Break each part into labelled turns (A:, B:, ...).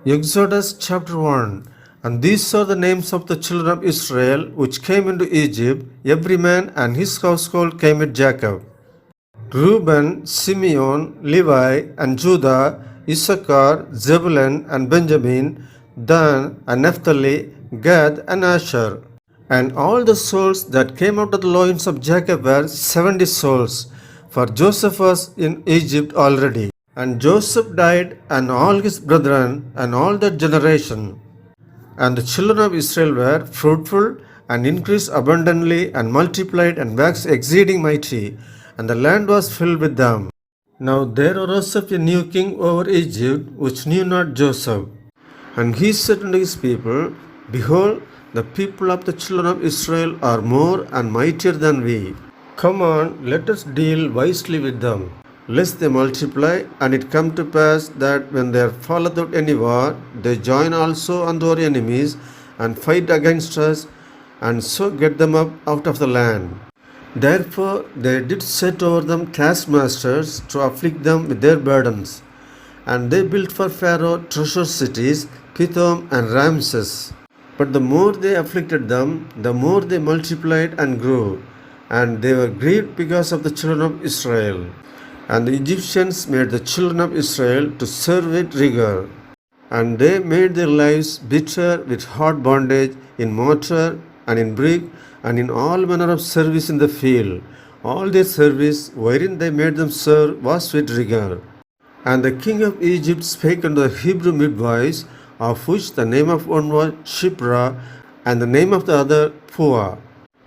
A: Exodus chapter 1. And these are the names of the children of Israel which came into Egypt. Every man and his household came with Jacob. Reuben, Simeon, Levi, and Judah, Issachar, Zebulun, and Benjamin, Dan, and Naphtali, Gad, and Asher. And all the souls that came out of the loins of Jacob were 70 souls, for Joseph was in Egypt already. And Joseph died, and all his brethren, and all that generation. And the children of Israel were fruitful, and increased abundantly, and multiplied, and waxed exceeding mighty, and the land was filled with them. Now there arose up a new king over Egypt, which knew not Joseph. And he said unto his people, Behold, the people of the children of Israel are more and mightier than we. Come on, let us deal wisely with them, lest they multiply, and it come to pass that when there falleth out any war, they join also unto our enemies, and fight against us, and so get them up out of the land. Therefore they did set over them taskmasters to afflict them with their burdens. And they built for Pharaoh treasure cities, Pithom and Ramses. But the more they afflicted them, the more they multiplied and grew, and they were grieved because of the children of Israel. And the Egyptians made the children of Israel to serve with rigor. And they made their lives bitter with hard bondage in mortar and in brick and in all manner of service in the field. All their service wherein they made them serve was with rigor. And the king of Egypt spake unto the Hebrew midwives, of which the name of one was Shipra, and the name of the other Puah.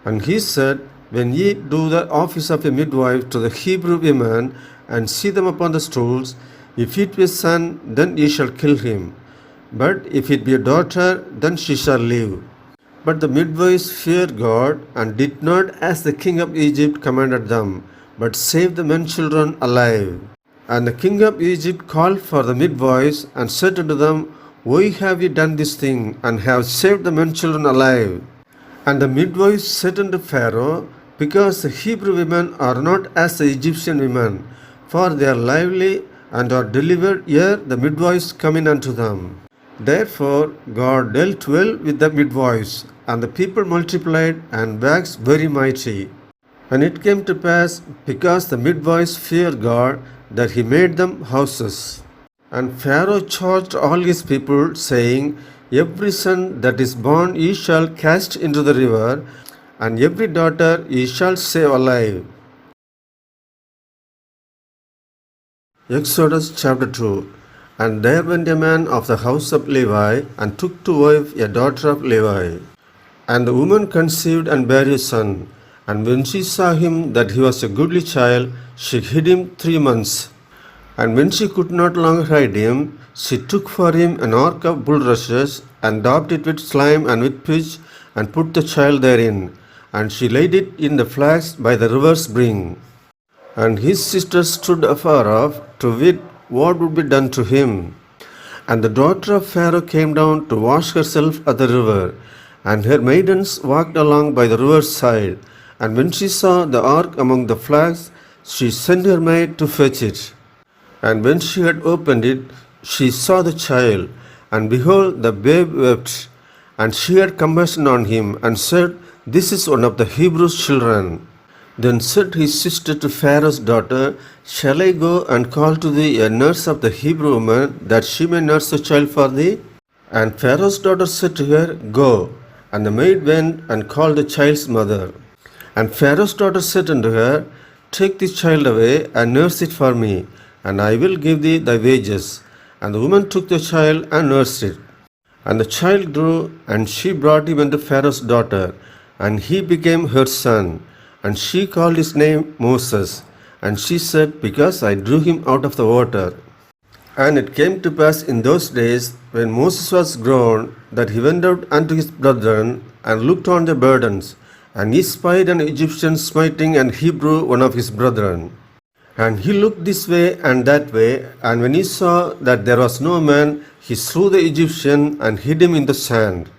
A: And he said, When ye do the office of a midwife to the Hebrew women, and see them upon the stools, if it be a son, then ye shall kill him. But if it be a daughter, then she shall live. But the midwives feared God, and did not as the king of Egypt commanded them, but saved the men children alive. And the king of Egypt called for the midwives, and said unto them, Why have ye done this thing, and have saved the men children alive? And the midwives said unto Pharaoh, Because the Hebrew women are not as the Egyptian women, for they are lively, and are delivered ere the midwives come in unto them. Therefore God dealt well with the midwives, and the people multiplied and waxed very mighty. And it came to pass, because the midwives feared God, that he made them houses. And Pharaoh charged all his people, saying, Every son that is born ye shall cast into the river, and every daughter ye shall save alive. Exodus chapter 2. And there went a man of the house of Levi, and took to wife a daughter of Levi. And the woman conceived and bare a son. And when she saw him that he was a goodly child, she hid him 3 months. And when she could not longer hide him, she took for him an ark of bulrushes, and daubed it with slime and with pitch, and put the child therein. And she laid it in the flax by the river's brink. And his sisters stood afar off, to wit what would be done to him. And the daughter of Pharaoh came down to wash herself at the river, and her maidens walked along by the river's side. And when she saw the ark among the flags, she sent her maid to fetch it. And when she had opened it, she saw the child, and behold, the babe wept. And she had compassion on him, and said, This is one of the Hebrews' children. Then said his sister to Pharaoh's daughter, Shall I go and call to thee a nurse of the Hebrew woman, that she may nurse the child for thee? And Pharaoh's daughter said to her, Go. And the maid went and called the child's mother. And Pharaoh's daughter said unto her, Take this child away, and nurse it for me, and I will give thee thy wages. And the woman took the child and nursed it. And the child grew, and she brought him unto Pharaoh's daughter, and he became her son. And she called his name Moses. And she said, Because I drew him out of the water. And it came to pass in those days, when Moses was grown, that he went out unto his brethren, and looked on their burdens. And he spied an Egyptian smiting an Hebrew, one of his brethren. And he looked this way and that way, and when he saw that there was no man, he slew the Egyptian, and hid him in the sand.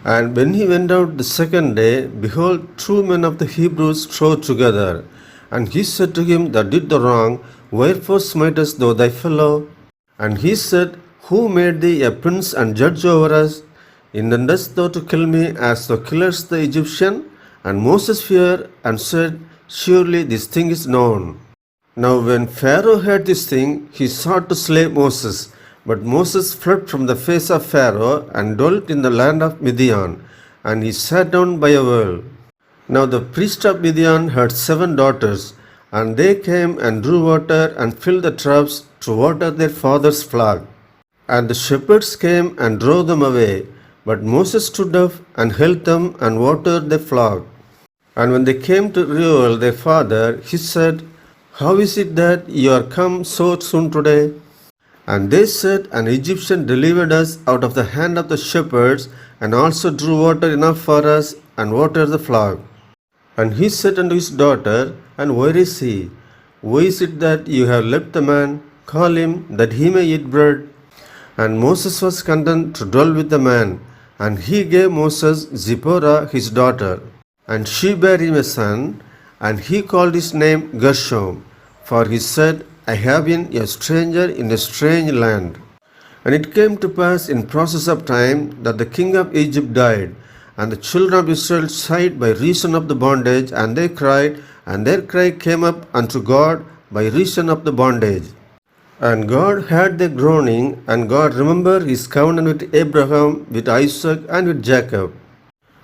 A: And when he went out the second day, behold, 2 men of the Hebrews strove together. And he said to him that did the wrong, Wherefore smitest thou thy fellow? And he said, Who made thee a prince and judge over us? Intendest thou to kill me as thou killest the Egyptian? And Moses feared and said, Surely this thing is known. Now when Pharaoh heard this thing, he sought to slay Moses. But Moses fled from the face of Pharaoh and dwelt in the land of Midian, and he sat down by a well. Now the priest of Midian had 7 daughters, and they came and drew water and filled the troughs to water their father's flock. And the shepherds came and drove them away. But Moses stood up and held them and watered their flock. And when they came to Reuel their father, he said, How is it that you are come so soon today? And they said, An Egyptian delivered us out of the hand of the shepherds, and also drew water enough for us, and watered the flock. And he said unto his daughter, And where is he? Why is it that you have left the man? Call him, that he may eat bread. And Moses was content to dwell with the man. And he gave Moses Zipporah his daughter. And she bare him a son, and he called his name Gershom. For he said, I have been a stranger in a strange land. And it came to pass in process of time that the king of Egypt died, and the children of Israel sighed by reason of the bondage, and they cried, and their cry came up unto God by reason of the bondage. And God heard their groaning, and God remembered his covenant with Abraham, with Isaac, and with Jacob.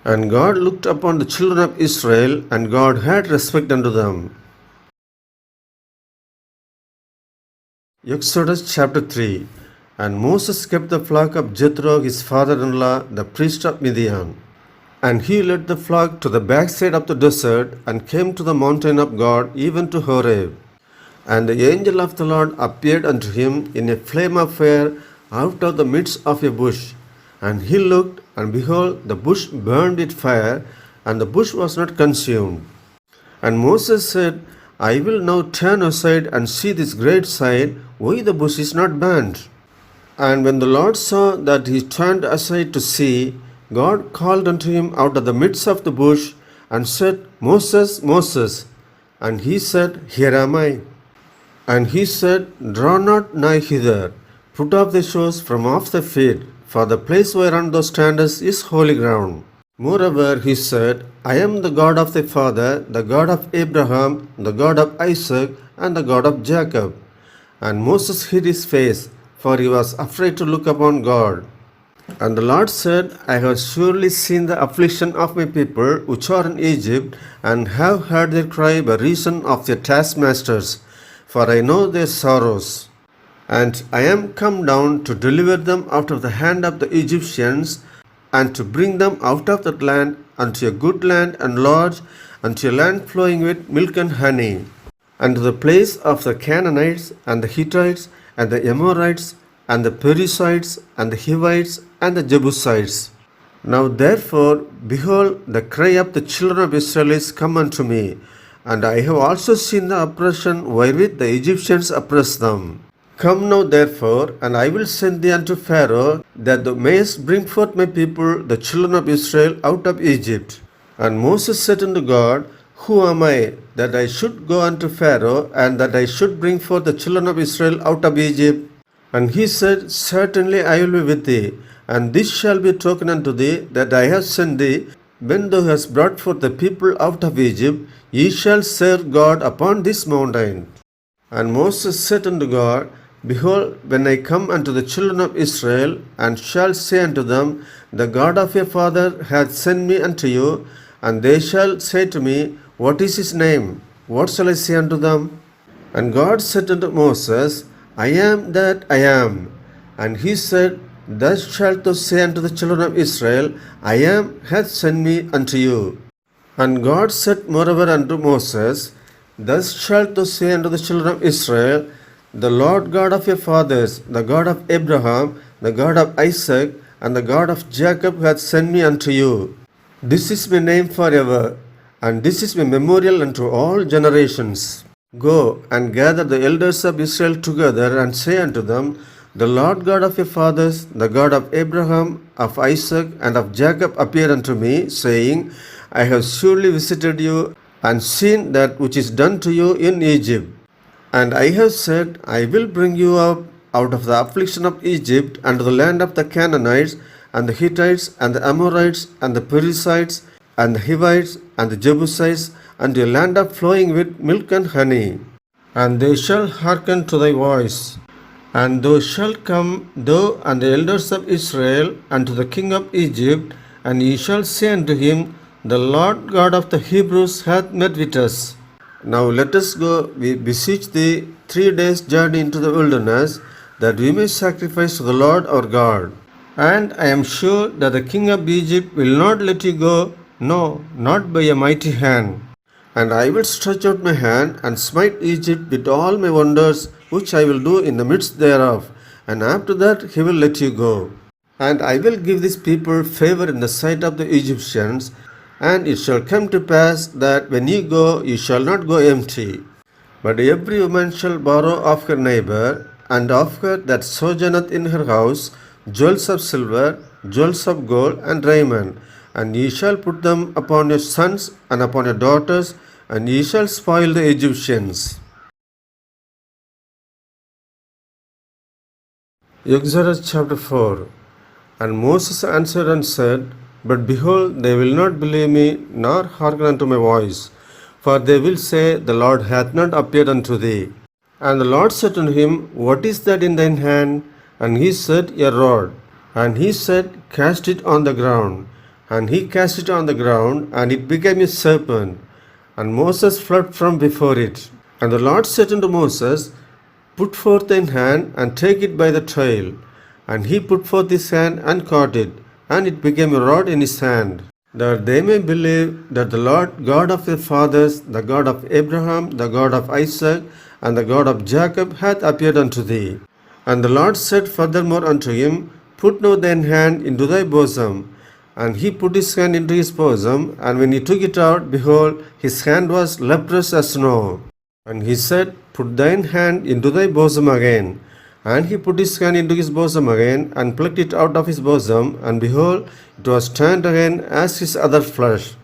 A: And God looked upon the children of Israel, and God had respect unto them. Exodus chapter 3. And Moses kept the flock of Jethro his father-in-law, the priest of Midian. And he led the flock to the backside of the desert, and came to the mountain of God, even to Horeb. And the angel of the Lord appeared unto him in a flame of fire out of the midst of a bush. And he looked, and behold, the bush burned with fire, and the bush was not consumed. And Moses said, I will now turn aside and see this great sight, why the bush is not burnt. And when the Lord saw that he turned aside to see, God called unto him out of the midst of the bush, and said, Moses, Moses. And he said, Here am I. And he said, Draw not nigh hither, put off thy shoes from off thy feet, for the place whereon thou standest is holy ground. Moreover, he said, I am the God of thy father, the God of Abraham, the God of Isaac, and the God of Jacob. And Moses hid his face, for he was afraid to look upon God. And the Lord said, I have surely seen the affliction of my people which are in Egypt, and have heard their cry by reason of their taskmasters, for I know their sorrows. And I am come down to deliver them out of the hand of the Egyptians, and to bring them out of that land unto a good land and large, unto a land flowing with milk and honey, and to the place of the Canaanites, and the Hittites, and the Amorites, and the Perizzites, and the Hivites, and the Jebusites. Now therefore, behold, the cry of the children of Israel is come unto me, and I have also seen the oppression wherewith the Egyptians oppress them. Come now therefore, and I will send thee unto Pharaoh, that thou mayest bring forth my people, the children of Israel, out of Egypt. And Moses said unto God, Who am I, that I should go unto Pharaoh, and that I should bring forth the children of Israel out of Egypt? And he said, Certainly I will be with thee, and this shall be a token unto thee, that I have sent thee. When thou hast brought forth the people out of Egypt, ye shall serve God upon this mountain. And Moses said unto God, Behold, when I come unto the children of Israel, and shall say unto them, The God of your father hath sent me unto you, and they shall say to me, What is his name? What shall I say unto them? And God said unto Moses, I am that I am. And he said, Thus shalt thou say unto the children of Israel, I am hath sent me unto you. And God said moreover unto Moses, Thus shalt thou say unto the children of Israel, The Lord God of your fathers, the God of Abraham, the God of Isaac, and the God of Jacob hath sent me unto you. This is my name forever, and this is my memorial unto all generations. Go and gather the elders of Israel together, and say unto them, The Lord God of your fathers, the God of Abraham, of Isaac, and of Jacob appeared unto me, saying, I have surely visited you, and seen that which is done to you in Egypt. And I have said, I will bring you up out of the affliction of Egypt unto the land of the Canaanites, and the Hittites, and the Amorites, and the Perizzites, and the Hivites, and the Jebusites, unto a land of flowing with milk and honey. And they shall hearken to thy voice. And thou shalt come, thou and the elders of Israel, unto the king of Egypt, and ye shall say unto him, The Lord God of the Hebrews hath met with us. Now let us go, we beseech thee, 3 days' journey into the wilderness, that we may sacrifice to the Lord our God. And I am sure that the king of Egypt will not let you go, no, not by a mighty hand. And I will stretch out my hand and smite Egypt with all my wonders, which I will do in the midst thereof. And after that he will let you go. And I will give this people favor in the sight of the Egyptians. And it shall come to pass that when ye go, ye shall not go empty. But every woman shall borrow of her neighbor, and of her that sojourneth in her house, jewels of silver, jewels of gold, and raiment. And ye shall put them upon your sons and upon your daughters, and ye shall spoil the Egyptians. Exodus chapter 4. And Moses answered and said, But behold, they will not believe me, nor hearken unto my voice. For they will say, The Lord hath not appeared unto thee. And the Lord said unto him, What is that in thine hand? And he said, A rod. And he said, Cast it on the ground. And he cast it on the ground, and it became a serpent. And Moses fled from before it. And the Lord said unto Moses, Put forth thine hand, and take it by the tail. And he put forth his hand, and caught it, and it became a rod in his hand, that they may believe that the Lord God of their fathers, the God of Abraham, the God of Isaac, and the God of Jacob hath appeared unto thee. And the Lord said furthermore unto him, Put now thine hand into thy bosom. And he put his hand into his bosom, and when he took it out, behold, his hand was leprous as snow. And he said, Put thine hand into thy bosom again. And he put his hand into his bosom again, and plucked it out of his bosom, and behold, it was turned again as his other flesh.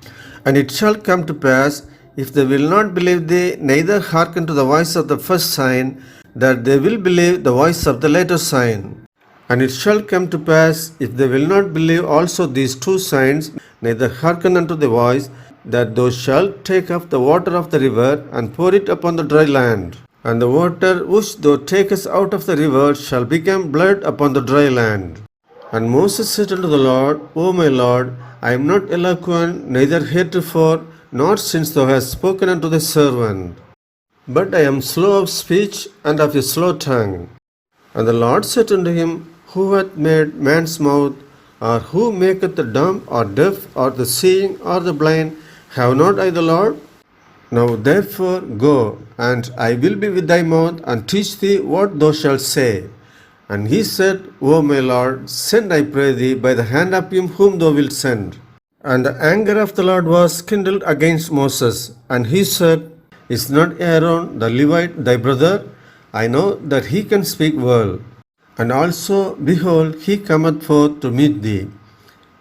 A: And it shall come to pass, if they will not believe thee, neither hearken to the voice of the first sign, that they will believe the voice of the later sign. And it shall come to pass, if they will not believe also these 2 signs, neither hearken unto the voice, that thou shalt take up the water of the river, and pour it upon the dry land. And the water which thou takest out of the river shall become blood upon the dry land. And Moses said unto the Lord, O my Lord, I am not eloquent, neither heretofore, nor since thou hast spoken unto thy servant. But I am slow of speech, and of a slow tongue. And the Lord said unto him, Who hath made man's mouth? Or who maketh the dumb, or deaf, or the seeing, or the blind? Have not I the Lord? Now therefore go, and I will be with thy mouth, and teach thee what thou shalt say. And he said, O my Lord, send, I pray thee, by the hand of him whom thou wilt send. And the anger of the Lord was kindled against Moses. And he said, Is not Aaron the Levite thy brother? I know that he can speak well. And also, behold, he cometh forth to meet thee.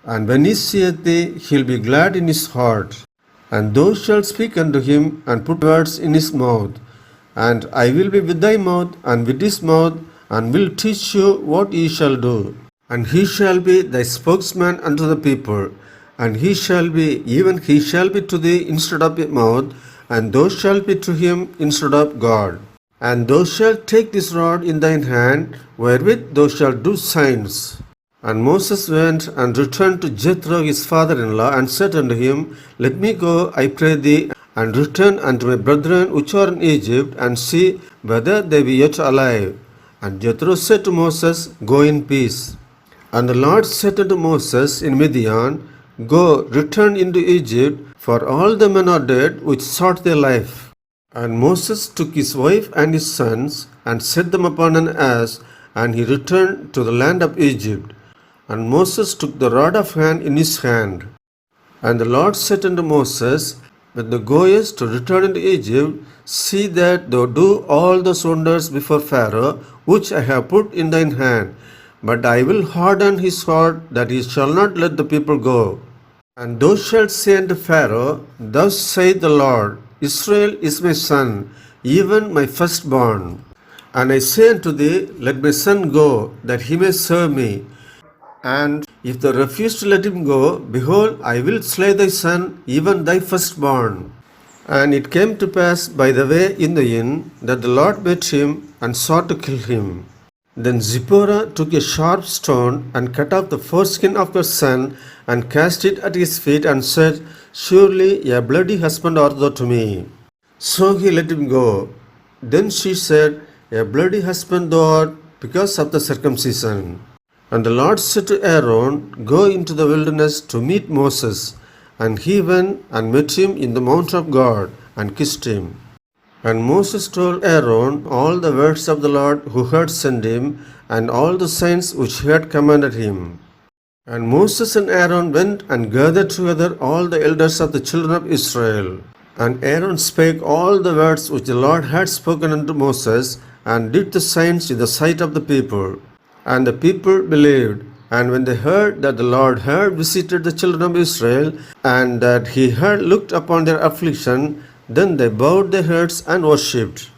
A: And when he seeth thee, he will be glad in his heart. And thou shalt speak unto him, and put words in his mouth. And I will be with thy mouth, and with his mouth, and will teach you what ye shall do. And he shall be thy spokesman unto the people. And he shall be, even he shall be to thee instead of a mouth, and thou shalt be to him instead of God. And thou shalt take this rod in thine hand, wherewith thou shalt do signs. And Moses went and returned to Jethro his father-in-law, and said unto him, Let me go, I pray thee, and return unto my brethren which are in Egypt, and see whether they be yet alive. And Jethro said to Moses, Go in peace. And the Lord said unto Moses in Midian, Go, return into Egypt, for all the men are dead which sought their life. And Moses took his wife and his sons, and set them upon an ass, and he returned to the land of Egypt. And Moses took the rod of hand in his hand. And the Lord said unto Moses, When thou goest to return into Egypt, see that thou do all those wonders before Pharaoh, which I have put in thine hand. But I will harden his heart, that he shall not let the people go. And thou shalt say unto Pharaoh, Thus saith the Lord, Israel is my son, even my firstborn. And I say unto thee, let my son go, that he may serve me. And if thou refuse to let him go, behold, I will slay thy son, even thy firstborn. And it came to pass by the way in the inn that the Lord met him and sought to kill him. Then Zipporah took a sharp stone and cut off the foreskin of her son and cast it at his feet and said, surely a bloody husband art thou to me. So he let him go. Then she said, a bloody husband thou art because of the circumcision. And the Lord said to Aaron, go into the wilderness to meet Moses. And he went and met him in the mount of God and kissed him. And Moses told Aaron all the words of the Lord who had sent him, and all the signs which he had commanded him. And Moses and Aaron went and gathered together all the elders of the children of Israel. And Aaron spake all the words which the Lord had spoken unto Moses, and did the signs in the sight of the people. And the people believed. And when they heard that the Lord had visited the children of Israel, and that he had looked upon their affliction, then they bowed their heads and worshipped.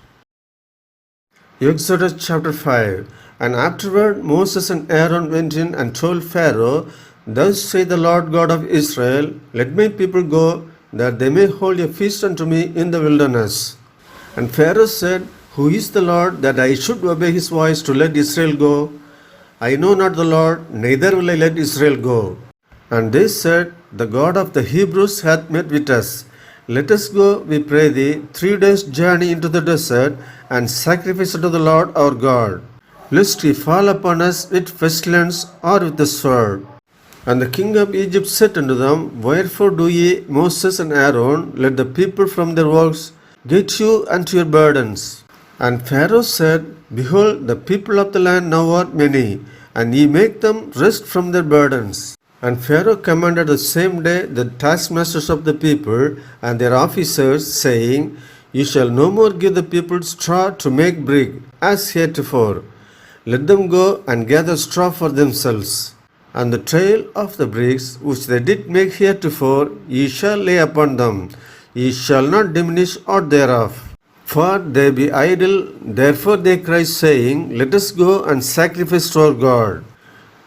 A: Exodus chapter 5. And afterward Moses and Aaron went in and told Pharaoh, thus saith the Lord God of Israel, let my people go, that they may hold a feast unto me in the wilderness. And Pharaoh said, who is the Lord, that I should obey his voice to let Israel go? I know not the Lord, neither will I let Israel go. And they said, the God of the Hebrews hath met with us. Let us go, we pray thee, 3 days' journey into the desert, and sacrifice unto the Lord our God, lest he fall upon us with pestilence or with the sword. And the king of Egypt said unto them, wherefore do ye, Moses and Aaron, let the people from their works get you unto your burdens? And Pharaoh said, behold, the people of the land now are many, and ye make them rest from their burdens. And Pharaoh commanded the same day the taskmasters of the people and their officers, saying, ye shall no more give the people straw to make brick, as heretofore. Let them go and gather straw for themselves. And the trail of the bricks which they did make heretofore, ye shall lay upon them. Ye shall not diminish aught thereof. For they be idle, therefore they cry, saying, let us go and sacrifice to our God.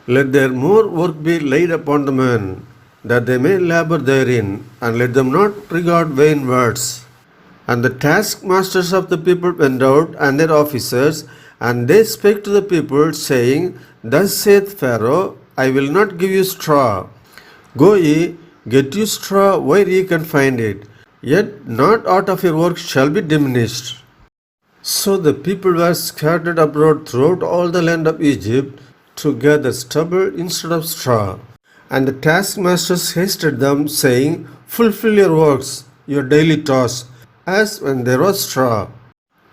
A: Let their more work be laid upon the men, that they may labor therein, and let them not regard vain words. And the taskmasters of the people went out, and their officers, and they spake to the people, saying, thus saith Pharaoh, I will not give you straw. Go ye, get you straw where ye can find it, yet not aught of your work shall be diminished. So the people were scattered abroad throughout all the land of Egypt, to gather stubble instead of straw. And the taskmasters hasted them, saying, fulfill your works, your daily task, as when there was straw.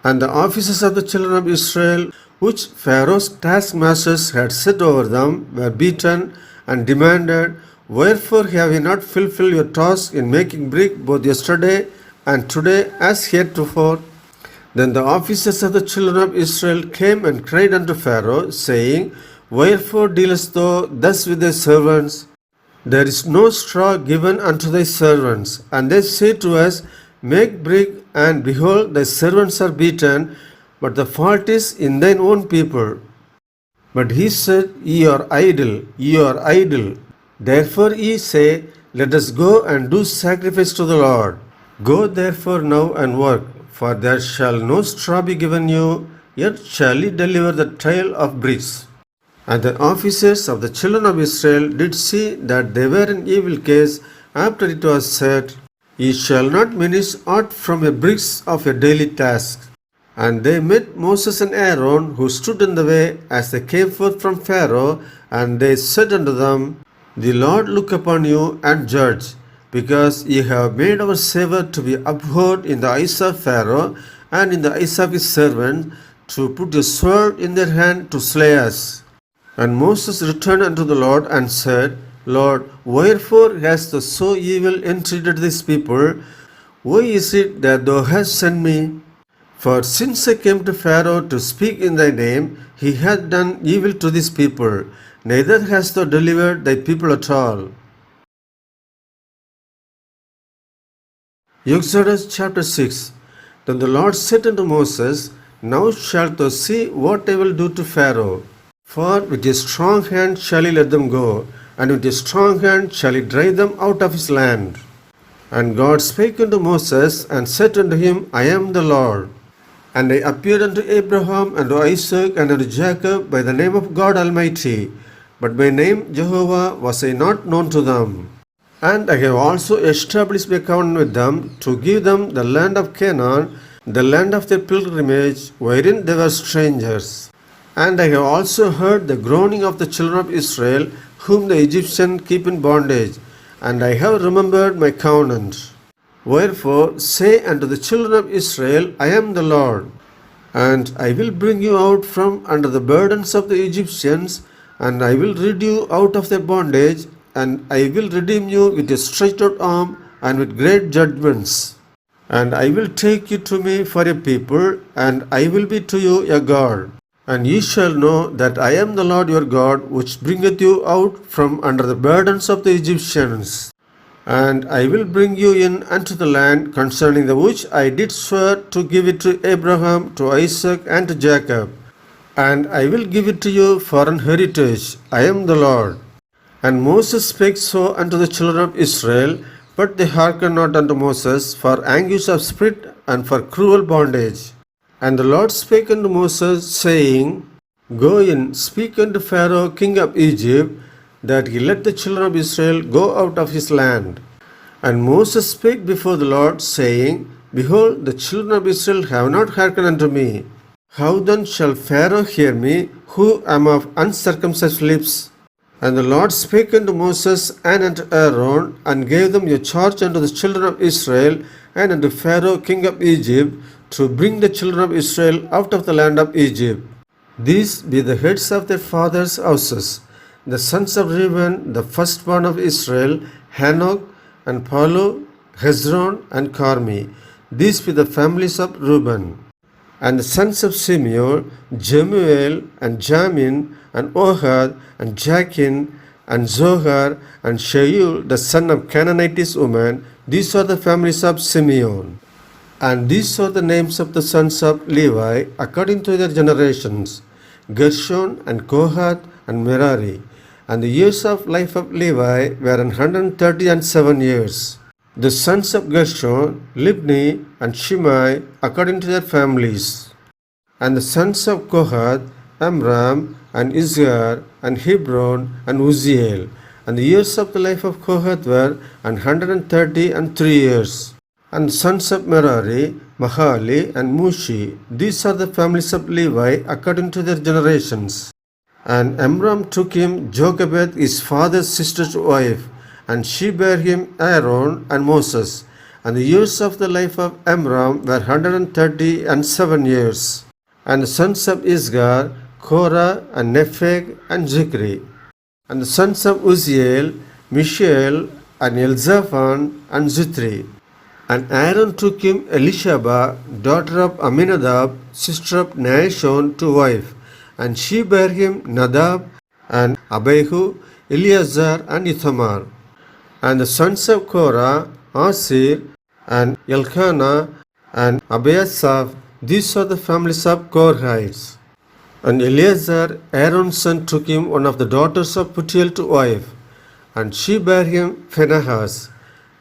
A: And the officers of the children of Israel, which Pharaoh's taskmasters had set over them, were beaten and demanded, wherefore have ye not fulfilled your task in making brick both yesterday and today as heretofore? Then the officers of the children of Israel came and cried unto Pharaoh, saying, wherefore dealest thou thus with thy servants? There is no straw given unto thy servants. And they say to us, make brick, and behold, thy servants are beaten, but the fault is in thine own people. But he said, ye are idle, ye are idle. Therefore ye say, let us go and do sacrifice to the Lord. Go therefore now and work, for there shall no straw be given you, yet shall ye deliver the trail of bricks. And the officers of the children of Israel did see that they were in evil case after it was said, ye shall not diminish aught from your bricks of your daily task. And they met Moses and Aaron, who stood in the way as they came forth from Pharaoh, and they said unto them, the Lord look upon you and judge, because ye have made our Saviour to be abhorred in the eyes of Pharaoh, and in the eyes of his servants, to put a sword in their hand to slay us. And Moses returned unto the Lord and said, Lord, wherefore hast thou so evil entreated this people? Why is it that thou hast sent me? For since I came to Pharaoh to speak in thy name, he hath done evil to this people, neither hast thou delivered thy people at all. Exodus chapter 6. Then the Lord said unto Moses, Now shalt thou see what I will do to Pharaoh. For with his strong hand shall he let them go, and with his strong hand shall he drive them out of his land. And God spake unto Moses, and said unto him, I am the Lord. And I appeared unto Abraham, and to Isaac, and unto Jacob by the name of God Almighty, but by name Jehovah was I not known to them. And I have also established my covenant with them, to give them the land of Canaan, the land of their pilgrimage, wherein they were strangers. And I have also heard the groaning of the children of Israel, whom the Egyptians keep in bondage, and I have remembered my covenant. Wherefore say unto the children of Israel, I am the Lord. And I will bring you out from under the burdens of the Egyptians, and I will rid you out of their bondage, and I will redeem you with a stretched out arm and with great judgments. And I will take you to me for a people, and I will be to you a God. And ye shall know that I am the Lord your God, which bringeth you out from under the burdens of the Egyptians. And I will bring you in unto the land concerning the which I did swear to give it to Abraham, to Isaac, and to Jacob. And I will give it to you for an heritage. I am the Lord. And Moses spake so unto the children of Israel, but they hearkened not unto Moses for anguish of spirit and for cruel bondage. And the Lord spake unto Moses, saying, Go in, speak unto Pharaoh king of Egypt, that he let the children of Israel go out of his land. And Moses spake before the Lord, saying, Behold, the children of Israel have not hearkened unto me. How then shall Pharaoh hear me, who am of uncircumcised lips? And the Lord spake unto Moses and unto Aaron, and gave them a charge unto the children of Israel, and unto Pharaoh king of Egypt, to bring the children of Israel out of the land of Egypt. These be the heads of their fathers' houses. The sons of Reuben, the firstborn of Israel, Hanok, and Palu, Hezron, and Carmi. These be the families of Reuben. And the sons of Simeon, Jemuel, and Jamin, and Ohad, and Jachin, and Zohar, and Shaul, the son of Canaanitish woman. These are the families of Simeon. And these are the names of the sons of Levi, according to their generations, Gershon, and Kohath, and Merari. And the years of life of Levi were 137 years. The sons of Gershon, Libni, and Shimei, according to their families. And the sons of Kohath, Amram, and Izhar, and Hebron, and Uzziel. And the years of the life of Kohath were 133 years. And the sons of Merari, Mahali, and Mushi. These are the families of Levi, according to their generations. And Amram took him Jochebed, his father's sister's wife, and she bare him Aaron and Moses. And the years of the life of Amram were 137 years. And the sons of Isgar, Korah, and Nepheg, and Zikri. And the sons of Uzziel, Mishael, and Elzaphan, and Zithri. And Aaron took him Elishaba, daughter of Aminadab, sister of Nahshon, to wife. And she bare him Nadab, and Abihu, Eleazar, and Ithamar. And the sons of Korah, Asir, and Elkanah, and Abiasaph. These are the families of Korhites. And Eleazar, Aaron's son, took him one of the daughters of Putiel to wife. And she bare him Phinehas.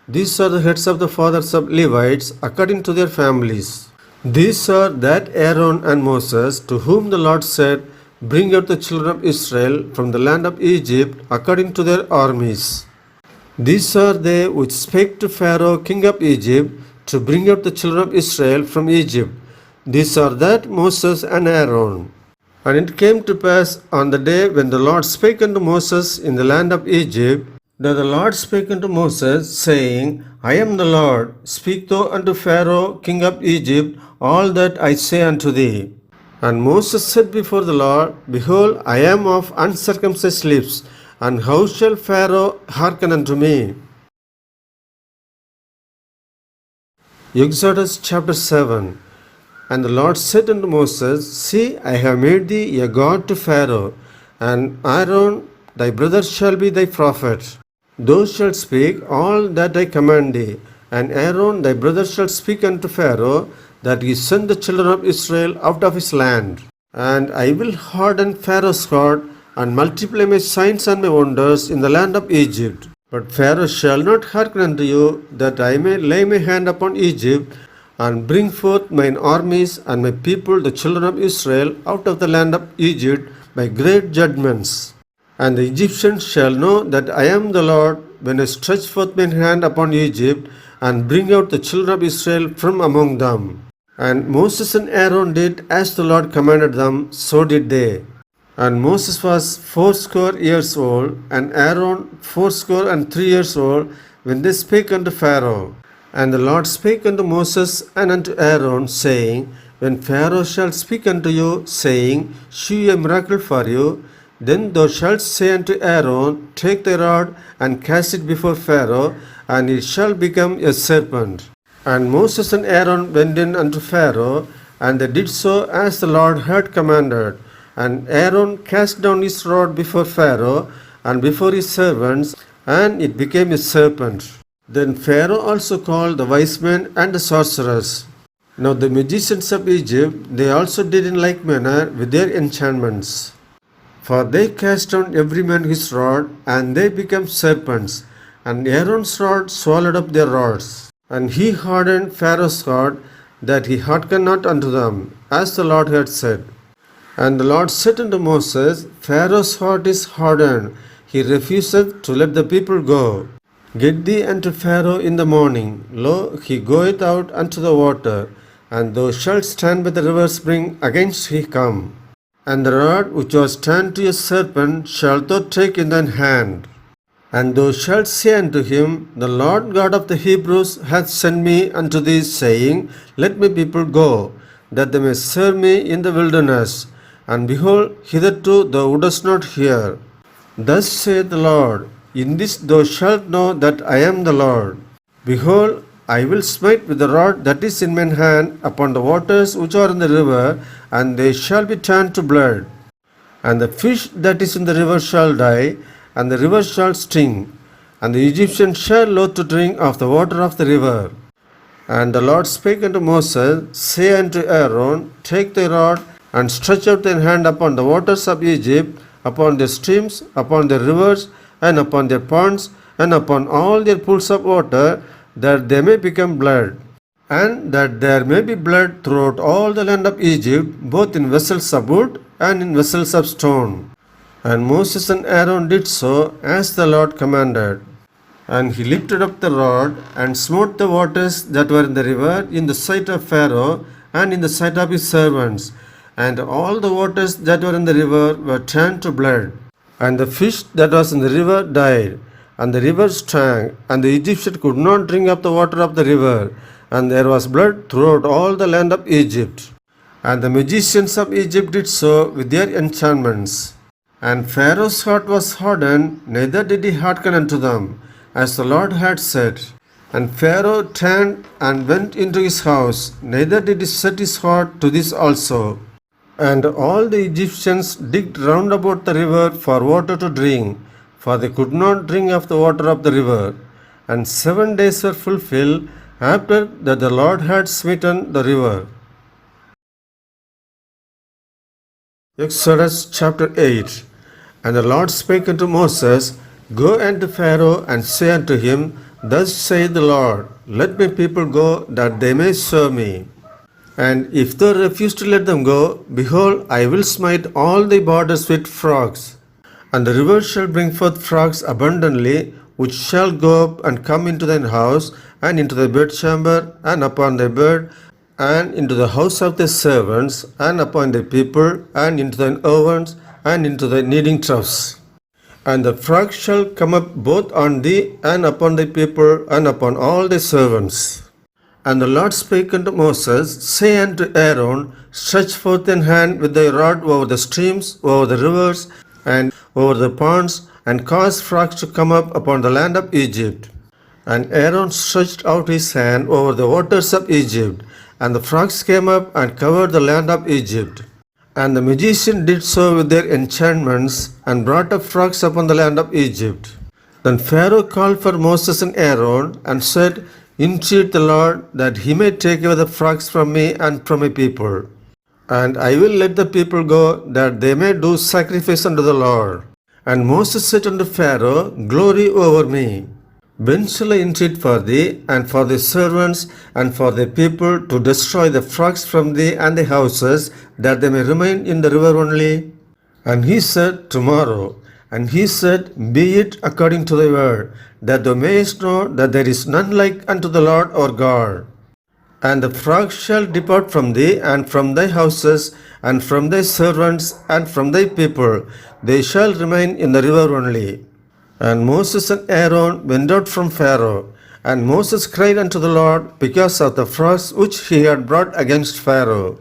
A: These are the heads of the fathers of Levites, according to their families. These are that Aaron and Moses, to whom the Lord said, Bring out the children of Israel from the land of Egypt, according to their armies. These are they which spake to Pharaoh king of Egypt, to bring out the children of Israel from Egypt. These are that Moses and Aaron. And it came to pass on the day when the Lord spake unto Moses in the land of Egypt, that the Lord spake unto Moses, saying, I am the Lord, speak thou unto Pharaoh king of Egypt all that I say unto thee. And Moses said before the Lord, Behold, I am of uncircumcised lips, and how shall Pharaoh hearken unto me? Exodus chapter 7. And the Lord said unto Moses, See, I have made thee a god to Pharaoh, and Aaron thy brother shall be thy prophet. Thou shalt speak all that I command thee, and Aaron thy brother shall speak unto Pharaoh, that he sent the children of Israel out of his land. And I will harden Pharaoh's heart and multiply my signs and my wonders in the land of Egypt. But Pharaoh shall not hearken unto you, that I may lay my hand upon Egypt and bring forth mine armies and my people, the children of Israel, out of the land of Egypt by great judgments. And the Egyptians shall know that I am the Lord when I stretch forth mine hand upon Egypt and bring out the children of Israel from among them. And Moses and Aaron did as the Lord commanded them, so did they. And Moses was 80 years old, and Aaron 83 years old, when they spake unto Pharaoh. And the Lord spake unto Moses and unto Aaron, saying, When Pharaoh shall speak unto you, saying, Shew ye a miracle for you, then thou shalt say unto Aaron, Take thy rod and cast it before Pharaoh, and it shall become a serpent. And Moses and Aaron went in unto Pharaoh, and they did so as the Lord had commanded. And Aaron cast down his rod before Pharaoh and before his servants, and it became a serpent. Then Pharaoh also called the wise men and the sorcerers. Now the magicians of Egypt, they also did in like manner with their enchantments. For they cast down every man his rod, and they became serpents, and Aaron's rod swallowed up their rods. And he hardened Pharaoh's heart, that he hearkened not unto them, as the Lord had said. And the Lord said unto Moses, Pharaoh's heart is hardened, he refuseth to let the people go. Get thee unto Pharaoh in the morning, lo, he goeth out unto the water, and thou shalt stand by the river's brink against he come. And the rod which was turned to a serpent shalt thou take in thine hand. And thou shalt say unto him, The Lord God of the Hebrews hath sent me unto thee, saying, Let my people go, that they may serve me in the wilderness. And behold, hitherto thou wouldest not hear. Thus saith the Lord, In this thou shalt know that I am the Lord. Behold, I will smite with the rod that is in mine hand upon the waters which are in the river, and they shall be turned to blood. And the fish that is in the river shall die, and the river shall sting, and the Egyptians shall loathe to drink of the water of the river. And the Lord spake unto Moses, Say unto Aaron, Take thy rod, and stretch out thine hand upon the waters of Egypt, upon their streams, upon their rivers, and upon their ponds, and upon all their pools of water, that they may become blood. And that there may be blood throughout all the land of Egypt, both in vessels of wood and in vessels of stone. And Moses and Aaron did so as the Lord commanded. And he lifted up the rod and smote the waters that were in the river in the sight of Pharaoh and in the sight of his servants. And all the waters that were in the river were turned to blood. And the fish that was in the river died, and the river stank, and the Egyptians could not drink up the water of the river, and there was blood throughout all the land of Egypt. And the magicians of Egypt did so with their enchantments. And Pharaoh's heart was hardened, neither did he hearken unto them, as the Lord had said. And Pharaoh turned and went into his house, neither did he set his heart to this also. And all the Egyptians digged round about the river for water to drink, for they could not drink of the water of the river. And 7 days were fulfilled after that the Lord had smitten the river. Exodus chapter 8. And the Lord spake unto Moses, Go unto Pharaoh, and say unto him, Thus saith the Lord, Let my people go, that they may serve me. And if thou refuse to let them go, behold, I will smite all thy borders with frogs. And the river shall bring forth frogs abundantly, which shall go up and come into thine house, and into thy bedchamber, and upon thy bed, and into the house of thy servants, and upon thy people, and into thine ovens, and into thy kneading troughs. And the frogs shall come up both on thee, and upon thy people, and upon all thy servants. And the Lord spake unto Moses, Say unto Aaron, Stretch forth thine hand with thy rod over the streams, over the rivers, and over the ponds, and cause frogs to come up upon the land of Egypt. And Aaron stretched out his hand over the waters of Egypt, and the frogs came up and covered the land of Egypt. And the magician did so with their enchantments, and brought up frogs upon the land of Egypt. Then Pharaoh called for Moses and Aaron, and said, Entreat the Lord that he may take away the flocks from me and from my people. And I will let the people go, that they may do sacrifice unto the Lord. And Moses said unto Pharaoh, Glory over me. When shall I entreat for thee, and for thy servants, and for thy people, to destroy the flocks from thee and the houses, that they may remain in the river only? And he said, Tomorrow. And he said, Be it according to thy word, that thou mayest know that there is none like unto the Lord our God. And the flocks shall depart from thee, and from thy houses, and from thy servants, and from thy people. They shall remain in the river only. And Moses and Aaron went out from Pharaoh. And Moses cried unto the Lord because of the flocks which he had brought against Pharaoh.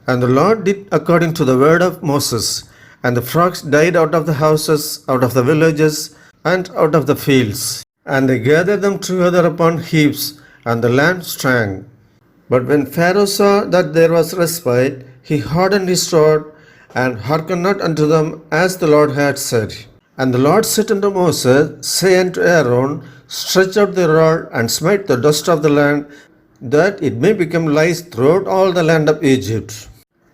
A: And the Lord did according to the word of Moses. And the flocks died out of the houses, out of the villages, and out of the fields. And they gathered them together upon heaps, and the land shrank. But when Pharaoh saw that there was respite, he hardened his rod, and hearkened not unto them, as the Lord had said. And the Lord said unto Moses, Say unto Aaron, Stretch out the rod, and smite the dust of the land, that it may become lice throughout all the land of Egypt.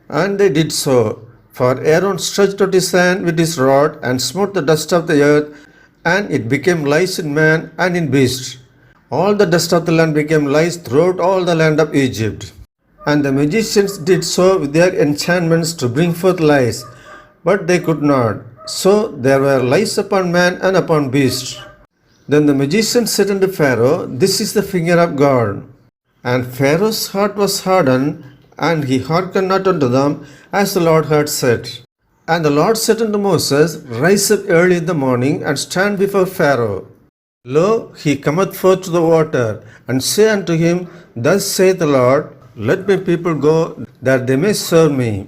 A: And they did so. For Aaron stretched out his hand with his rod, and smote the dust of the earth, and it became lice in man and in beast. All the dust of the land became lice throughout all the land of Egypt. And the magicians did so with their enchantments to bring forth lice, but they could not. So there were lice upon man and upon beast. Then the magician said unto Pharaoh, This is the finger of God. And Pharaoh's heart was hardened, and he hearkened not unto them, as the Lord had said. And the Lord said unto Moses, Rise up early in the morning, and stand before Pharaoh. Lo, he cometh forth to the water, and say unto him, Thus saith the Lord, Let my people go, that they may serve me.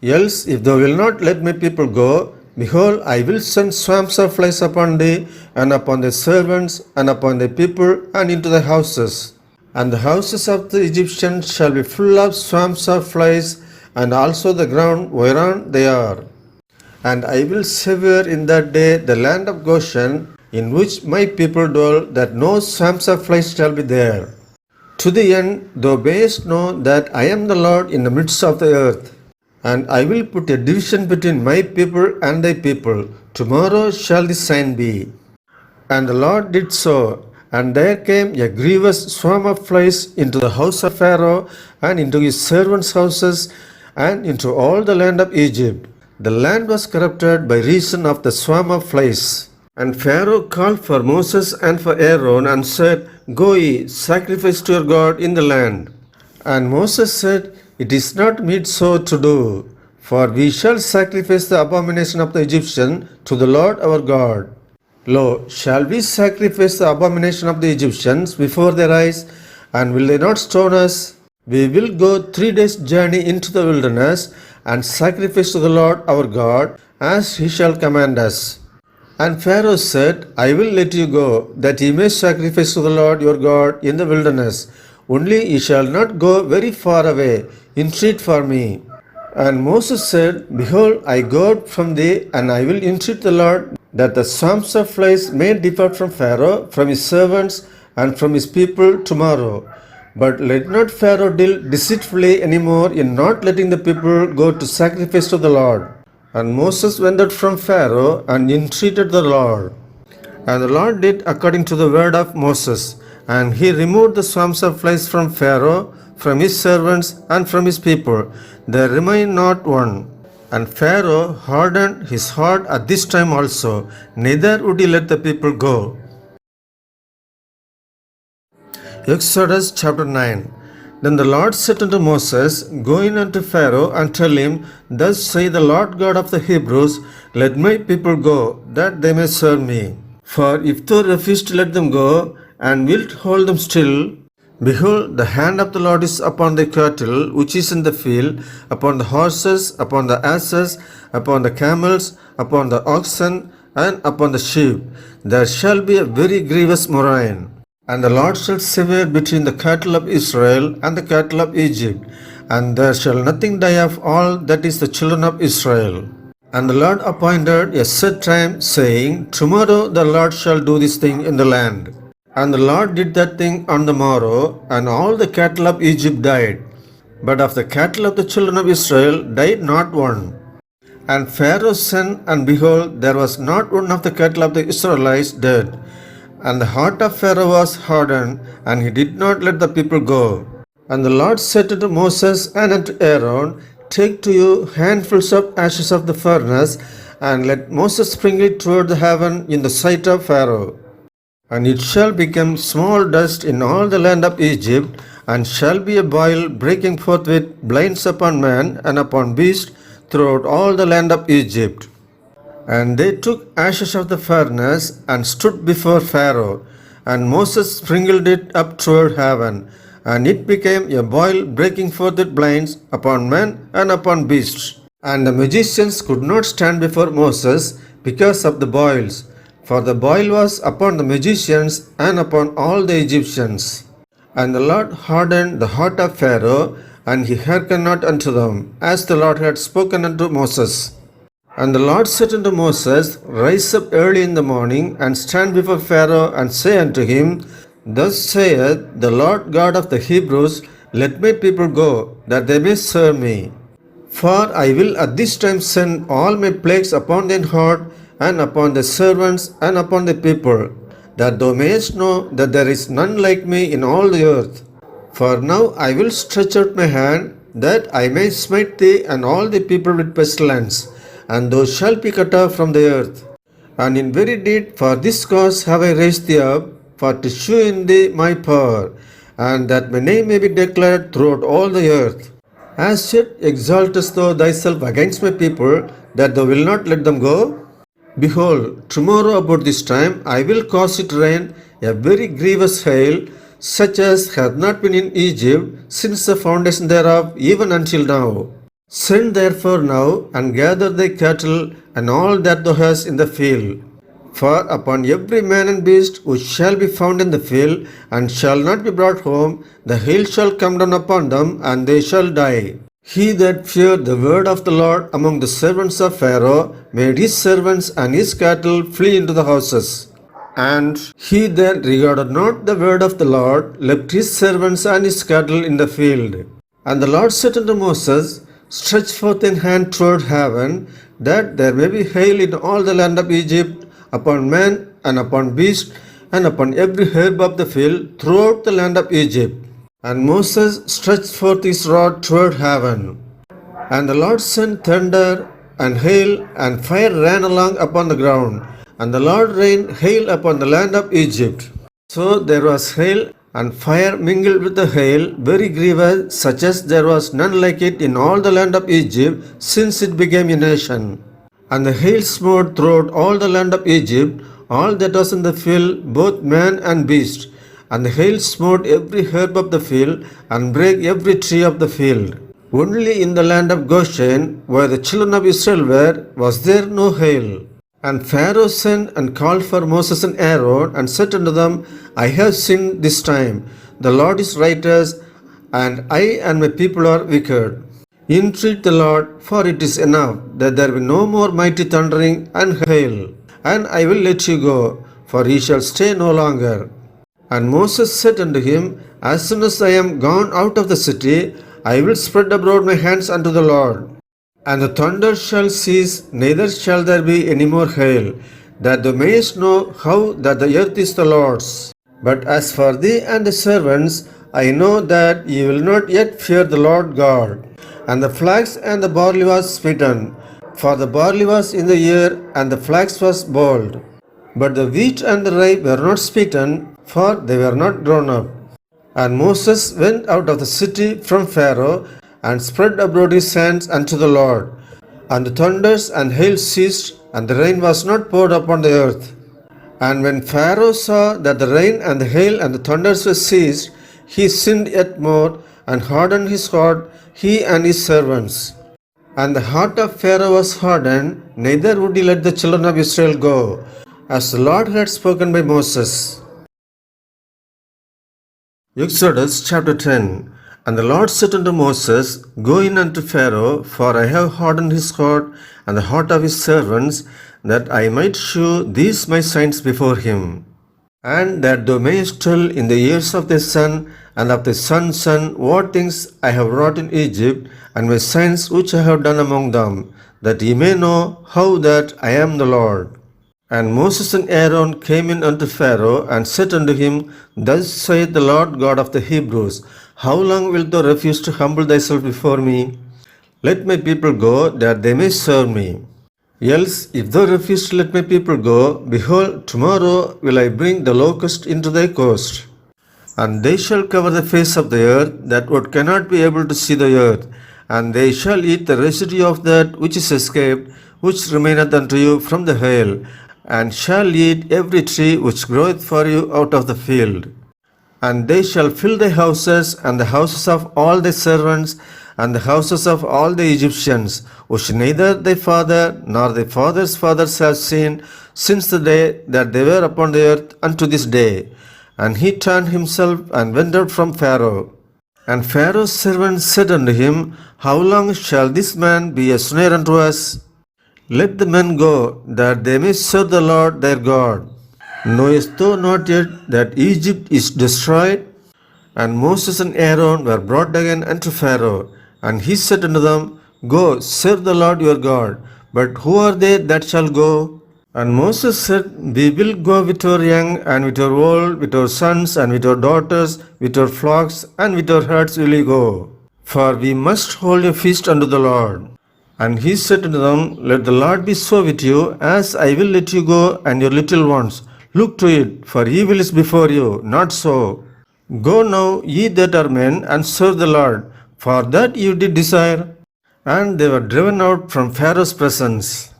A: Else, if thou wilt not let my people go, behold, I will send swarms of flies upon thee, and upon thy servants, and upon thy people, and into thy houses. And the houses of the Egyptians shall be full of swarms of flies, and also the ground whereon they are. And I will sever in that day the land of Goshen, in which my people dwell, that no swarms of flies shall be there. To the end thou mayest know that I am the Lord in the midst of the earth. And I will put a division between my people and thy people. Tomorrow shall this sign be. And the Lord did so. And there came a grievous swarm of flies into the house of Pharaoh, and into his servants' houses, and into all the land of Egypt. The land was corrupted by reason of the swarm of flies. And Pharaoh called for Moses and for Aaron, and said, Go ye, sacrifice to your God in the land. And Moses said, It is not meet so to do, for we shall sacrifice the abomination of the Egyptian to the Lord our God. Lo, shall we sacrifice the abomination of the Egyptians before their eyes, and will they not stone us? We will go 3 days' journey into the wilderness, and sacrifice to the Lord our God, as he shall command us. And Pharaoh said, I will let you go, that ye may sacrifice to the Lord your God in the wilderness. Only ye shall not go very far away. Entreat for me. And Moses said, Behold, I go out from thee, and I will entreat the Lord, that the swarms of flies may depart from Pharaoh, from his servants, and from his people tomorrow. But let not Pharaoh deal deceitfully any more in not letting the people go to sacrifice to the Lord. And Moses went out from Pharaoh, and entreated the Lord. And the Lord did according to the word of Moses. And he removed the swarms of flies from Pharaoh, from his servants, and from his people. There remained not one. And Pharaoh hardened his heart at this time also, neither would he let the people go. Exodus chapter 9. Then the Lord said unto Moses, Go in unto Pharaoh, and tell him, Thus say the Lord God of the Hebrews, Let my people go, that they may serve me. For if thou refuse to let them go, and wilt hold them still, behold, the hand of the Lord is upon the cattle which is in the field, upon the horses, upon the asses, upon the camels, upon the oxen, and upon the sheep. There shall be a very grievous murrain. And the Lord shall sever between the cattle of Israel and the cattle of Egypt, and there shall nothing die of all that is the children of Israel. And the Lord appointed a set time, saying, Tomorrow the Lord shall do this thing in the land. And the Lord did that thing on the morrow, and all the cattle of Egypt died. But of the cattle of the children of Israel died not one. And Pharaoh sent, and behold, there was not one of the cattle of the Israelites dead. And the heart of Pharaoh was hardened, and he did not let the people go. And the Lord said unto Moses and unto Aaron, Take to you handfuls of ashes of the furnace, and let Moses sprinkle it toward the heaven in the sight of Pharaoh. And it shall become small dust in all the land of Egypt, and shall be a boil breaking forth with blinds upon man and upon beast throughout all the land of Egypt. And they took ashes of the furnace and stood before Pharaoh, and Moses sprinkled it up toward heaven, and it became a boil breaking forth with blinds upon men and upon beasts. And the magicians could not stand before Moses because of the boils, for the boil was upon the magicians and upon all the Egyptians. And the Lord hardened the heart of Pharaoh, and he hearkened not unto them, as the Lord had spoken unto Moses. And the Lord said unto Moses, Rise up early in the morning, and stand before Pharaoh, and say unto him, Thus saith the Lord God of the Hebrews, Let my people go, that they may serve me. For I will at this time send all my plagues upon thine heart, and upon the servants, and upon the people, that thou mayest know that there is none like me in all the earth. For now I will stretch out my hand, that I may smite thee and all the people with pestilence, and thou shalt be cut off from the earth. And in very deed for this cause have I raised thee up, for to shew in thee my power, and that my name may be declared throughout all the earth. As yet exaltest thou thyself against my people, that thou wilt not let them go? Behold, tomorrow about this time I will cause it rain a very grievous hail, such as hath not been in Egypt since the foundation thereof even until now. Send therefore now, and gather thy cattle and all that thou hast in the field. For upon every man and beast which shall be found in the field, and shall not be brought home, the hail shall come down upon them, and they shall die. He that feared the word of the Lord among the servants of Pharaoh made his servants and his cattle flee into the houses. And he that regarded not the word of the Lord left his servants and his cattle in the field. And the Lord said unto Moses, Stretch forth thine hand toward heaven, that there may be hail in all the land of Egypt, upon man and upon beast, and upon every herb of the field throughout the land of Egypt. And Moses stretched forth his rod toward heaven. And the Lord sent thunder and hail, and fire ran along upon the ground. And the Lord rained hail upon the land of Egypt. So there was hail and fire mingled with the hail, very grievous, such as there was none like it in all the land of Egypt, since it became a nation. And the hail smote throughout all the land of Egypt, all that was in the field, both man and beast. And the hail smote every herb of the field, and brake every tree of the field. Only in the land of Goshen, where the children of Israel were, was there no hail. And Pharaoh sent and called for Moses and Aaron, and said unto them, I have sinned this time. The Lord is righteous, and I and my people are wicked. Entreat the Lord, for it is enough, that there be no more mighty thundering and hail. And I will let you go, for ye shall stay no longer. And Moses said unto him, As soon as I am gone out of the city, I will spread abroad my hands unto the Lord. And the thunder shall cease, neither shall there be any more hail, that thou mayest know how that the earth is the Lord's. But as for thee and the servants, I know that ye will not yet fear the Lord God. And the flax and the barley was smitten, for the barley was in the ear, and the flax was boiled. But the wheat and the rye were not smitten, for they were not grown up. And Moses went out of the city from Pharaoh, and spread abroad his hands unto the Lord. And the thunders and hail ceased, and the rain was not poured upon the earth. And when Pharaoh saw that the rain and the hail and the thunders were ceased, he sinned yet more, and hardened his heart, he and his servants. And the heart of Pharaoh was hardened, neither would he let the children of Israel go, as the Lord had spoken by Moses. Exodus chapter 10. And the Lord said unto Moses, Go in unto Pharaoh, for I have hardened his heart and the heart of his servants, that I might shew these my signs before him. and that thou mayest tell in the ears of thy son and of thy son's son what things I have wrought in Egypt, and my signs which I have done among them, that ye may know how that I am the Lord. And Moses and Aaron came in unto Pharaoh, and said unto him, Thus saith the Lord God of the Hebrews, How long wilt thou refuse to humble thyself before me? Let my people go, that they may serve me. Else, if thou refuse to let my people go, behold, tomorrow will I bring the locust into thy coast. And they shall cover the face of the earth, that one cannot be able to see the earth. And they shall eat the residue of that which is escaped, which remaineth unto you from the hail, and shall eat every tree which groweth for you out of the field. And they shall fill thy houses, and the houses of all thy servants, and the houses of all the Egyptians, which neither thy father nor thy father's fathers have seen, since the day that they were upon the earth unto this day. And he turned himself and went out from Pharaoh. And Pharaoh's servants said unto him, How long shall this man be a snare unto us? Let the men go, that they may serve the Lord their God. Knowest thou not yet that Egypt is destroyed? And Moses and Aaron were brought again unto Pharaoh. And he said unto them, Go, serve the Lord your God. But who are they that shall go? And Moses said, We will go with our young, and with our old, with our sons, and with our daughters, with our flocks, and with our herds will we go. For we must hold a feast unto the Lord. And he said unto them, Let the Lord be so with you, as I will let you go, and your little ones. Look to it, for evil is before you, not so. Go now, ye that are men, and serve the Lord, for that you did desire. And they were driven out from Pharaoh's presence.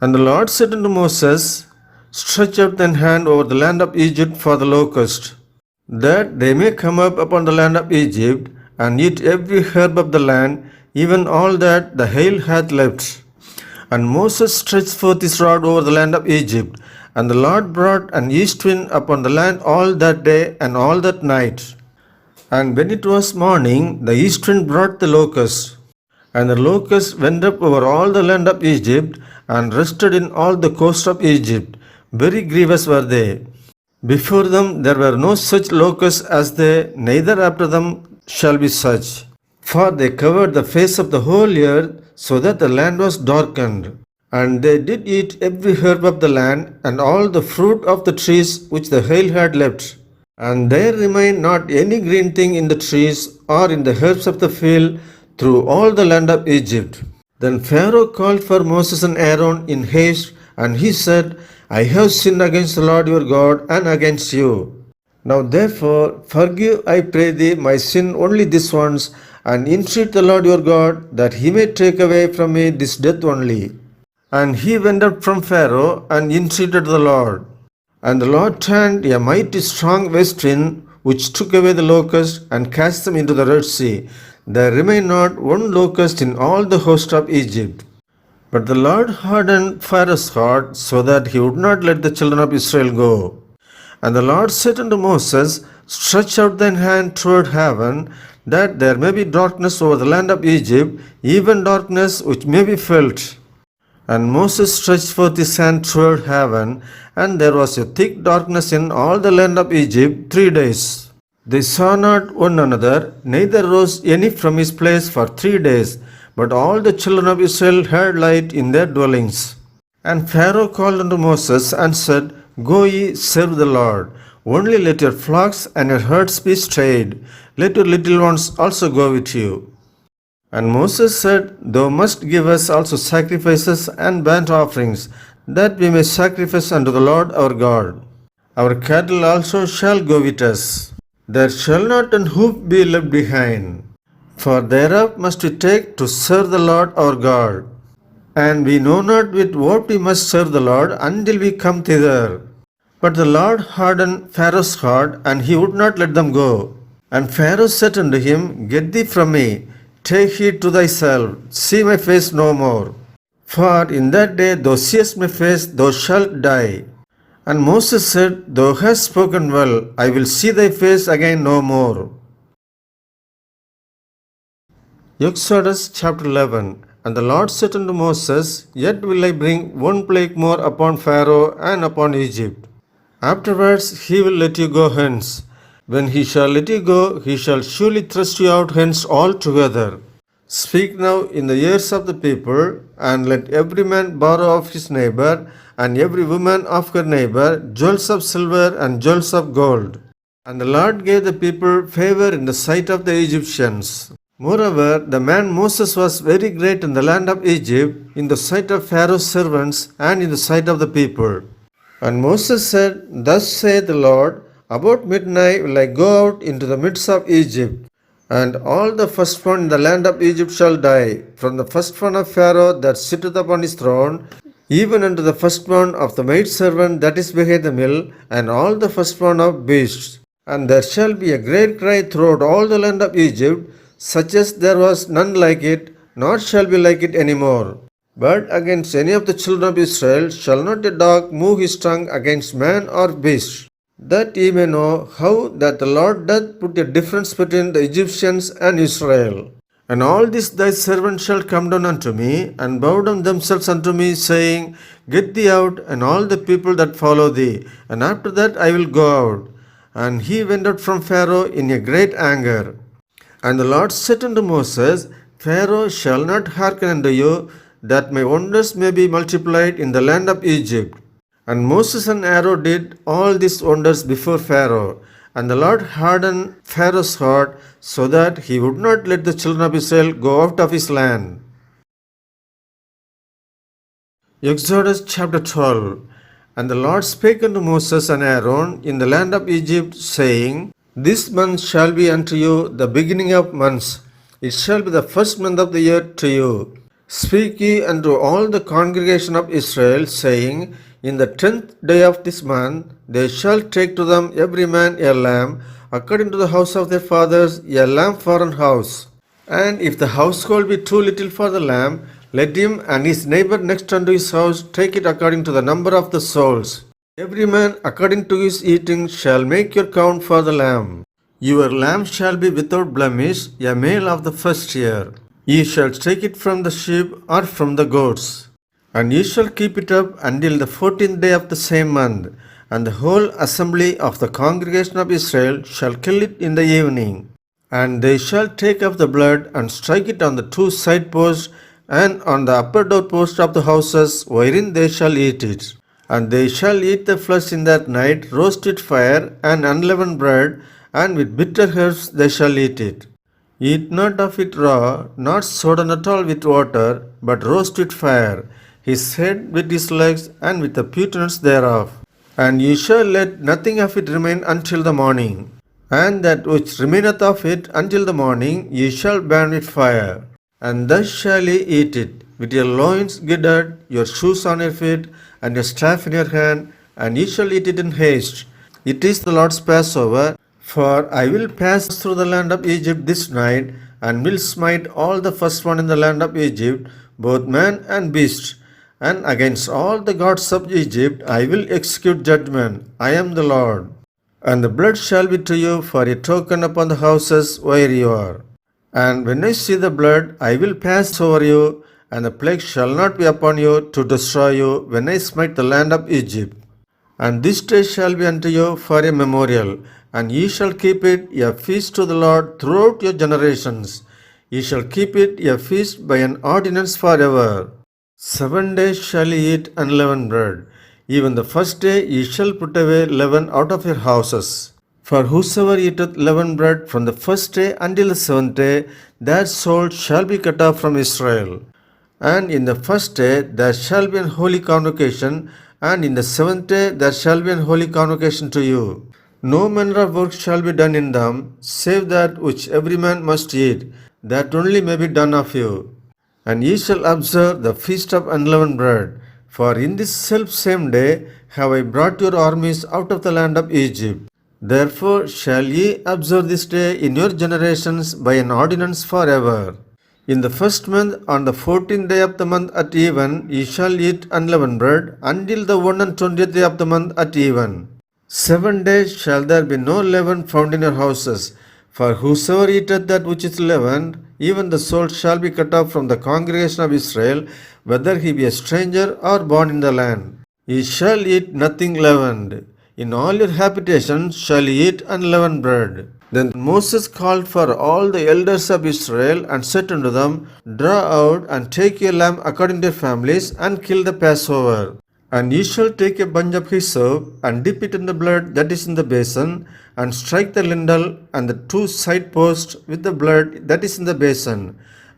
A: And the Lord said unto Moses, Stretch out thine hand over the land of Egypt for the locust, that they may come up upon the land of Egypt, and eat every herb of the land, even all that the hail hath left. And Moses stretched forth his rod over the land of Egypt, and the Lord brought an east wind upon the land all that day and all that night. And when it was morning, the east wind brought the locust. And the locust went up over all the land of Egypt, and rested in all the coast of Egypt. Very grievous were they. Before them there were no such locusts as they, neither after them shall be such. For they covered the face of the whole earth, so that the land was darkened. And they did eat every herb of the land, and all the fruit of the trees which the hail had left. And there remained not any green thing in the trees, or in the herbs of the field, through all the land of Egypt. Then Pharaoh called for Moses and Aaron in haste, and he said, I have sinned against the Lord your God, and against you. Now therefore forgive, I pray thee, my sin only this once, and entreat the Lord your God, that he may take away from me this death only. And he went up from Pharaoh, and entreated the Lord. And the Lord turned a mighty strong west wind, which took away the locusts, and cast them into the Red Sea. There remained not one locust in all the host of Egypt. But the Lord hardened Pharaoh's heart, so that he would not let the children of Israel go. And the Lord said unto Moses, Stretch out thine hand toward heaven, that there may be darkness over the land of Egypt, even darkness which may be felt. And Moses stretched forth his hand toward heaven, and there was a thick darkness in all the land of Egypt 3 days. They saw not one another, neither rose any from his place for 3 days, but all the children of Israel had light in their dwellings. And Pharaoh called unto Moses, and said, Go ye, serve the Lord. Only let your flocks and your herds be strayed. Let your little ones also go with you. And Moses said, Thou must give us also sacrifices and burnt offerings, that we may sacrifice unto the Lord our God. Our cattle also shall go with us. There shall not an hoof be left behind, for thereof must we take to serve the Lord our God. And we know not with what we must serve the Lord until we come thither. But the Lord hardened Pharaoh's heart, and he would not let them go. And Pharaoh said unto him, Get thee from me, take heed to thyself, see my face no more. For in that day thou seest my face, thou shalt die. And Moses said, Thou hast spoken well, I will see thy face again no more. Exodus chapter 11. And the Lord said unto Moses, Yet will I bring one plague more upon Pharaoh and upon Egypt. Afterwards he will let you go hence. When he shall let you go, he shall surely thrust you out hence altogether. Speak now in the ears of the people, and let every man borrow of his neighbor, and every woman of her neighbor, jewels of silver and jewels of gold. And the Lord gave the people favor in the sight of the Egyptians. Moreover, the man Moses was very great in the land of Egypt, in the sight of Pharaoh's servants, and in the sight of the people. And Moses said, Thus saith the Lord, About midnight will I go out into the midst of Egypt, and all the firstborn in the land of Egypt shall die, from the firstborn of Pharaoh that sitteth upon his throne, even unto the firstborn of the maidservant that is behind the mill, and all the firstborn of beasts. And there shall be a great cry throughout all the land of Egypt, such as there was none like it, nor shall be like it any more. But against any of the children of Israel shall not a dog move his tongue against man or beast, that ye may know how that the Lord doth put a difference between the Egyptians and Israel. And all this thy servants shall come down unto me, and bow down themselves unto me, saying, Get thee out, and all the people that follow thee, and after that I will go out. And he went out from Pharaoh in a great anger. And the Lord said unto Moses, Pharaoh shall not hearken unto you, that my wonders may be multiplied in the land of Egypt. And Moses and Aaron did all these wonders before Pharaoh. And the Lord hardened Pharaoh's heart, so that he would not let the children of Israel go out of his land. Exodus chapter 12. And the Lord spake unto Moses and Aaron in the land of Egypt, saying, This month shall be unto you the beginning of months. It shall be the first month of the year to you. Speak ye unto all the congregation of Israel, saying, In the 10th day of this month they shall take to them every man a lamb, according to the house of their fathers, a lamb for an house. And if the household be too little for the lamb, let him and his neighbor next unto his house take it according to the number of the souls. Every man according to his eating shall make your count for the lamb. Your lamb shall be without blemish, a male of the first year. Ye shall take it from the sheep or from the goats. And ye shall keep it up until the 14th day of the same month. And the whole assembly of the congregation of Israel shall kill it in the evening. And they shall take of the blood and strike it on the two side posts and on the upper door post of the houses wherein they shall eat it. And they shall eat the flesh in that night, roasted fire and unleavened bread, and with bitter herbs they shall eat it. Eat not of it raw, not sodden at all with water, but roast with fire, his head with his legs, and with the putenance thereof. And ye shall let nothing of it remain until the morning. And that which remaineth of it until the morning ye shall burn with fire. And thus shall ye eat it, with your loins girded, your shoes on your feet, and your staff in your hand, and ye shall eat it in haste. It is the Lord's Passover. For I will pass through the land of Egypt this night, and will smite all the firstborn in the land of Egypt, both man and beast. And against all the gods of Egypt I will execute judgment. I am the Lord. And the blood shall be to you for a token upon the houses where you are. And when I see the blood, I will pass over you, and the plague shall not be upon you to destroy you when I smite the land of Egypt. And this day shall be unto you for a memorial, and ye shall keep it a feast to the Lord throughout your generations. Ye shall keep it a feast by an ordinance forever. 7 days shall ye eat unleavened bread. Even the first day ye shall put away leaven out of your houses. For whosoever eateth leavened bread from the first day until the 7th day, that soul shall be cut off from Israel. And in the first day there shall be an holy convocation, and in the 7th day there shall be an holy convocation to you. No manner of work shall be done in them, save that which every man must eat, that only may be done of you. And ye shall observe the feast of unleavened bread, for in this selfsame day have I brought your armies out of the land of Egypt. Therefore shall ye observe this day in your generations by an ordinance forever. In the first month, on the 14th day of the month at even, ye shall eat unleavened bread, until the 21st day of the month at even. 7 days shall there be no leaven found in your houses. For whosoever eateth that which is leavened, even the soul shall be cut off from the congregation of Israel, whether he be a stranger or born in the land. Ye shall eat nothing leavened. In all your habitations shall ye eat unleavened bread. Then Moses called for all the elders of Israel and said unto them, Draw out and take your lamb according to your families and kill the Passover. And ye shall take a bunch of hyssop and dip it in the blood that is in the basin, and strike the lintel and the two side posts with the blood that is in the basin.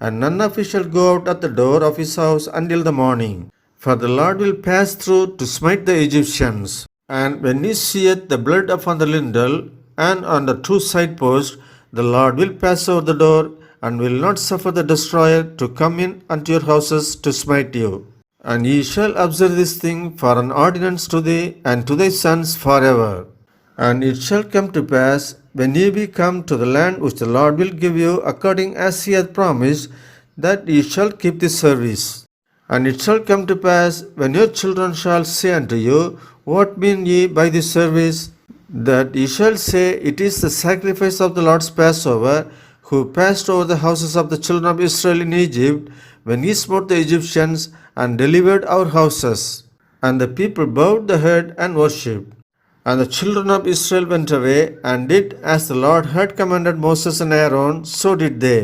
A: And none of you shall go out at the door of his house until the morning. For the Lord will pass through to smite the Egyptians. And when he seeth the blood upon the lintel and on the two side posts, the Lord will pass over the door, and will not suffer the destroyer to come in unto your houses to smite you. And ye shall observe this thing for an ordinance to thee and to thy sons forever. And it shall come to pass, when ye be come to the land which the Lord will give you according as he hath promised, that ye shall keep this service. And it shall come to pass, when your children shall say unto you, What mean ye by this service? That ye shall say, It is the sacrifice of the Lord's Passover, who passed over the houses of the children of Israel in Egypt, when he smote the Egyptians and delivered our houses. And the people bowed the head and worshipped. And the children of Israel went away and did as the Lord had commanded Moses and Aaron, so did they.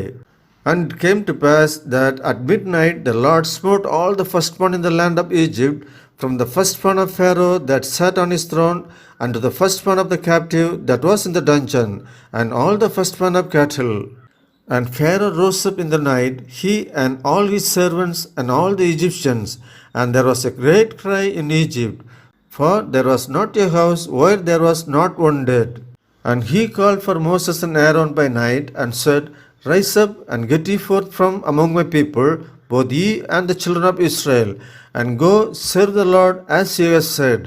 A: And it came to pass that at midnight the Lord smote all the firstborn in the land of Egypt, from the firstborn of Pharaoh that sat on his throne, unto the firstborn of the captive that was in the dungeon, and all the firstborn of cattle. And Pharaoh rose up in the night, he and all his servants and all the Egyptians, and there was a great cry in Egypt, for there was not a house where there was not one dead. And he called for Moses and Aaron by night, and said, Rise up and get ye forth from among my people, both ye and the children of Israel, and go serve the Lord as ye have said.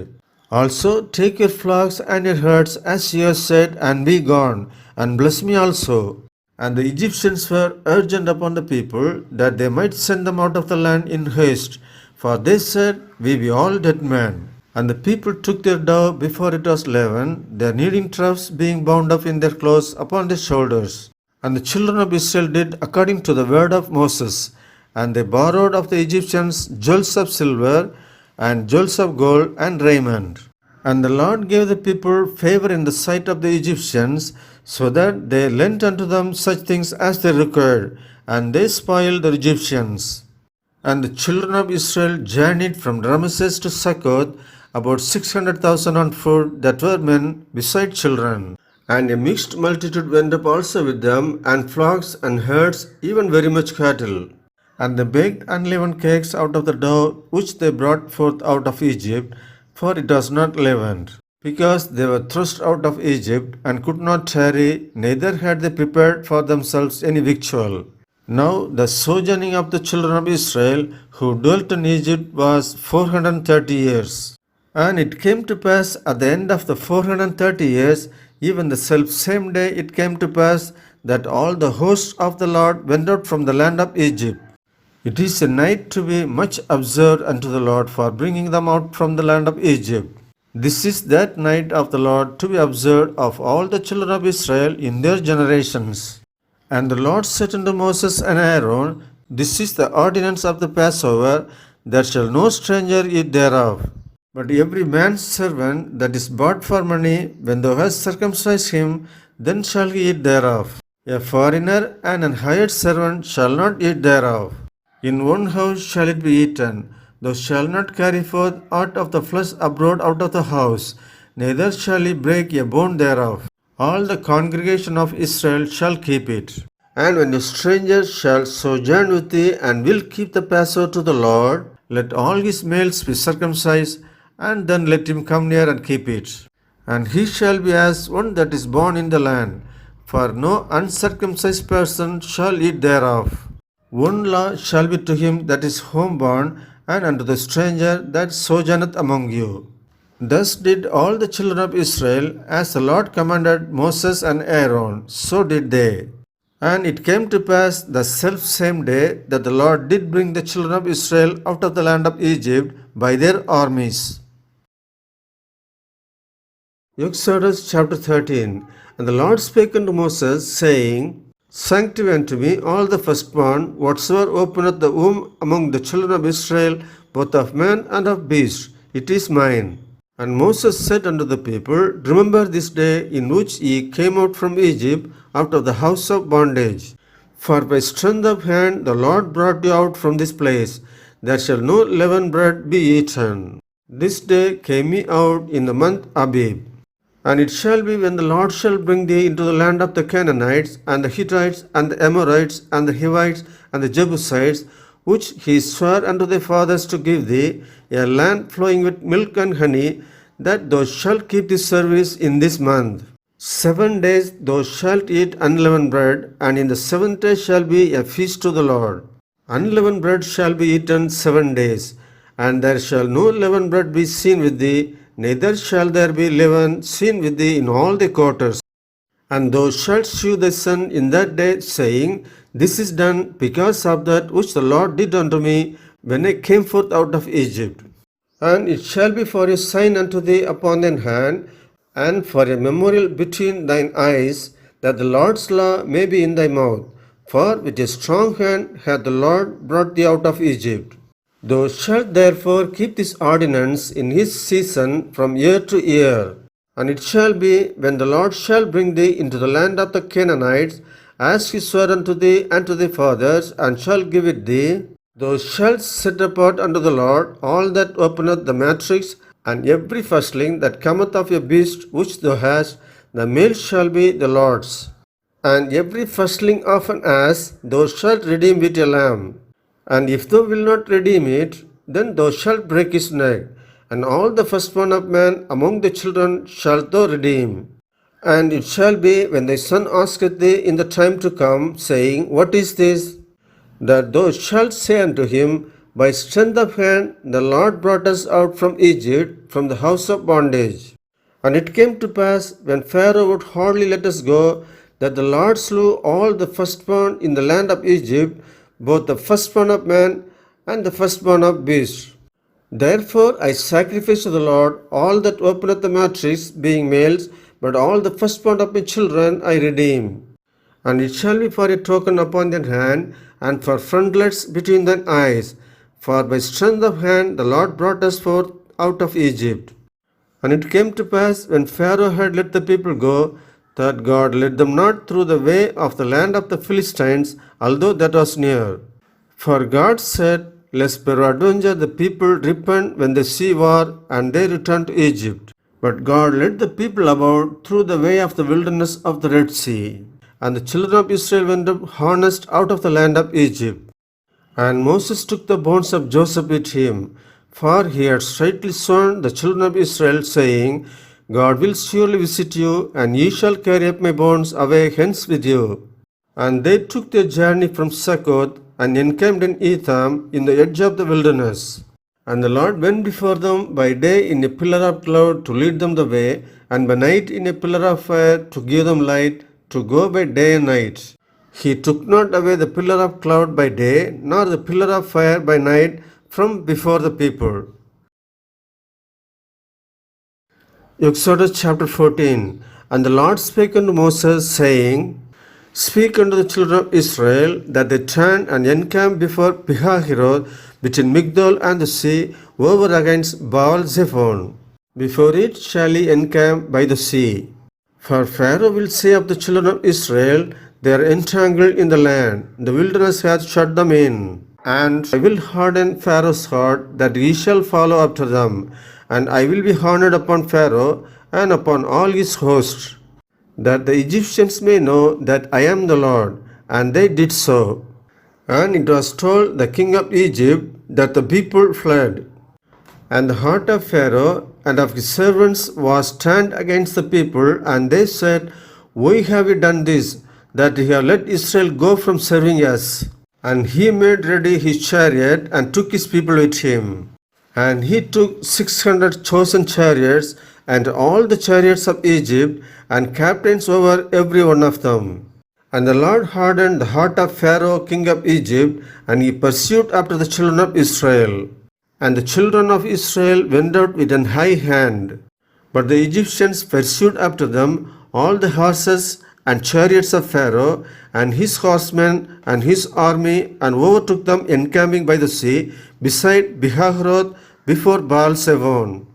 A: Also take your flocks and your herds as ye have said, and be gone, and bless me also. And the Egyptians were urgent upon the people, that they might send them out of the land in haste, for they said, We be all dead men. And the people took their dough before it was leavened, their kneading troughs being bound up in their clothes upon their shoulders. And the children of Israel did according to the word of Moses, and they borrowed of the Egyptians jewels of silver, and jewels of gold, and raiment. And the Lord gave the people favor in the sight of the Egyptians, so that they lent unto them such things as they required, and they spoiled the Egyptians. And the children of Israel journeyed from Ramesses to Succoth, about 600,000 on foot, that were men beside children. And a mixed multitude went up also with them, and flocks and herds, even very much cattle. And they baked unleavened cakes out of the dough which they brought forth out of Egypt, for it was not leavened, because they were thrust out of Egypt, and could not tarry, neither had they prepared for themselves any victual. Now the sojourning of the children of Israel, who dwelt in Egypt, was 430 years. And it came to pass at the end of the 430 years, even the selfsame day it came to pass, that all the hosts of the Lord went out from the land of Egypt. It is a night to be much observed unto the Lord for bringing them out from the land of Egypt. This is that night of the Lord to be observed of all the children of Israel in their generations. And the Lord said unto Moses and Aaron, This is the ordinance of the Passover, that shall no stranger eat thereof. But every man's servant that is bought for money, when thou hast circumcised him, then shall he eat thereof. A foreigner and an hired servant shall not eat thereof. In one house shall it be eaten. Thou shalt not carry forth aught of the flesh abroad out of the house, neither shall he break a bone thereof. All the congregation of Israel shall keep it. And when a stranger shall sojourn with thee, and will keep the Passover to the Lord, let all his males be circumcised, and then let him come near and keep it. And he shall be as one that is born in the land, for no uncircumcised person shall eat thereof. One law shall be to him that is homeborn, and unto the stranger that sojourneth among you. Thus did all the children of Israel, as the Lord commanded Moses and Aaron, so did they. And it came to pass the selfsame day that the Lord did bring the children of Israel out of the land of Egypt by their armies. Exodus chapter 13. And the Lord spake unto Moses, saying, Sanctify unto me all the firstborn, whatsoever openeth the womb among the children of Israel, both of man and of beast, it is mine. And Moses said unto the people, Remember this day in which ye came out from Egypt out of the house of bondage. For by strength of hand the Lord brought you out from this place. There shall no leavened bread be eaten. This day came ye out in the month Abib. And it shall be when the Lord shall bring thee into the land of the Canaanites, and the Hittites, and the Amorites, and the Hivites, and the Jebusites, which he sware unto thy fathers to give thee, a land flowing with milk and honey, that thou shalt keep this service in this month. 7 days thou shalt eat unleavened bread, and in the seventh day shall be a feast to the Lord. Unleavened bread shall be eaten 7 days, and there shall no leavened bread be seen with thee, neither shall there be leaven seen with thee in all the quarters. And thou shalt shew thy son in that day, saying, This is done because of that which the Lord did unto me when I came forth out of Egypt. And it shall be for a sign unto thee upon thine hand, and for a memorial between thine eyes, that the Lord's law may be in thy mouth. For with a strong hand hath the Lord brought thee out of Egypt. Thou shalt therefore keep this ordinance in his season from year to year. And it shall be, when the Lord shall bring thee into the land of the Canaanites, as he sware unto thee and to thy fathers, and shall give it thee, thou shalt set apart unto the Lord all that openeth the matrix, and every firstling that cometh of a beast which thou hast, the male shall be the Lord's. And every firstling of an ass thou shalt redeem with a lamb. And if thou wilt not redeem it, then thou shalt break his neck. And all the firstborn of man among the children shalt thou redeem. And it shall be, when thy son asketh thee in the time to come, saying, What is this? That thou shalt say unto him, By strength of hand the Lord brought us out from Egypt, from the house of bondage. And it came to pass, when Pharaoh would hardly let us go, that the Lord slew all the firstborn in the land of Egypt, both the firstborn of man and the firstborn of beast. Therefore I sacrifice to the Lord all that openeth the matrix, being males, but all the firstborn of my children I redeem. And it shall be for a token upon thine hand, and for frontlets between thine eyes. For by strength of hand the Lord brought us forth out of Egypt. And it came to pass, when Pharaoh had let the people go, that God led them not through the way of the land of the Philistines, although that was near. For God said, Lest peradventure the people repent when they see war, and they return to Egypt. But God led the people about through the way of the wilderness of the Red Sea. And the children of Israel went up harnessed out of the land of Egypt. And Moses took the bones of Joseph with him, for he had straitly sworn the children of Israel, saying, God will surely visit you, and ye shall carry up my bones away hence with you. And they took their journey from Succoth, and encamped in Etham, in the edge of the wilderness. And the Lord went before them by day in a pillar of cloud to lead them the way, and by night in a pillar of fire to give them light, to go by day and night. He took not away the pillar of cloud by day, nor the pillar of fire by night from before the people. Exodus chapter 14. And the Lord spake unto Moses, saying, Speak unto the children of Israel, that they turn and encamp before Pihahiroth, between Migdol and the sea, over against Baal-zephon. Before it shall ye encamp by the sea. For Pharaoh will say of the children of Israel, They are entangled in the land, the wilderness hath shut them in. And I will harden Pharaoh's heart, that he shall follow after them. And I will be honored upon Pharaoh, and upon all his host, that the Egyptians may know that I am the Lord. And they did so. And it was told the king of Egypt that the people fled. And the heart of Pharaoh and of his servants was turned against the people, and they said, Why have we done this, that we have let Israel go from serving us? And he made ready his chariot, and took his people with him. And he took 600 chosen chariots, and all the chariots of Egypt, and captains over every one of them. And the Lord hardened the heart of Pharaoh king of Egypt, and he pursued after the children of Israel. And the children of Israel went out with an high hand. But the Egyptians pursued after them all the horses and chariots of Pharaoh, and his horsemen and his army, and overtook them encamping by the sea, beside Pihahiroth, before Baal-zephon.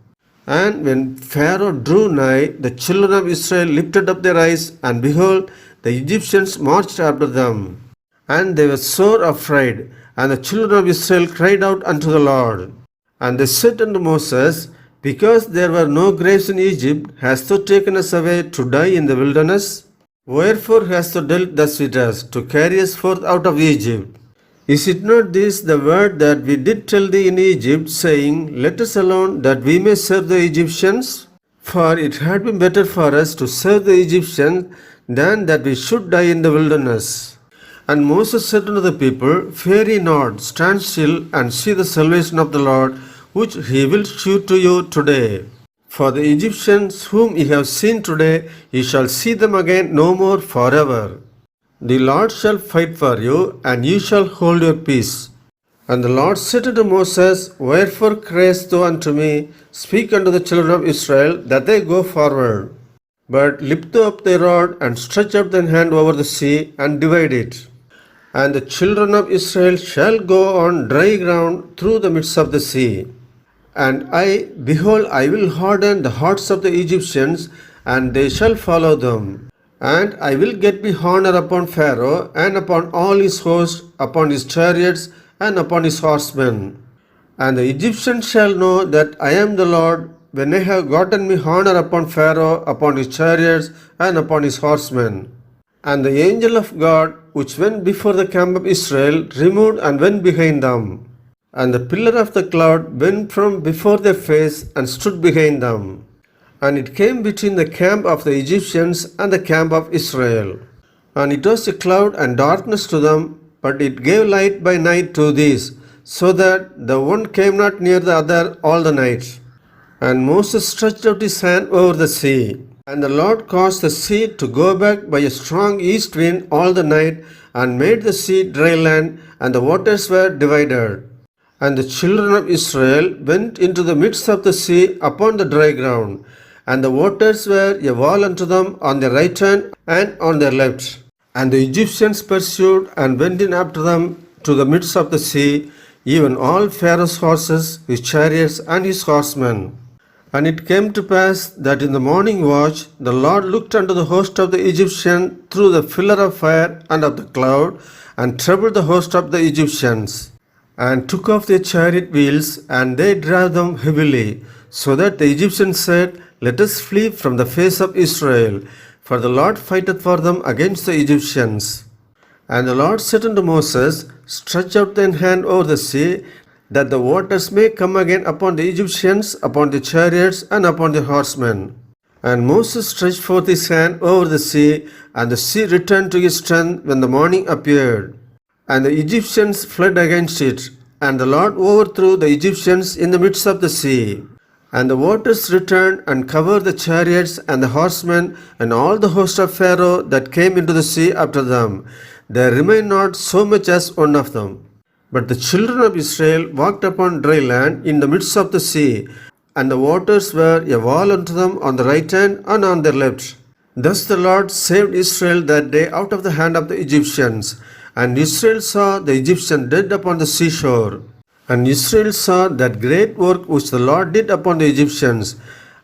A: And when Pharaoh drew nigh, the children of Israel lifted up their eyes, and behold, the Egyptians marched after them. And they were sore afraid, and the children of Israel cried out unto the Lord. And they said unto Moses, Because there were no graves in Egypt, hast thou taken us away to die in the wilderness? Wherefore hast thou dealt thus with us, to carry us forth out of Egypt? Is it not this the word that we did tell thee in Egypt, saying, Let us alone, that we may serve the Egyptians? For it had been better for us to serve the Egyptians than that we should die in the wilderness. And Moses said unto the people, Fear ye not, stand still, and see the salvation of the Lord, which he will shew to you today. For the Egyptians whom ye have seen today, ye shall see them again no more forever. The Lord shall fight for you, and ye shall hold your peace. And the Lord said unto Moses, Wherefore criest thou unto me? Speak unto the children of Israel, that they go forward. But lift thou up thy rod, and stretch out thine hand over the sea, and divide it. And the children of Israel shall go on dry ground through the midst of the sea. And behold, I will harden the hearts of the Egyptians, and they shall follow them. And I will get me honor upon Pharaoh, and upon all his host, upon his chariots, and upon his horsemen. And the Egyptians shall know that I am the Lord, when I have gotten me honor upon Pharaoh, upon his chariots, and upon his horsemen. And the angel of God, which went before the camp of Israel, removed and went behind them. And the pillar of the cloud went from before their face, and stood behind them. And it came between the camp of the Egyptians and the camp of Israel. And it was a cloud and darkness to them, but it gave light by night to these, so that the one came not near the other all the night. And Moses stretched out his hand over the sea. And the Lord caused the sea to go back by a strong east wind all the night, and made the sea dry land, and the waters were divided. And the children of Israel went into the midst of the sea upon the dry ground, and the waters were a wall unto them on their right hand and on their left. And the Egyptians pursued and went in after them to the midst of the sea, even all Pharaoh's horses, his chariots, and his horsemen. And it came to pass that in the morning watch the Lord looked unto the host of the Egyptians through the pillar of fire and of the cloud, and troubled the host of the Egyptians, and took off their chariot wheels, and they drave them heavily, so that the Egyptians said, Let us flee from the face of Israel, for the Lord fighteth for them against the Egyptians. And the Lord said unto Moses, Stretch out thine hand over the sea, that the waters may come again upon the Egyptians, upon the chariots, and upon the horsemen. And Moses stretched forth his hand over the sea, and the sea returned to his strength when the morning appeared. And the Egyptians fled against it, and the Lord overthrew the Egyptians in the midst of the sea. And the waters returned and covered the chariots and the horsemen and all the host of Pharaoh that came into the sea after them. There remained not so much as one of them. But the children of Israel walked upon dry land in the midst of the sea, and the waters were a wall unto them on the right hand and on their left. Thus the Lord saved Israel that day out of the hand of the Egyptians. And Israel saw the Egyptian dead upon the seashore. And Israel saw that great work which the Lord did upon the Egyptians.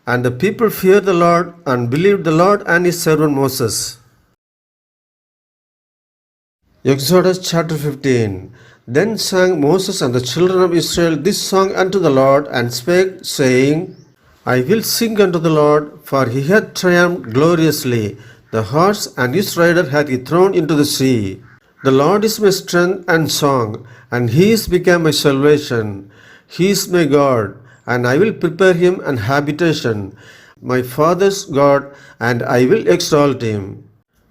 A: And the people feared the Lord, and believed the Lord and his servant Moses. Exodus chapter 15. Then sang Moses and the children of Israel this song unto the Lord, and spake, saying, I will sing unto the Lord, for he hath triumphed gloriously. The horse and his rider hath he thrown into the sea. The Lord is my strength and song, and he is become my salvation. He is my God, and I will prepare him an habitation, my father's God, and I will exalt him.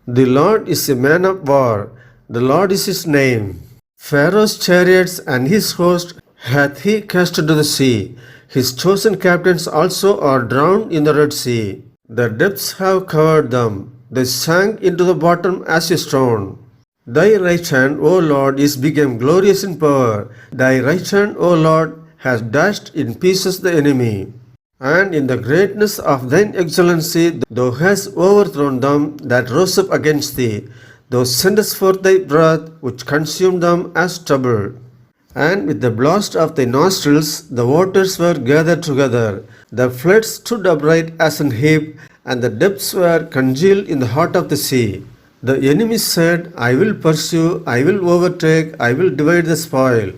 A: The Lord is a man of war, the Lord is his name. Pharaoh's chariots and his host hath he cast into the sea. His chosen captains also are drowned in the Red Sea. The depths have covered them. They sank into the bottom as a stone. Thy right hand, O Lord, is become glorious in power. Thy right hand, O Lord, has dashed in pieces the enemy. And in the greatness of thine excellency thou hast overthrown them that rose up against thee. Thou sendest forth thy breath, which consumed them as stubble. And with the blast of thy nostrils the waters were gathered together. The flood stood upright as an heap, and the depths were congealed in the heart of the sea. The enemy said, I will pursue, I will overtake, I will divide the spoil.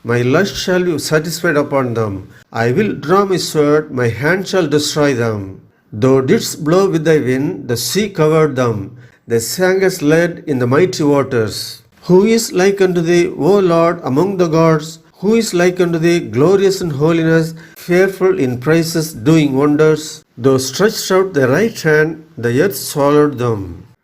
A: My lust shall be satisfied upon them. I will draw my sword, my hand shall destroy them. Thou didst blow with thy wind, the sea covered them. They sank as lead in the mighty waters. Who is like unto thee, O Lord, among the gods? Who is like unto thee, glorious in holiness, fearful in praises, doing wonders? Thou stretched out thy right hand, the earth swallowed them.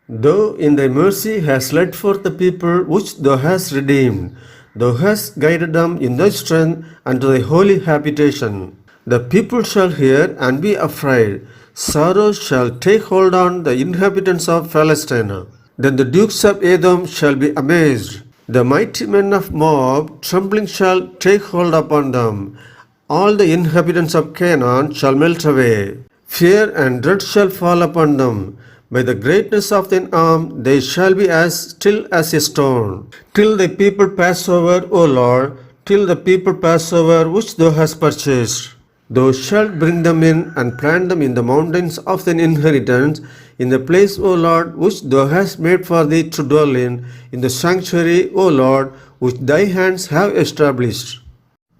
A: Thou in thy mercy hast led forth the people which thou hast redeemed. Thou hast guided them in thy strength unto thy holy habitation. The people shall hear and be afraid. Sorrow shall take hold on the inhabitants of Palestine. Then the dukes of Edom shall be amazed. The mighty men of Moab, trembling shall take hold upon them. All the inhabitants of Canaan shall melt away. Fear and dread shall fall upon them. By the greatness of thine arm they shall be as still as a stone. Till the people pass over, O Lord, till the people pass over which thou hast purchased. Thou shalt bring them in and plant them in the mountains of thine inheritance, in the place, O Lord, which thou hast made for thee to dwell in the sanctuary, O Lord, which thy hands have established.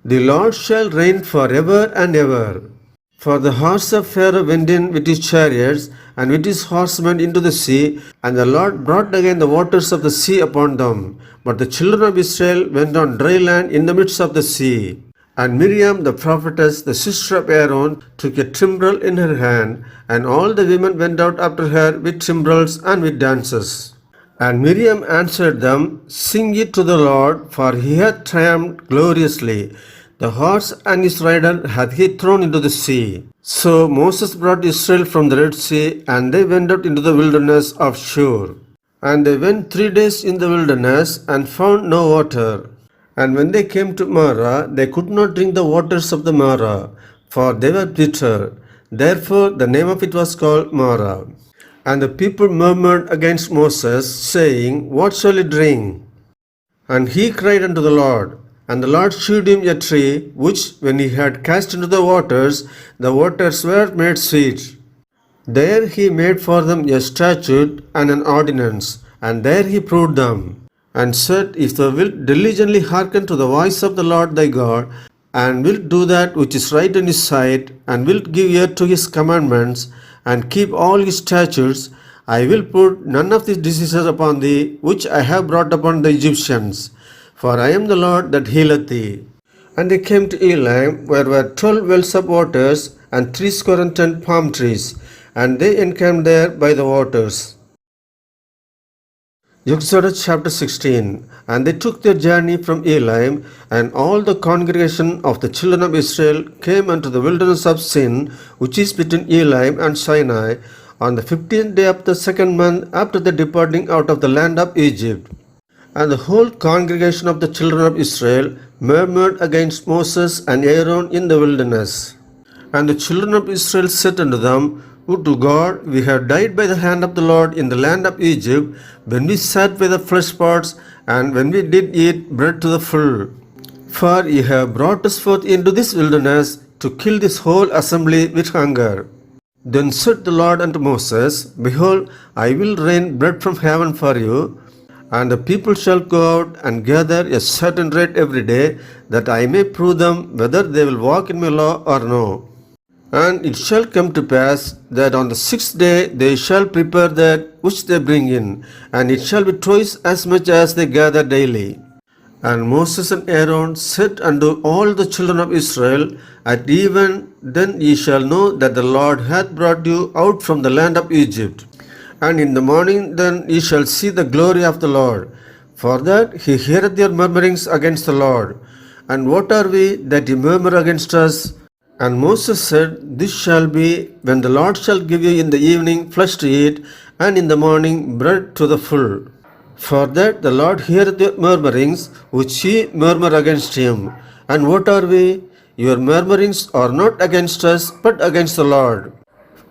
A: The Lord shall reign for ever and ever. For the horse of Pharaoh went in with his chariots and with his horsemen into the sea, and the Lord brought again the waters of the sea upon them. But the children of Israel went on dry land in the midst of the sea. And Miriam the prophetess, the sister of Aaron, took a timbrel in her hand, and all the women went out after her with timbrels and with dances. And Miriam answered them, Sing ye to the Lord, for he hath triumphed gloriously. The horse and his rider hath he thrown into the sea. So Moses brought Israel from the Red Sea, and they went out into the wilderness of Shur. And they went 3 days in the wilderness, and found no water. And when they came to Marah, they could not drink the waters of the Marah, for they were bitter. Therefore the name of it was called Marah. And the people murmured against Moses, saying, What shall we drink? And he cried unto the Lord. And the Lord shewed him a tree, which, when he had cast into the waters were made sweet. There he made for them a statute and an ordinance, and there he proved them, and said, If thou wilt diligently hearken to the voice of the Lord thy God, and wilt do that which is right in his sight, and wilt give ear to his commandments, and keep all his statutes, I will put none of these diseases upon thee, which I have brought upon the Egyptians. For I am the Lord that healeth thee. And they came to Elim, where were 12 wells of waters, and 70 palm trees, and they encamped there by the waters. Exodus chapter 16. And they took their journey from Elim, and all the congregation of the children of Israel came unto the wilderness of Sin, which is between Elim and Sinai, on the 15th day of the 2nd month after the departing out of the land of Egypt. And the whole congregation of the children of Israel murmured against Moses and Aaron in the wilderness. And the children of Israel said unto them, Would to God we had died by the hand of the Lord in the land of Egypt, when we sat by the flesh pots, and when we did eat bread to the full. For ye have brought us forth into this wilderness to kill this whole assembly with hunger. Then said the Lord unto Moses, Behold, I will rain bread from heaven for you, and the people shall go out and gather a certain rate every day, that I may prove them whether they will walk in my law or no. And it shall come to pass that on the 6th day they shall prepare that which they bring in, and it shall be twice as much as they gather daily. And Moses and Aaron said unto all the children of Israel, At even then ye shall know that the Lord hath brought you out from the land of Egypt. And in the morning then ye shall see the glory of the Lord, for that he heareth your murmurings against the Lord. And what are we that ye murmur against us? And Moses said, This shall be when the Lord shall give you in the evening flesh to eat, and in the morning bread to the full. For that the Lord heareth your murmurings, which ye murmur against him. And what are we? Your murmurings are not against us, but against the Lord.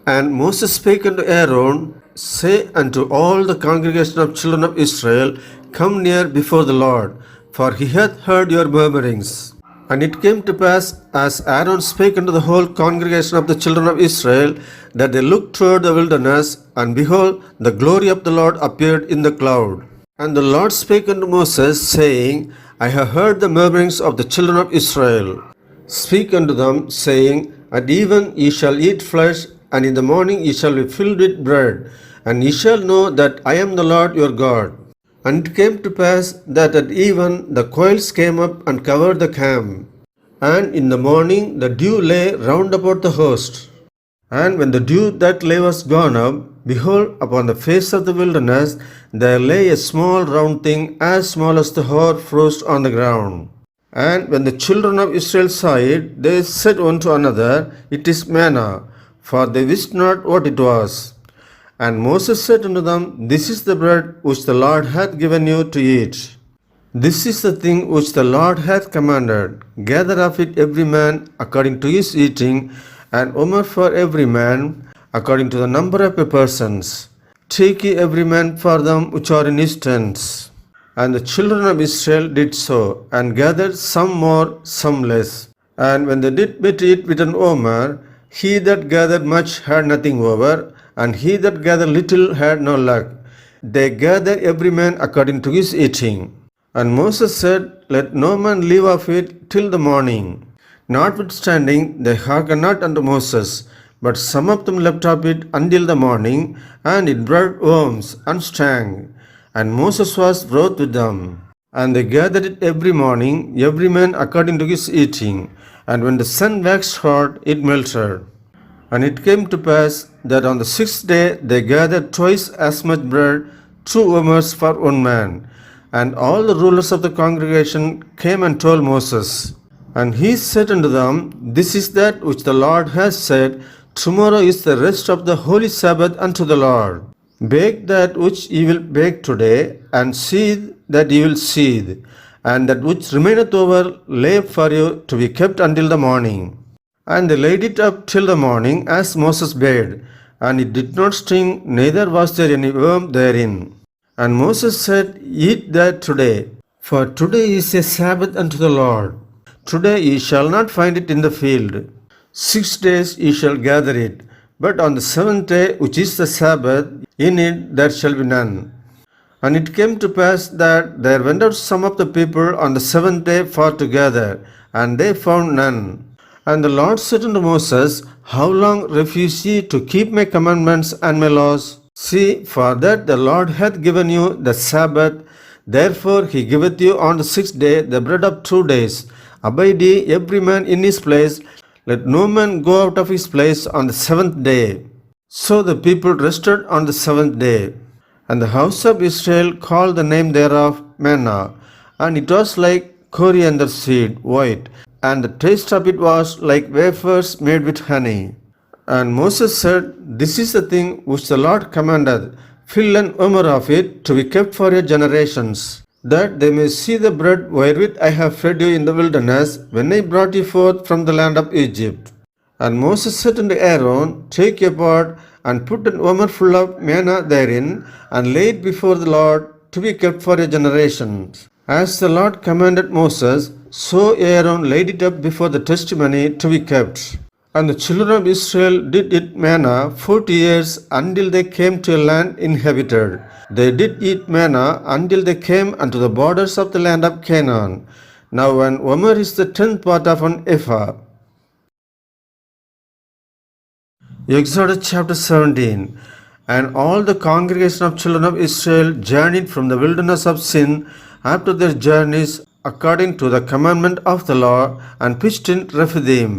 A: And Moses spake unto Aaron, Say unto all the congregation of children of Israel, Come near before the Lord, for he hath heard your murmurings. And it came to pass, as Aaron spake unto the whole congregation of the children of Israel, that they looked toward the wilderness, and behold, the glory of the Lord appeared in the cloud. And the Lord spake unto Moses, saying, I have heard the murmurings of the children of Israel. Speak unto them, saying, At even ye shall eat flesh, and in the morning ye shall be filled with bread, and ye shall know that I am the Lord your God. And it came to pass that at even the quails came up and covered the camp. And in the morning the dew lay round about the host. And when the dew that lay was gone up, behold, upon the face of the wilderness there lay a small round thing as small as the hoar frost on the ground. And when the children of Israel saw it, they said one to another, It is manna, for they wist not what it was. And Moses said unto them, This is the bread which the Lord hath given you to eat. This is the thing which the Lord hath commanded. Gather of it every man according to his eating, and omer for every man according to the number of persons. Take ye every man for them which are in his tents. And the children of Israel did so, and gathered some more, some less. And when they did meet it with an omer, he that gathered much had nothing over, and he that gathered little had no lack. They gathered every man according to his eating. And Moses said, Let no man leave of it till the morning. Notwithstanding, they hearkened not unto Moses, but some of them left of it until the morning, and it brought worms and stank. And Moses was wroth with them. And they gathered it every morning, every man according to his eating. And when the sun waxed hot, it melted. And it came to pass that on the sixth day they gathered twice as much bread, 2 omers for one man. And all the rulers of the congregation came and told Moses. And he said unto them, This is that which the Lord has said, Tomorrow is the rest of the holy Sabbath unto the Lord. Bake that which ye will bake today, and seethe that ye will seethe, and that which remaineth over lay for you to be kept until the morning. And they laid it up till the morning, as Moses bade, and it did not sting, neither was there any worm therein. And Moses said, Eat that today, for today is a Sabbath unto the Lord. Today ye shall not find it in the field. 6 days ye shall gather it, but on the 7th day, which is the Sabbath, in it there shall be none. And it came to pass that there went out some of the people on the 7th day for to gather, and they found none. And the Lord said unto Moses, How long refuse ye to keep my commandments and my laws? See, for that the Lord hath given you the Sabbath, therefore he giveth you on the 6th day the bread of 2 days. Abide ye every man in his place, let no man go out of his place on the 7th day. So the people rested on the 7th day. And the house of Israel called the name thereof manna, and it was like coriander seed, white, and the taste of it was like wafers made with honey. And Moses said, This is the thing which the Lord commanded, fill an omer of it to be kept for your generations, that they may see the bread wherewith I have fed you in the wilderness, when I brought you forth from the land of Egypt. And Moses said unto Aaron, Take your pot, and put an omer full of manna therein, and lay it before the Lord, to be kept for your generations. As the Lord commanded Moses, so Aaron laid it up before the testimony to be kept. And the children of Israel did eat manna 40 years until they came to a land inhabited. They did eat manna until they came unto the borders of the land of Canaan. Now an omer is the 10th part of an ephah. Exodus chapter 17. And all the congregation of children of Israel journeyed from the wilderness of Sin after their journeys according to the commandment of the Lord, and pitched in Rephidim,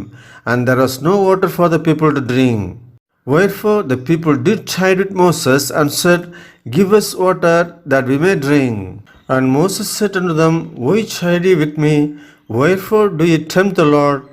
A: and there was no water for the people to drink. Wherefore the people did chide with Moses, and said, Give us water, that we may drink. And Moses said unto them, Why chide ye with me? Wherefore do ye tempt the Lord?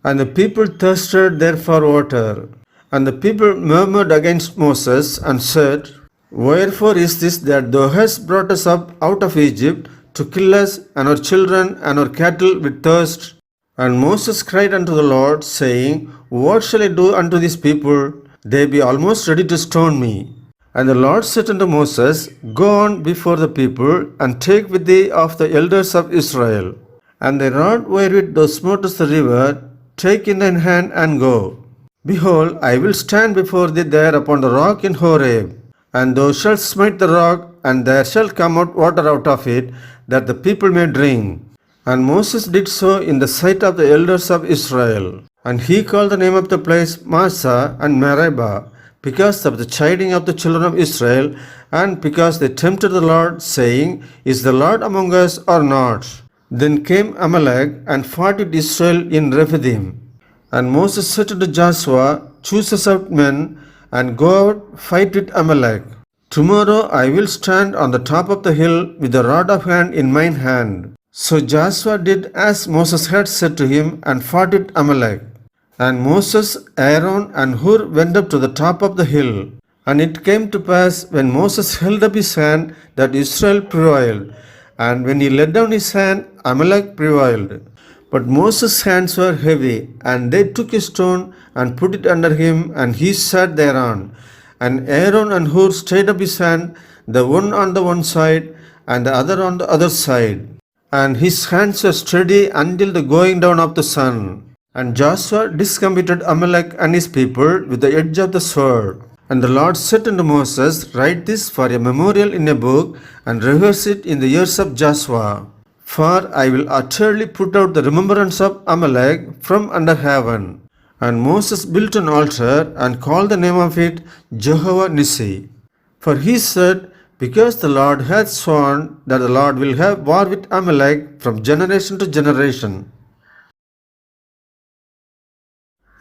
A: And the people thirsted there for water. And the people murmured against Moses, and said, Wherefore is this that thou hast brought us up out of Egypt, to kill us and our children and our cattle with thirst? And Moses cried unto the Lord, saying, What shall I do unto these people? They be almost ready to stone me. And the Lord said unto Moses, Go on before the people, and take with thee of the elders of Israel. And the rod wherewith thou smotest the river, take in thine hand and go. Behold, I will stand before thee there upon the rock in Horeb, and thou shalt smite the rock, and there shall come out water out of it, that the people may drink. And Moses did so in the sight of the elders of Israel. And he called the name of the place Massah and Meribah, because of the chiding of the children of Israel, and because they tempted the Lord, saying, Is the Lord among us or not? Then came Amalek and fought with Israel in Rephidim. And Moses said unto Joshua, Choose us out men, and go out, fight with Amalek. Tomorrow I will stand on the top of the hill with the rod of hand in mine hand. So Joshua did as Moses had said to him, and fought with Amalek. And Moses, Aaron, and Hur went up to the top of the hill. And it came to pass, when Moses held up his hand, that Israel prevailed. And when he let down his hand, Amalek prevailed. But Moses' hands were heavy, and they took a stone and put it under him, and he sat thereon. And Aaron and Hur stayed up his hand, the one on the one side, and the other on the other side. And his hands were steady until the going down of the sun. And Joshua discomfited Amalek and his people with the edge of the sword. And the Lord said unto Moses, Write this for a memorial in a book, and rehearse it in the ears of Joshua. For I will utterly put out the remembrance of Amalek from under heaven. And Moses built an altar, and called the name of it Jehovah Nissi. For he said, Because the Lord hath sworn that the Lord will have war with Amalek from generation to generation.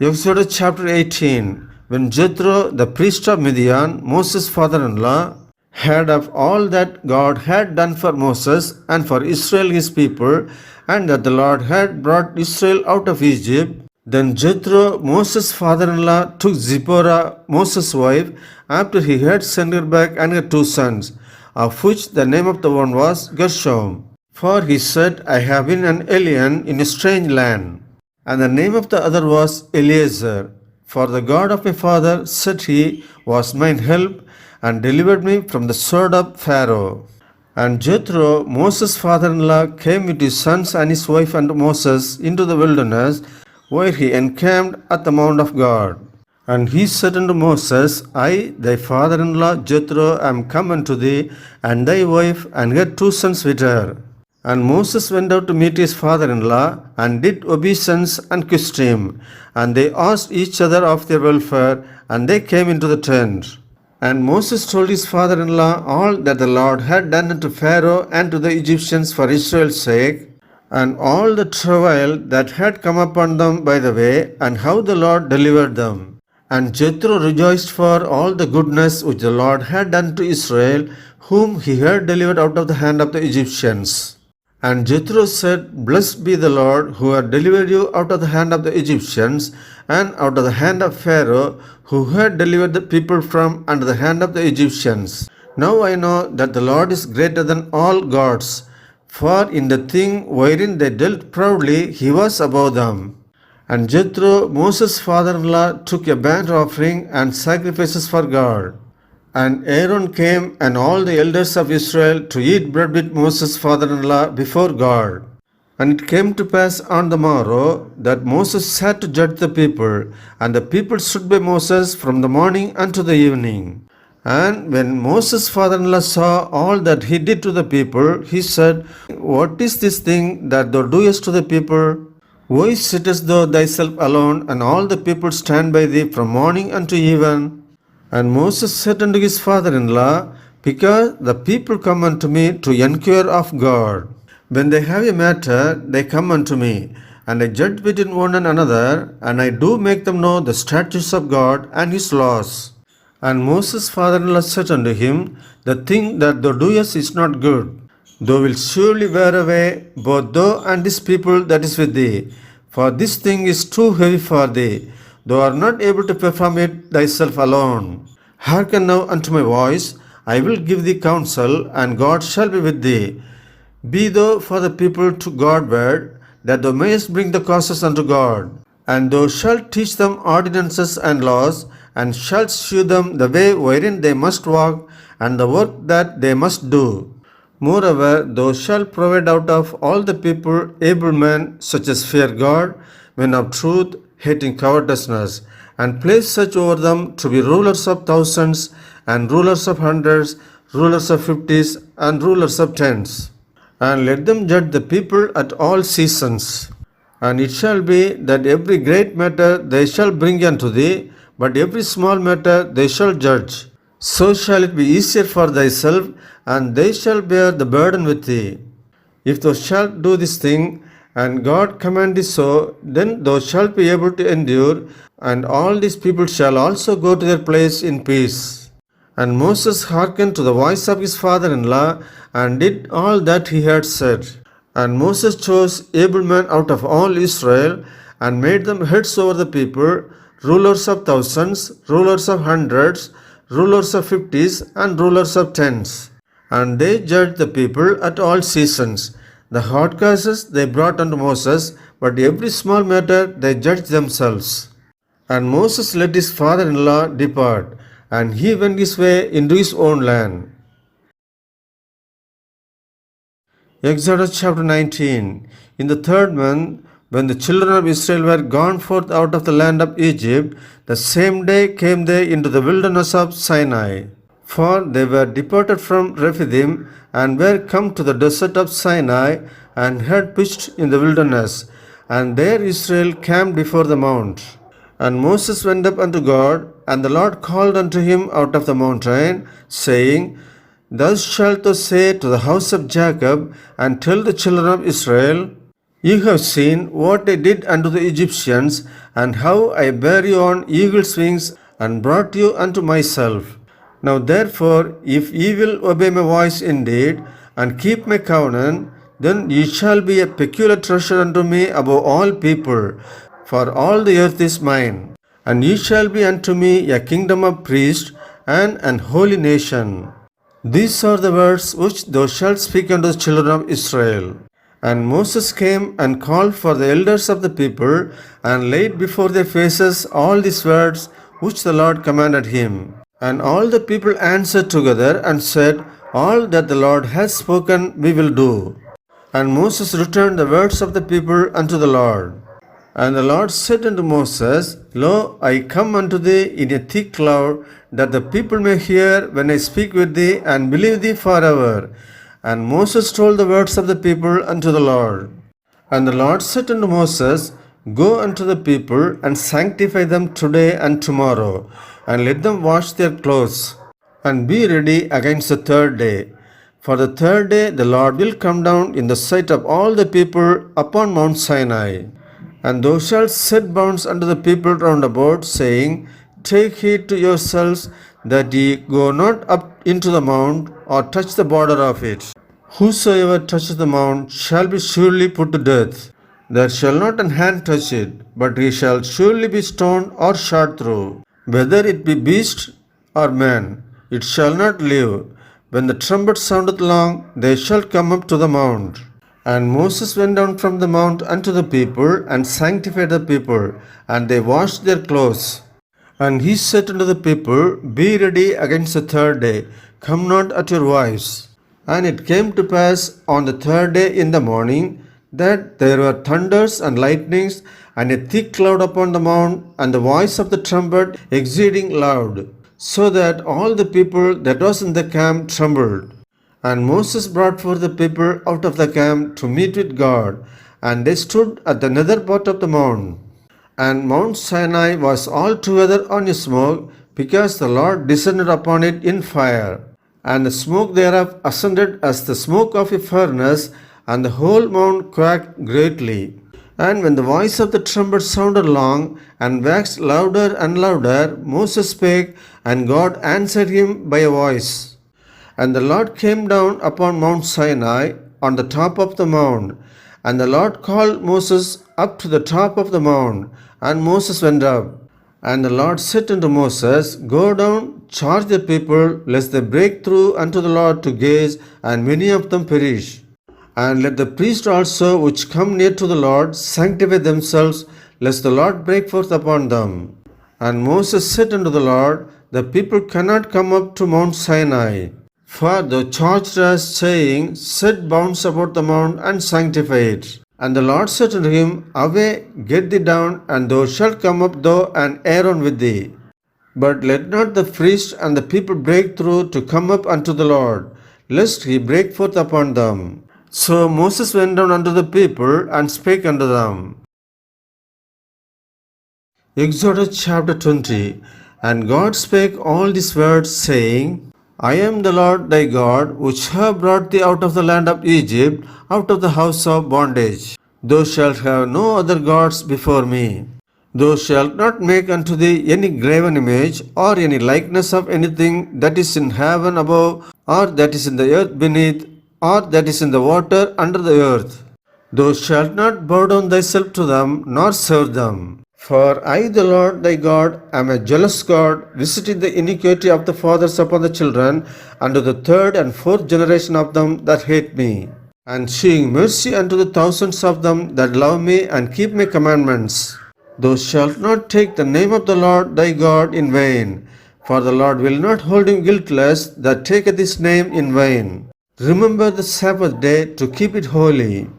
A: Exodus chapter 18. When Jethro, the priest of Midian, Moses' father-in-law, heard of all that God had done for Moses and for Israel his people, and that the Lord had brought Israel out of Egypt, then Jethro, Moses' father-in-law, took Zipporah, Moses' wife, after he had sent her back, and her 2 sons, of which the name of the one was Gershom. For he said, I have been an alien in a strange land. And the name of the other was Eliezer. For the God of my father, said he, was mine help, and delivered me from the sword of Pharaoh. And Jethro, Moses' father-in-law, came with his sons and his wife unto Moses into the wilderness, where he encamped at the mount of God. And he said unto Moses, I, thy father-in-law Jethro, am come unto thee, and thy wife, and her 2 sons with her. And Moses went out to meet his father-in-law, and did obeisance and kissed him. And they asked each other of their welfare, and they came into the tent. And Moses told his father-in-law all that the Lord had done unto Pharaoh and to the Egyptians for Israel's sake, and all the travail that had come upon them by the way, and how the Lord delivered them. And Jethro rejoiced for all the goodness which the Lord had done to Israel, whom he had delivered out of the hand of the Egyptians. And Jethro said, Blessed be the Lord, who had delivered you out of the hand of the Egyptians, and out of the hand of Pharaoh, who had delivered the people from under the hand of the Egyptians. Now I know that the Lord is greater than all gods, for in the thing wherein they dealt proudly, he was above them. And Jethro, Moses' father-in-law, took a burnt offering and sacrifices for God. And Aaron came and all the elders of Israel to eat bread with Moses' father-in-law before God. And it came to pass on the morrow that Moses sat to judge the people, and the people stood by Moses from the morning unto the evening. And when Moses' father-in-law saw all that he did to the people, he said, What is this thing that thou doest to the people? Why sittest thou thyself alone, and all the people stand by thee from morning unto even? And Moses said unto his father-in-law, Because the people come unto me to inquire of God. When they have a matter, they come unto me, and I judge between one and another, and I do make them know the statutes of God and his laws. And Moses' father-in-law said unto him, The thing that thou doest is not good. Thou wilt surely wear away both thou and this people that is with thee, for this thing is too heavy for thee. Thou art not able to perform it thyself alone. Hearken now unto my voice. I will give thee counsel, and God shall be with thee. Be thou for the people to Godward, that thou mayest bring the causes unto God. And thou shalt teach them ordinances and laws, and shalt shew them the way wherein they must walk, and the work that they must do. Moreover, thou shalt provide out of all the people able men, such as fear God, men of truth, hating covetousness, and place such over them to be rulers of thousands, and rulers of hundreds, rulers of fifties, and rulers of tens. And let them judge the people at all seasons. And it shall be that every great matter they shall bring unto thee, but every small matter they shall judge. So shall it be easier for thyself, and they shall bear the burden with thee. If thou shalt do this thing, and God command thee so, then thou shalt be able to endure, and all these people shall also go to their place in peace. And Moses hearkened to the voice of his father-in-law, and did all that he had said. And Moses chose able men out of all Israel, and made them heads over the people, rulers of thousands, rulers of hundreds, rulers of fifties, and rulers of tens. And they judged the people at all seasons. The hard cases they brought unto Moses, but every small matter they judged themselves. And Moses let his father-in-law depart, and he went his way into his own land. Exodus chapter 19. In the third month, when the children of Israel were gone forth out of the land of Egypt, the same day came they into the wilderness of Sinai. For they were departed from Rephidim, and were come to the desert of Sinai, and had pitched in the wilderness. And there Israel camped before the mount. And Moses went up unto God, and the Lord called unto him out of the mountain, saying, Thus shalt thou say to the house of Jacob, and tell the children of Israel, Ye have seen what I did unto the Egyptians, and how I bare you on eagle's wings, and brought you unto myself. Now therefore, if ye will obey my voice indeed, and keep my covenant, then ye shall be a peculiar treasure unto me above all people, for all the earth is mine. And ye shall be unto me a kingdom of priests, and an holy nation. These are the words which thou shalt speak unto the children of Israel. And Moses came and called for the elders of the people, and laid before their faces all these words which the Lord commanded him. And all the people answered together and said, All that the Lord has spoken we will do. And Moses returned the words of the people unto the Lord. And the Lord said unto Moses, Lo, I come unto thee in a thick cloud, that the people may hear when I speak with thee, and believe thee forever. And Moses told the words of the people unto the Lord. And the Lord said unto Moses, Go unto the people, and sanctify them today and tomorrow, and let them wash their clothes, and be ready against the third day. For the third day the Lord will come down in the sight of all the people upon Mount Sinai. And thou shalt set bounds unto the people round about, saying, Take heed to yourselves that ye go not up into the mount, or touch the border of it. Whosoever touches the mount shall be surely put to death. There shall not an hand touch it, but he shall surely be stoned or shot through. Whether it be beast or man, it shall not live. When the trumpet soundeth long, they shall come up to the mount. And Moses went down from the mount unto the people, and sanctified the people, and they washed their clothes. And he said unto the people, Be ready against the third day, come not at your wives. And it came to pass on the third day in the morning, that there were thunders and lightnings, and a thick cloud upon the mount, and the voice of the trumpet exceeding loud, so that all the people that was in the camp trembled. And Moses brought forth the people out of the camp to meet with God, and they stood at the nether part of the mount. And Mount Sinai was altogether on a smoke, because the Lord descended upon it in fire. And the smoke thereof ascended as the smoke of a furnace, and the whole mount quaked greatly. And when the voice of the trumpet sounded long, and waxed louder and louder, Moses spake, and God answered him by a voice. And the Lord came down upon Mount Sinai on the top of the mount. And the Lord called Moses up to the top of the mount, and Moses went up. And the Lord said unto Moses, Go down, charge the people, lest they break through unto the Lord to gaze, and many of them perish. And let the priests also which come near to the Lord sanctify themselves, lest the Lord break forth upon them. And Moses said unto the Lord, The people cannot come up to Mount Sinai, For thou charged us, saying, Set bounds about the mount and sanctify it. And the Lord said unto him, Away, get thee down, and thou shalt come up, thou and Aaron with thee. But let not the priest and the people break through to come up unto the Lord, lest he break forth upon them. So Moses went down unto the people and spake unto them. Exodus chapter 20. And God spake all these words, saying, I am the Lord thy God, which have brought thee out of the land of Egypt, out of the house of bondage. Thou shalt have no other gods before me. Thou shalt not make unto thee any graven image, or any likeness of anything that is in heaven above, or that is in the earth beneath, or that is in the water under the earth. Thou shalt not bow down thyself to them, nor serve them. For I, the Lord thy God, am a jealous God, visiting the iniquity of the fathers upon the children, unto the third and fourth generation of them that hate me, and shewing mercy unto the thousands of them that love me and keep my commandments. Thou shalt not take the name of the Lord thy God in vain, for the Lord will not hold him guiltless that taketh his name in vain. Remember the Sabbath day to keep it holy.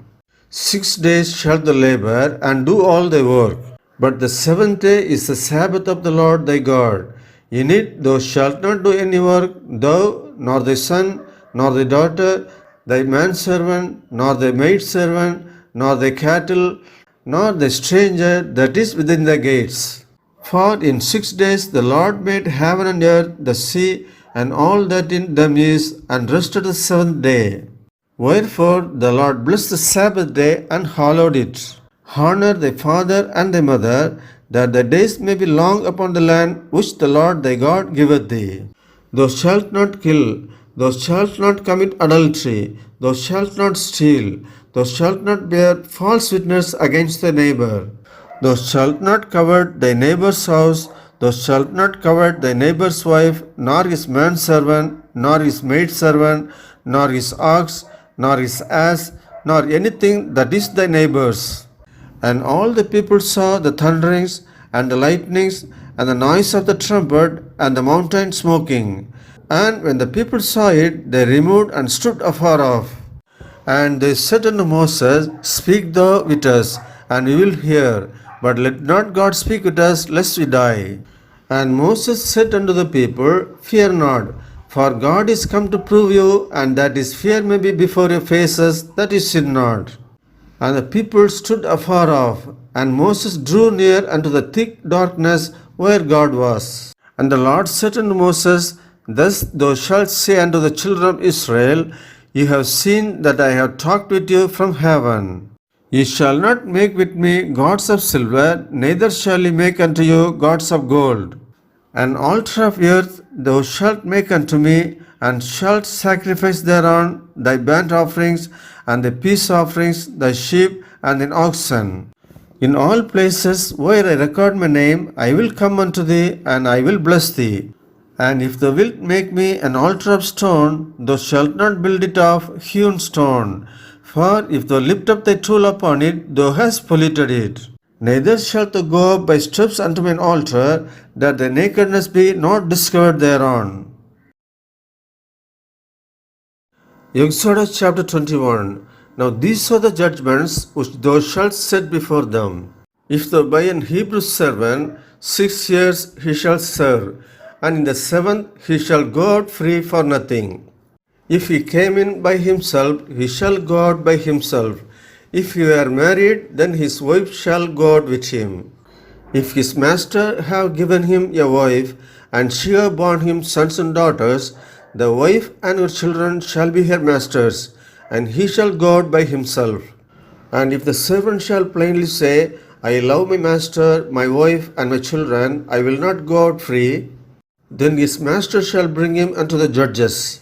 A: 6 days shalt thou labor and do all thy work. But the seventh day is the Sabbath of the Lord thy God. In it thou shalt not do any work, thou, nor thy son, nor thy daughter, thy manservant, nor thy maidservant, nor thy cattle, nor the stranger that is within the gates. For in 6 days the Lord made heaven and earth, the sea, and all that in them is, and rested the seventh day. Wherefore the Lord blessed the Sabbath day and hallowed it. Honor thy father and thy mother, that thy days may be long upon the land which the Lord thy God giveth thee. Thou shalt not kill, thou shalt not commit adultery, thou shalt not steal, thou shalt not bear false witness against thy neighbor. Thou shalt not covet thy neighbor's house, thou shalt not covet thy neighbor's wife, nor his manservant, nor his maidservant, nor his ox, nor his ass, nor anything that is thy neighbor's. And all the people saw the thunderings and the lightnings and the noise of the trumpet and the mountain smoking. And when the people saw it, they removed and stood afar off. And they said unto Moses, Speak thou with us, and we will hear, but let not God speak with us, lest we die. And Moses said unto the people, Fear not, for God is come to prove you, and that his fear may be before your faces, that you sin not. And the people stood afar off, and Moses drew near unto the thick darkness where God was. And the Lord said unto Moses, Thus thou shalt say unto the children of Israel, Ye have seen that I have talked with you from heaven. Ye shall not make with me gods of silver, neither shall ye make unto you gods of gold. An altar of earth thou shalt make unto me, and shalt sacrifice thereon thy burnt offerings, and the peace offerings, thy sheep, and thine oxen. In all places where I record my name, I will come unto thee, and I will bless thee. And if thou wilt make me an altar of stone, thou shalt not build it of hewn stone. For if thou lift up thy tool upon it, thou hast polluted it. Neither shalt thou go up by steps unto mine altar, that thy nakedness be not discovered thereon. Exodus chapter 21. Now these are the judgments which thou shalt set before them. If thou buy an Hebrew servant, 6 years he shall serve, and in the 7th he shall go out free for nothing. If he came in by himself, he shall go out by himself. If he were married, then his wife shall go out with him. If his master have given him a wife, and she have borne him sons and daughters, the wife and her children shall be her master's, and he shall go out by himself. And if the servant shall plainly say, I love my master, my wife, and my children, I will not go out free, then his master shall bring him unto the judges.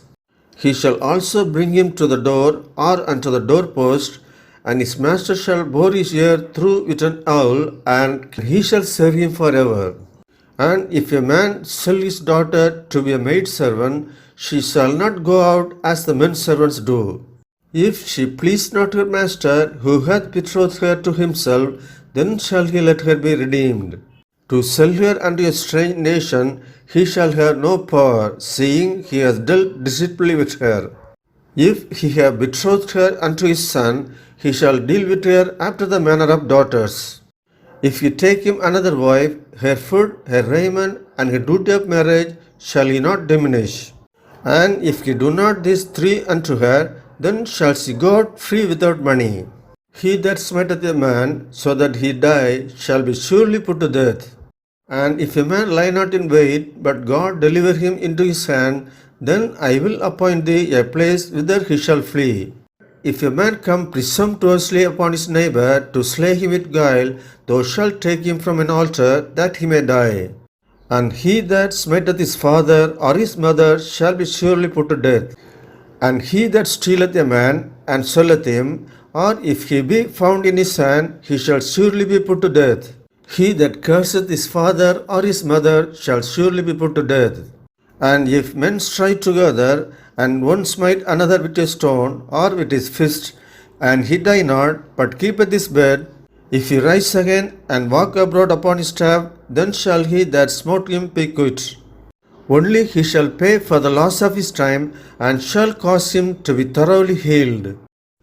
A: He shall also bring him to the door, or unto the doorpost, and his master shall bore his ear through with an awl, and he shall serve him forever. And if a man sell his daughter to be a maidservant, she shall not go out as the men servants do. If she please not her master, who hath betrothed her to himself, then shall he let her be redeemed. To sell her unto a strange nation he shall have no power, seeing he has dealt deceitfully with her. If he have betrothed her unto his son, he shall deal with her after the manner of daughters. If he take him another wife, her food, her raiment, and her duty of marriage shall he not diminish. And if he do not these three unto her, then shall she go out free without money. He that smiteth a man so that he die shall be surely put to death. And if a man lie not in wait, but God deliver him into his hand, then I will appoint thee a place whither he shall flee. If a man come presumptuously upon his neighbor to slay him with guile, thou shalt take him from an altar, that he may die. And he that smiteth his father or his mother shall be surely put to death. And he that stealeth a man and selleth him, or if he be found in his hand, he shall surely be put to death. He that curseth his father or his mother shall surely be put to death. And if men strive together, and one smite another with a stone or with his fist, and he die not, but keepeth his bed, if he rise again and walk abroad upon his staff, then shall he that smote him be quit. Only he shall pay for the loss of his time, and shall cause him to be thoroughly healed.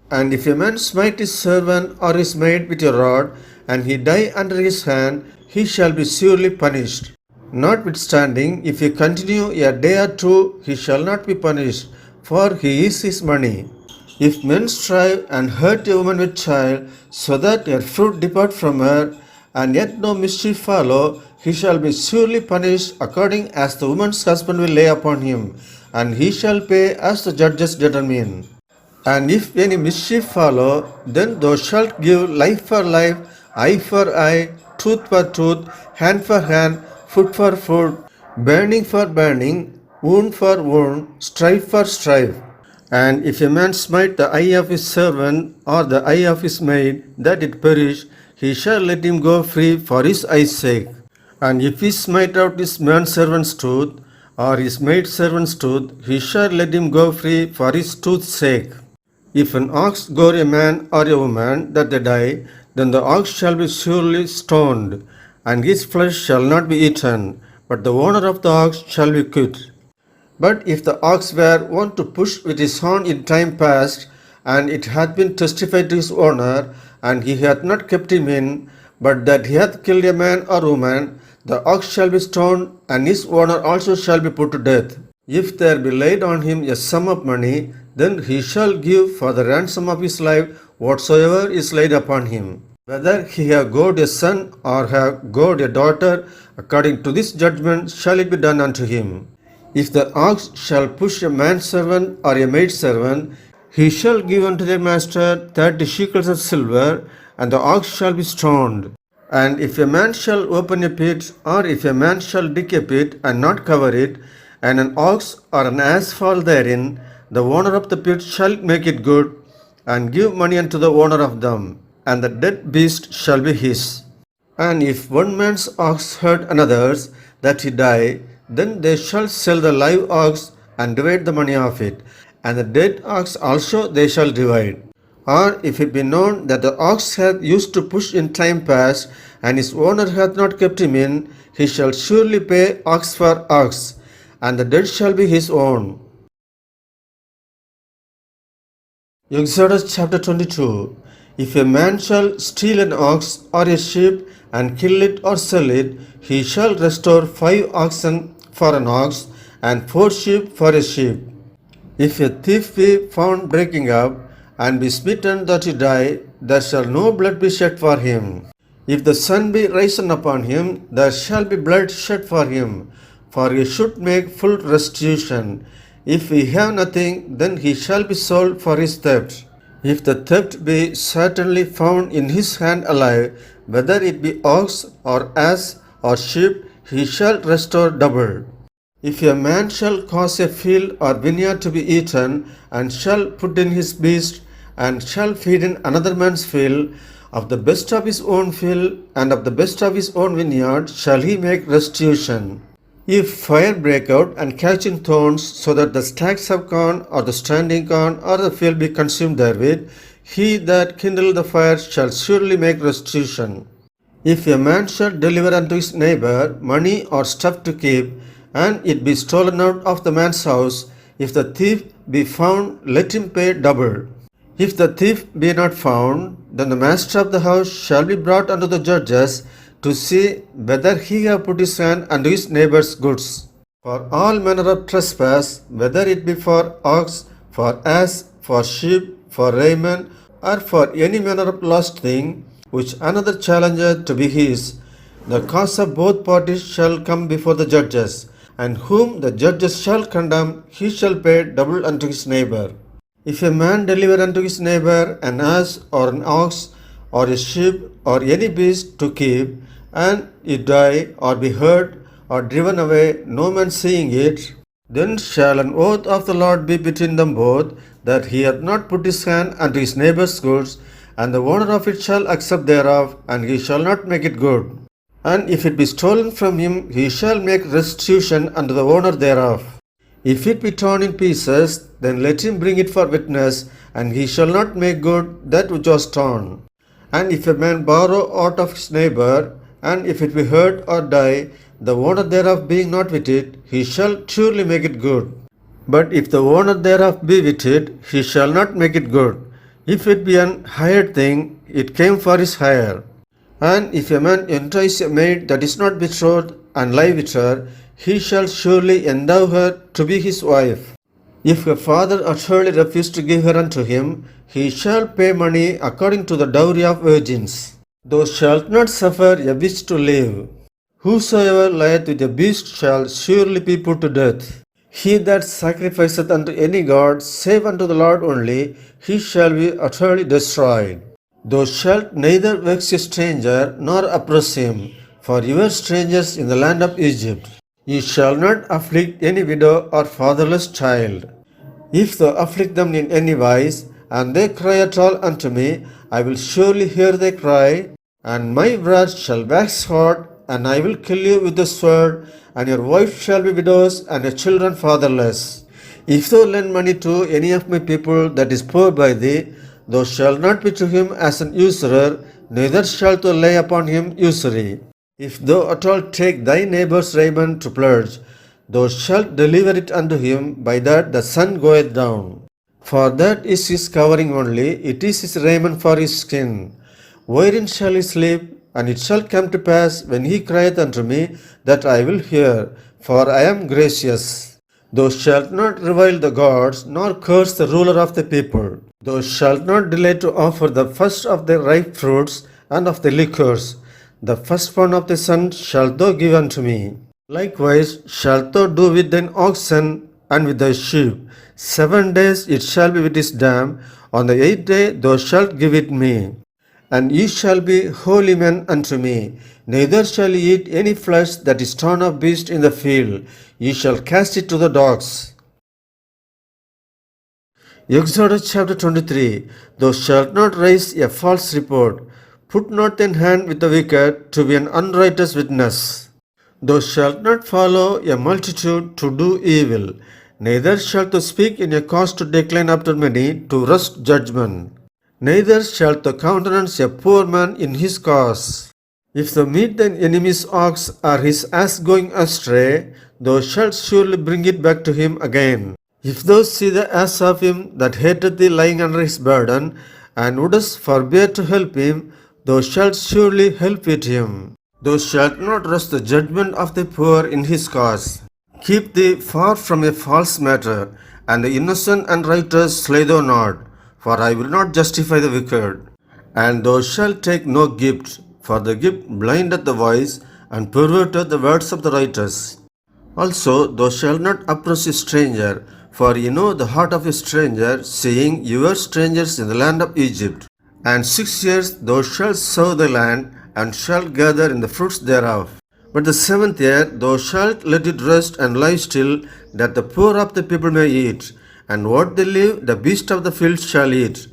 A: And if a man smite his servant or his maid with a rod, and he die under his hand, he shall be surely punished. Notwithstanding, if he continue a day or two, he shall not be punished, for he is his money. If men strive and hurt a woman with child, so that her fruit depart from her, and yet no mischief follow, he shall be surely punished according as the woman's husband will lay upon him, and he shall pay as the judges determine. And if any mischief follow, then thou shalt give life for life, eye for eye, tooth for tooth, hand for hand, foot for foot, burning for burning, wound for wound, strife for strife. And if a man smite the eye of his servant or the eye of his maid, that it perish, he shall let him go free for his eye's sake. And if he smite out his manservant's tooth or his maidservant's tooth, he shall let him go free for his tooth's sake. If an ox gore a man or a woman that they die, then the ox shall be surely stoned, and his flesh shall not be eaten, but the owner of the ox shall be quit. But if the ox were wont to push with his horn in time past, and it hath been testified to his owner, and he hath not kept him in, but that he hath killed a man or woman, the ox shall be stoned, and his owner also shall be put to death. If there be laid on him a sum of money, then he shall give for the ransom of his life whatsoever is laid upon him. Whether he have gored a son or have gored a daughter, according to this judgment shall it be done unto him. If the ox shall push a manservant or a maidservant, he shall give unto their master 30 shekels of silver, and the ox shall be stoned. And if a man shall open a pit, or if a man shall dig a pit and not cover it, and an ox or an ass fall therein, the owner of the pit shall make it good, and give money unto the owner of them, and the dead beast shall be his. And if one man's ox hurt another's, that he die, then they shall sell the live ox and divide the money of it, and the dead ox also they shall divide. Or if it be known that the ox hath used to push in time past, and his owner hath not kept him in, he shall surely pay ox for ox, and the dead shall be his own. Exodus chapter 22. If a man shall steal an ox or a sheep and kill it or sell it, he shall restore 5 oxen for an ox and 4 sheep for a sheep. If a thief be found breaking up and be smitten that he die, there shall no blood be shed for him. If the sun be risen upon him, there shall be blood shed for him, for he should make full restitution. If he have nothing, then he shall be sold for his theft. If the theft be certainly found in his hand alive, whether it be ox or ass or sheep, he shall restore double. If a man shall cause a field or vineyard to be eaten, and shall put in his beast, and shall feed in another man's field, of the best of his own field and of the best of his own vineyard shall he make restitution. If fire break out and catch in thorns, so that the stacks of corn or the standing corn or the field be consumed therewith, he that kindled the fire shall surely make restitution. If a man shall deliver unto his neighbor money or stuff to keep, and it be stolen out of the man's house, if the thief be found, let him pay double. If the thief be not found, then the master of the house shall be brought unto the judges to see whether he have put his hand unto his neighbor's goods. For all manner of trespass, whether it be for ox, for ass, for sheep, for raiment, or for any manner of lost thing, which another challengeth to be his, the cause of both parties shall come before the judges, and whom the judges shall condemn, he shall pay double unto his neighbor. If a man deliver unto his neighbor an ass or an ox or a sheep or any beast to keep, and it die or be hurt or driven away, no man seeing it, then shall an oath of the Lord be between them both, that he hath not put his hand unto his neighbor's goods, and the owner of it shall accept thereof, and he shall not make it good. And if it be stolen from him, he shall make restitution unto the owner thereof. If it be torn in pieces, then let him bring it for witness, and he shall not make good that which was torn. And if a man borrow aught of his neighbor, and if it be hurt or die, the owner thereof being not with it, he shall surely make it good. But if the owner thereof be with it, he shall not make it good. If it be an hired thing, it came for his hire. And if a man entice a maid that is not betrothed, and lie with her, he shall surely endow her to be his wife. If a father utterly refuse to give her unto him, he shall pay money according to the dowry of virgins. Thou shalt not suffer a beast to live. Whosoever lieth with a beast shall surely be put to death. He that sacrificeth unto any god, save unto the Lord only, he shall be utterly destroyed. Thou shalt neither vex a stranger, nor oppress him, for you were strangers in the land of Egypt. Ye shall not afflict any widow or fatherless child. If thou afflict them in any wise, and they cry at all unto me, I will surely hear their cry, and my wrath shall wax hot, and I will kill you with the sword, and your wife shall be widows, and your children fatherless. If thou lend money to any of my people that is poor by thee, thou shalt not be to him as an usurer, neither shalt thou lay upon him usury. If thou at all take thy neighbour's raiment to pledge, thou shalt deliver it unto him, by that the sun goeth down. For that is his covering only, it is his raiment for his skin. Wherein shall he sleep? And it shall come to pass, when he crieth unto me, that I will hear, for I am gracious. Thou shalt not revile the gods, nor curse the ruler of the people. Thou shalt not delay to offer the first of the ripe fruits and of the liquors. The firstborn of the son shalt thou give unto me. Likewise shalt thou do with thine oxen and with thy sheep. 7 days it shall be with his dam. On the 8th day thou shalt give it me. And ye shall be holy men unto me. Neither shall ye eat any flesh that is torn of beast in the field. Ye shall cast it to the dogs. Exodus chapter 23. Thou shalt not raise a false report. Put not thine hand with the wicked to be an unrighteous witness. Thou shalt not follow a multitude to do evil. Neither shalt thou speak in a cause to decline after many, to wrest judgment. Neither shalt thou countenance a poor man in his cause. If thou meet thine enemy's ox or his ass going astray, thou shalt surely bring it back to him again. If thou see the ass of him that hateth thee lying under his burden, and wouldest forbear to help him, thou shalt surely help with him. Thou shalt not wrest the judgment of the poor in his cause. Keep thee far from a false matter, and the innocent and righteous slay thou not. For I will not justify the wicked. And thou shalt take no gift, for the gift blindeth the wise, and perverteth the words of the righteous. Also thou shalt not oppress a stranger, for ye know the heart of a stranger, seeing ye were strangers in the land of Egypt. And 6 years thou shalt sow the land, and shalt gather in the fruits thereof. But the 7th year thou shalt let it rest and lie still, that the poor of the people may eat. And what they live, the beast of the field shall eat.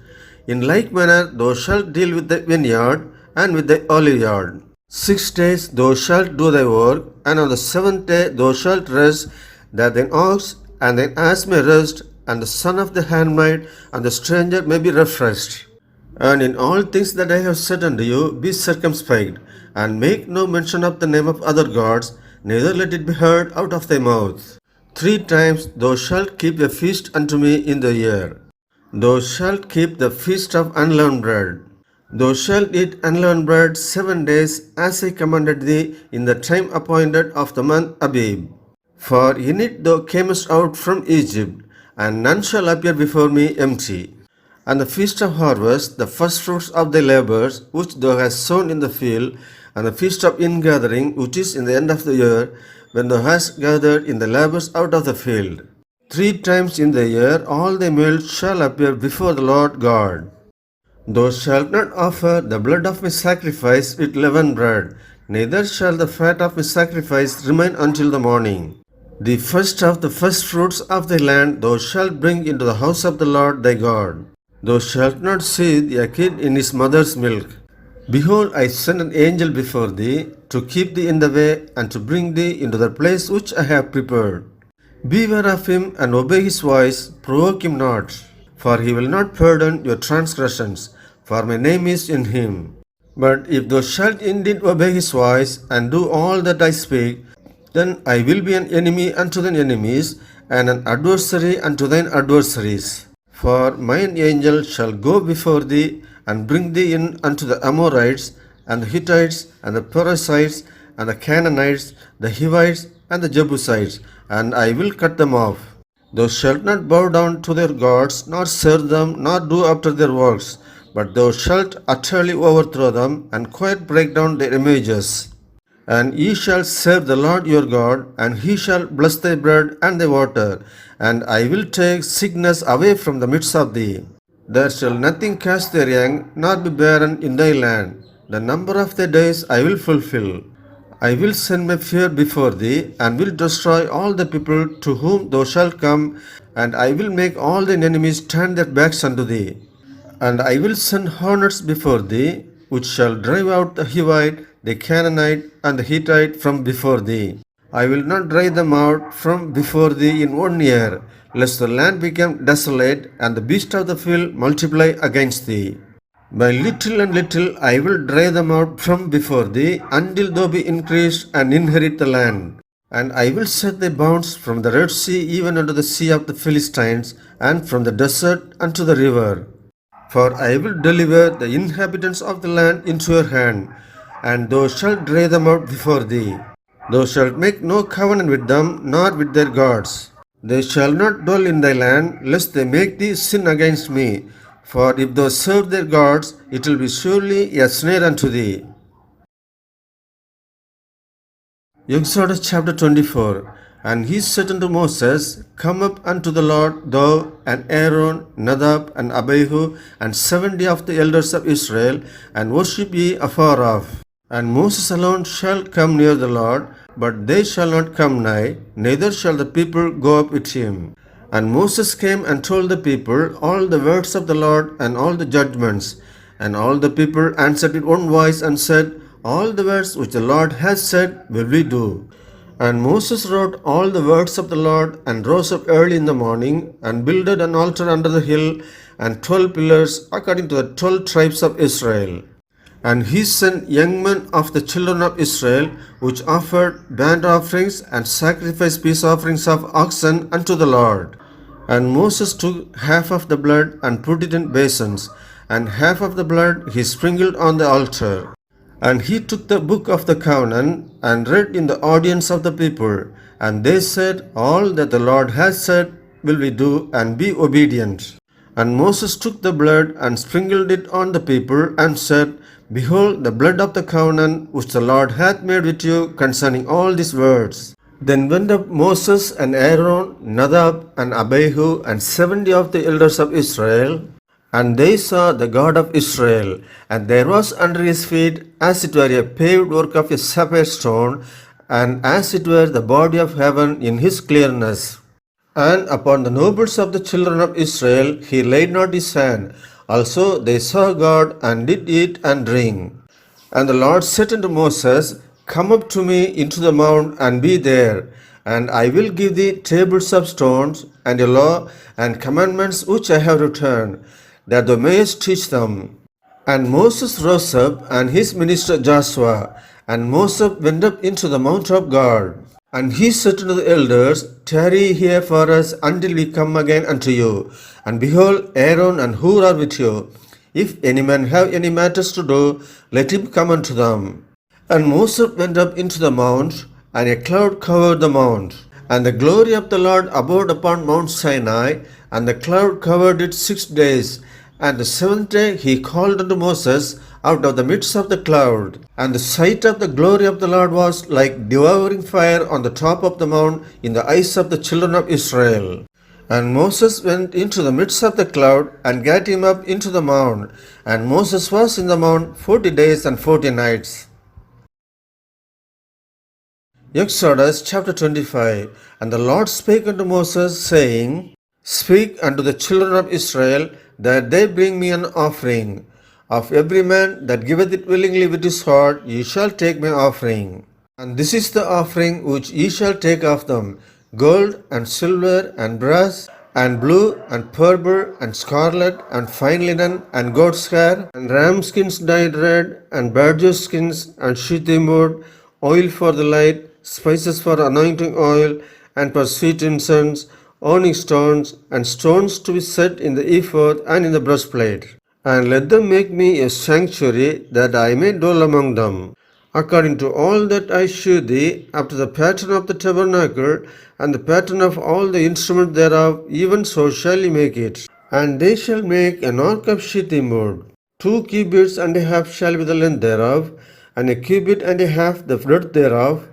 A: In like manner thou shalt deal with the vineyard and with the oliveyard. 6 days thou shalt do thy work, and on the 7th day thou shalt rest, that thine ox and thine ass may rest, and the son of the handmaid and the stranger may be refreshed. And in all things that I have said unto you, be circumspect, and make no mention of the name of other gods, neither let it be heard out of thy mouth. 3 times thou shalt keep a feast unto me in the year. Thou shalt keep the feast of unleavened bread. Thou shalt eat unleavened bread 7 days, as I commanded thee in the time appointed of the month Abib. For in it thou camest out from Egypt, and none shall appear before me empty. And the feast of harvest, the firstfruits of thy labors, which thou hast sown in the field, and the feast of ingathering, which is in the end of the year, when thou hast gathered in the labors out of the field. 3 times in the year all thy males shall appear before the Lord God. Thou shalt not offer the blood of my sacrifice with leavened bread, neither shall the fat of my sacrifice remain until the morning. The first of the firstfruits of thy land thou shalt bring into the house of the Lord thy God. Thou shalt not seethe a kid in his mother's milk. Behold, I send an angel before thee, to keep thee in the way, and to bring thee into the place which I have prepared. Beware of him, and obey his voice, provoke him not, for he will not pardon your transgressions, for my name is in him. But if thou shalt indeed obey his voice, and do all that I speak, then I will be an enemy unto thine enemies, and an adversary unto thine adversaries. For mine angel shall go before thee, and bring thee in unto the Amorites, and the Hittites, and the Perizzites, and the Canaanites, the Hivites, and the Jebusites, and I will cut them off. Thou shalt not bow down to their gods, nor serve them, nor do after their works, but thou shalt utterly overthrow them, and quite break down their images. And ye shall serve the Lord your God, and he shall bless thy bread and thy water, and I will take sickness away from the midst of thee. There shall nothing cast their young, nor be barren in thy land. The number of thy days I will fulfill. I will send my fear before thee, and will destroy all the people to whom thou shalt come, and I will make all thine enemies turn their backs unto thee. And I will send hornets before thee, which shall drive out the Hivite, the Canaanite, and the Hittite from before thee. I will not drive them out from before thee in 1 year, lest the land become desolate, and the beasts of the field multiply against thee. By little and little I will drive them out from before thee, until thou be increased and inherit the land. And I will set thy bounds from the Red Sea even unto the sea of the Philistines, and from the desert unto the river. For I will deliver the inhabitants of the land into your hand, and thou shalt drive them out before thee. Thou shalt make no covenant with them, nor with their gods. They shall not dwell in thy land, lest they make thee sin against me. For if thou serve their gods, it will be surely a snare unto thee. Exodus chapter 24. And he said unto Moses, Come up unto the Lord, thou and Aaron, Nadab and Abihu, and 70 of the elders of Israel, and worship ye afar off. And Moses alone shall come near the Lord, but they shall not come nigh, neither shall the people go up with him. And Moses came and told the people all the words of the Lord and all the judgments. And all the people answered with one voice and said, All the words which the Lord has said will we do. And Moses wrote all the words of the Lord, and rose up early in the morning, and builded an altar under the hill, and 12 pillars according to the 12 tribes of Israel. And he sent young men of the children of Israel, which offered burnt offerings and sacrificed peace offerings of oxen unto the Lord. And Moses took half of the blood and put it in basins, and half of the blood he sprinkled on the altar. And he took the book of the covenant, and read in the audience of the people. And they said, All that the Lord has said will we do, and be obedient. And Moses took the blood and sprinkled it on the people, and said, Behold, the blood of the covenant which the Lord hath made with you concerning all these words. Then went up Moses and Aaron, Nadab and Abihu, and 70 of the elders of Israel, and they saw the God of Israel, and there was under his feet as it were a paved work of a sapphire stone, and as it were the body of heaven in his clearness. And upon the nobles of the children of Israel he laid not his hand. Also they saw God, and did eat and drink. And the Lord said unto Moses, Come up to me into the mount, and be there, and I will give thee tables of stones, and a law and commandments which I have written, that thou mayest teach them. And Moses rose up, and his minister Joshua, and Moses went up into the mount of God. And he said to the elders, Tarry here for us until we come again unto you. And behold, Aaron and Hur are with you. If any man have any matters to do, let him come unto them. And Moses went up into the mount, and a cloud covered the mount. And the glory of the Lord abode upon Mount Sinai, and the cloud covered it 6 days. And the seventh day he called unto Moses out of the midst of the cloud. And the sight of the glory of the Lord was like devouring fire on the top of the mount in the eyes of the children of Israel. And Moses went into the midst of the cloud, and gat him up into the mount. And Moses was in the mount 40 days and 40 nights. Exodus chapter 25. And the Lord spake unto Moses, saying, Speak unto the children of Israel, that they bring me an offering. Of every man that giveth it willingly with his heart, ye shall take my offering. And this is the offering which ye shall take of them: gold and silver and brass and blue and purple and scarlet and fine linen and goat's hair and ram skins dyed red and badger skins and shittim wood, oil for the light, spices for anointing oil and for sweet incense, onyx stones and stones to be set in the ephod and in the breastplate. And let them make me a sanctuary, that I may dwell among them, according to all that I shew thee, after the pattern of the tabernacle, and the pattern of all the instruments thereof, even so shall ye make it. And they shall make an ark of shittim wood. 2 cubits and a half shall be the length thereof, and a cubit and a half the breadth thereof,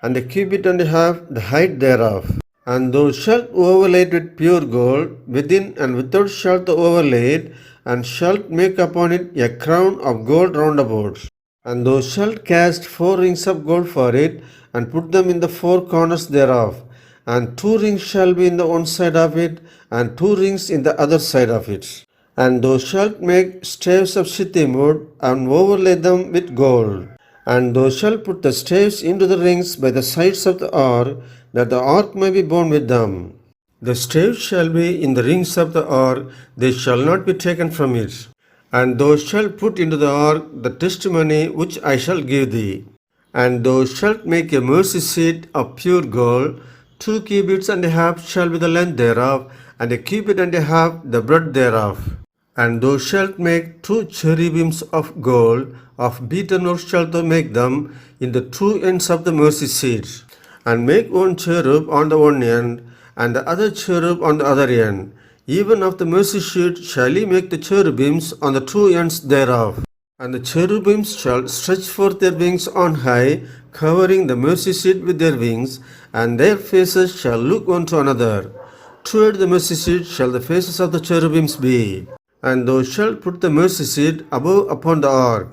A: and a cubit and a half the height thereof. And thou shalt overlay it with pure gold, within and without shalt thou overlay it, and shalt make upon it a crown of gold round about. And thou shalt cast 4 rings of gold for it, and put them in the 4 corners thereof. And 2 rings shall be in the one side of it, and 2 rings in the other side of it. And thou shalt make staves of shittim wood, and overlay them with gold. And thou shalt put the staves into the rings by the sides of the ark, that the ark may be borne with them. The staves shall be in the rings of the ark, they shall not be taken from it. And thou shalt put into the ark the testimony which I shall give thee. And thou shalt make a mercy seat of pure gold. 2 cubits and a half shall be the length thereof, and a cubit and a half the breadth thereof. And thou shalt make 2 cherubims of gold, of beaten wood shalt thou make them, in the 2 ends of the mercy seat. And make 1 cherub on the one end, and the other cherub on the other end. Even of the mercy seat shall ye make the cherubims on the 2 ends thereof. And the cherubims shall stretch forth their wings on high, covering the mercy seat with their wings, and their faces shall look one to another. Toward the mercy seat shall the faces of the cherubims be. And thou shalt put the mercy seat above upon the ark.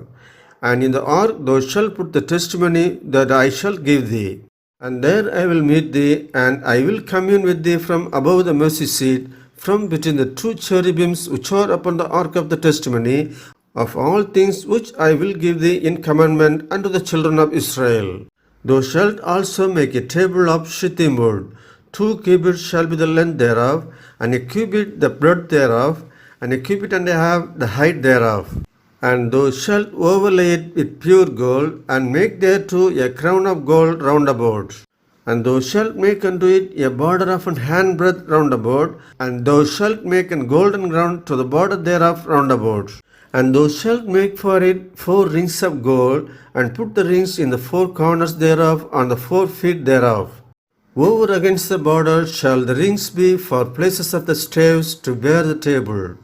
A: And in the ark thou shalt put the testimony that I shall give thee. And there I will meet thee, and I will commune with thee from above the mercy seat, from between the 2 cherubims which are upon the ark of the testimony, of all things which I will give thee in commandment unto the children of Israel. Thou shalt also make a table of shittim wood. 2 cubits shall be the length thereof, and a cubit the breadth thereof, and a cubit and a half the height thereof. And thou shalt overlay it with pure gold, and make thereto a crown of gold round about. And thou shalt make unto it a border of an handbreadth round about, and thou shalt make an golden ground to the border thereof round about. And thou shalt make for it 4 rings of gold, and put the rings in the 4 corners thereof on the 4 feet thereof. Over against the border shall the rings be for places of the staves to bear the table.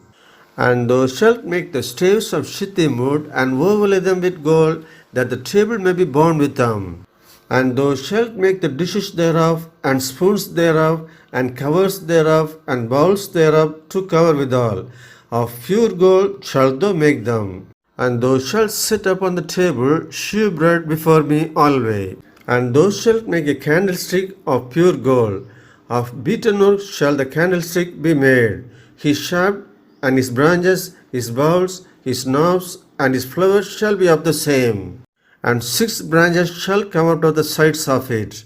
A: And thou shalt make the staves of shittim wood, and overlay them with gold, that the table may be borne with them. And thou shalt make the dishes thereof, and spoons thereof, and covers thereof, and bowls thereof, to cover withal. Of pure gold shalt thou make them. And thou shalt set upon the table shew bread before me always. And thou shalt make a candlestick of pure gold. Of beaten wood shall the candlestick be made. His shaft and his branches, his bowls, his knobs, and his flowers shall be of the same. And 6 branches shall come out of the sides of it.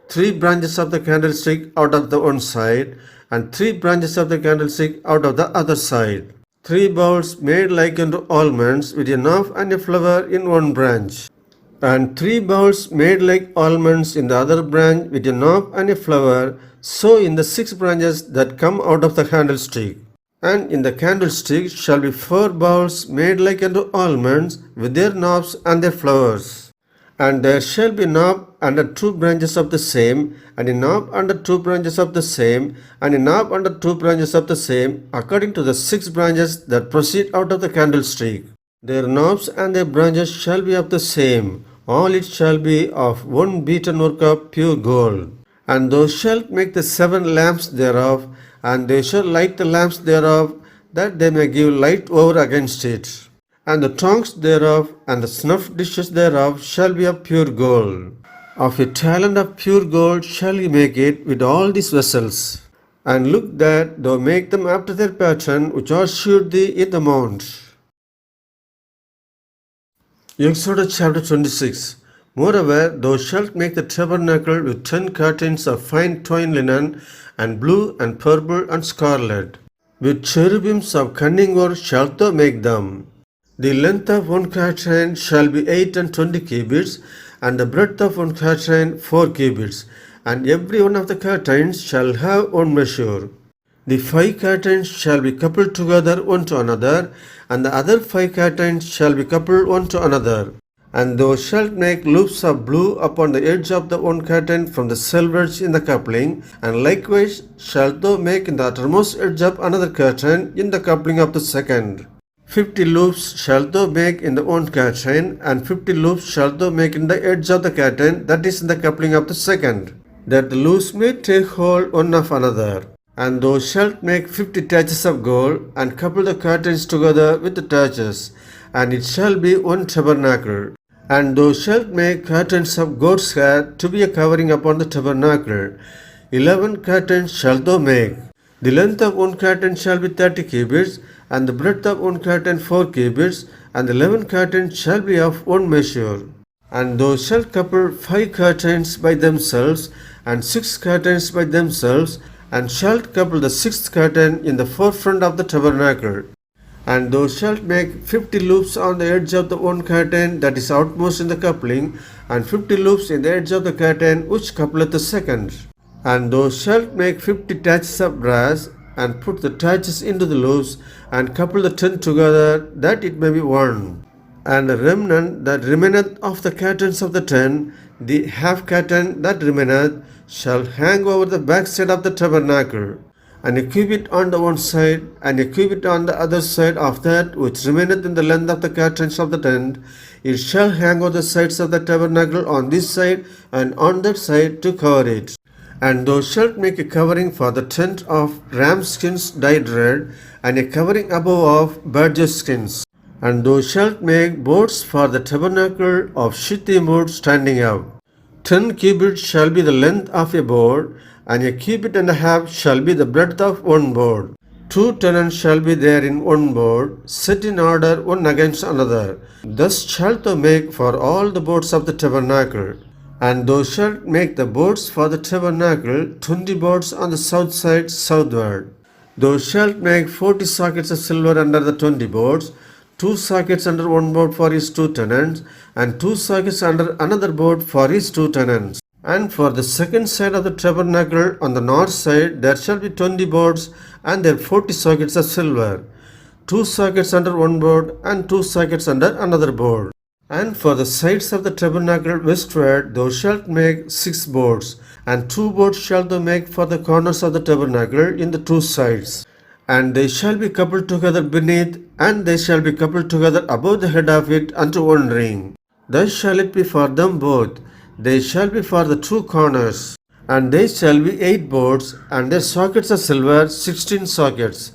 A: 3 branches of the candlestick out of the one side, and 3 branches of the candlestick out of the other side. 3 bowls made like unto almonds, with a knob and a flower in one branch. And 3 bowls made like almonds in the other branch, with a knob and a flower, so in the 6 branches that come out of the candlestick. And in the candlestick shall be 4 bowls made like unto almonds, with their knobs and their flowers. And there shall be knob under 2 branches of the same, and a knob under 2 branches of the same, and a knob under 2 branches of the same, according to the 6 branches that proceed out of the candlestick. Their knobs and their branches shall be of the same. All it shall be of one beaten work of pure gold. And thou shalt make the 7 lamps thereof, and they shall light the lamps thereof, that they may give light over against it. And the tongues thereof and the snuff dishes thereof shall be of pure gold. Of a talent of pure gold shall ye make it with all these vessels. And look that thou make them after their pattern which are shewed thee in the mount. Exodus chapter 26. Moreover, thou shalt make the tabernacle with 10 curtains of fine twined linen, and blue and purple and scarlet. With cherubims of cunning work shalt thou make them. The length of one curtain shall be 8 and 20 cubits, and the breadth of one curtain 4 cubits, and every one of the curtains shall have one measure. The 5 curtains shall be coupled together one to another, and the other 5 curtains shall be coupled one to another. And thou shalt make loops of blue upon the edge of the one curtain from the selvage in the coupling, and likewise shalt thou make in the uttermost edge of another curtain in the coupling of the second. 50 loops shalt thou make in the one curtain, and 50 loops shalt thou make in the edge of the curtain that is in the coupling of the second, that the loops may take hold one of another. And thou shalt make 50 taches of gold, and couple the curtains together with the taches, and it shall be one tabernacle. And thou shalt make curtains of goat's hair to be a covering upon the tabernacle. 11 curtains shalt thou make. The length of one curtain shall be 30 cubits, and the breadth of one curtain 4 cubits, and the 11 curtains shall be of one measure. And thou shalt couple 5 curtains by themselves, and 6 curtains by themselves, and shalt couple the 6th curtain in the forefront of the tabernacle. And thou shalt make 50 loops on the edge of the one curtain that is outmost in the coupling, and 50 loops in the edge of the curtain which coupleth the second. And thou shalt make 50 taches of brass, and put the taches into the loops, and couple the 10 together, that it may be one. And the remnant that remaineth of the curtains of the 10, the half curtain that remaineth, shall hang over the backside of the tabernacle, and a cubit on the one side, and a cubit on the other side of that which remaineth in the length of the curtains of the tent. It shall hang over the sides of the tabernacle on this side and on that side to cover it. And thou shalt make a covering for the tent of ram skins dyed red, and a covering above of badger skins. And thou shalt make boards for the tabernacle of shittim wood standing up. 10 cubits shall be the length of a board, and a cubit and a half shall be the breadth of one board. 2 tenons shall be there in one board, set in order one against another. Thus shalt thou make for all the boards of the tabernacle. And thou shalt make the boards for the tabernacle 20 boards on the south side southward. Thou shalt make 40 sockets of silver under the 20 boards, 2 sockets under one board for his 2 tenons, and 2 sockets under another board for his 2 tenons. And for the second side of the tabernacle on the north side there shall be 20 boards, and there 40 sockets of silver, 2 sockets under one board, and 2 sockets under another board. And for the sides of the tabernacle westward thou shalt make 6 boards, and 2 boards shalt thou make for the corners of the tabernacle in the 2 sides. And they shall be coupled together beneath, and they shall be coupled together above the head of it unto one ring. Thus shall it be for them both. They shall be for the 2 corners. And they shall be 8 boards, and their sockets of silver 16 sockets,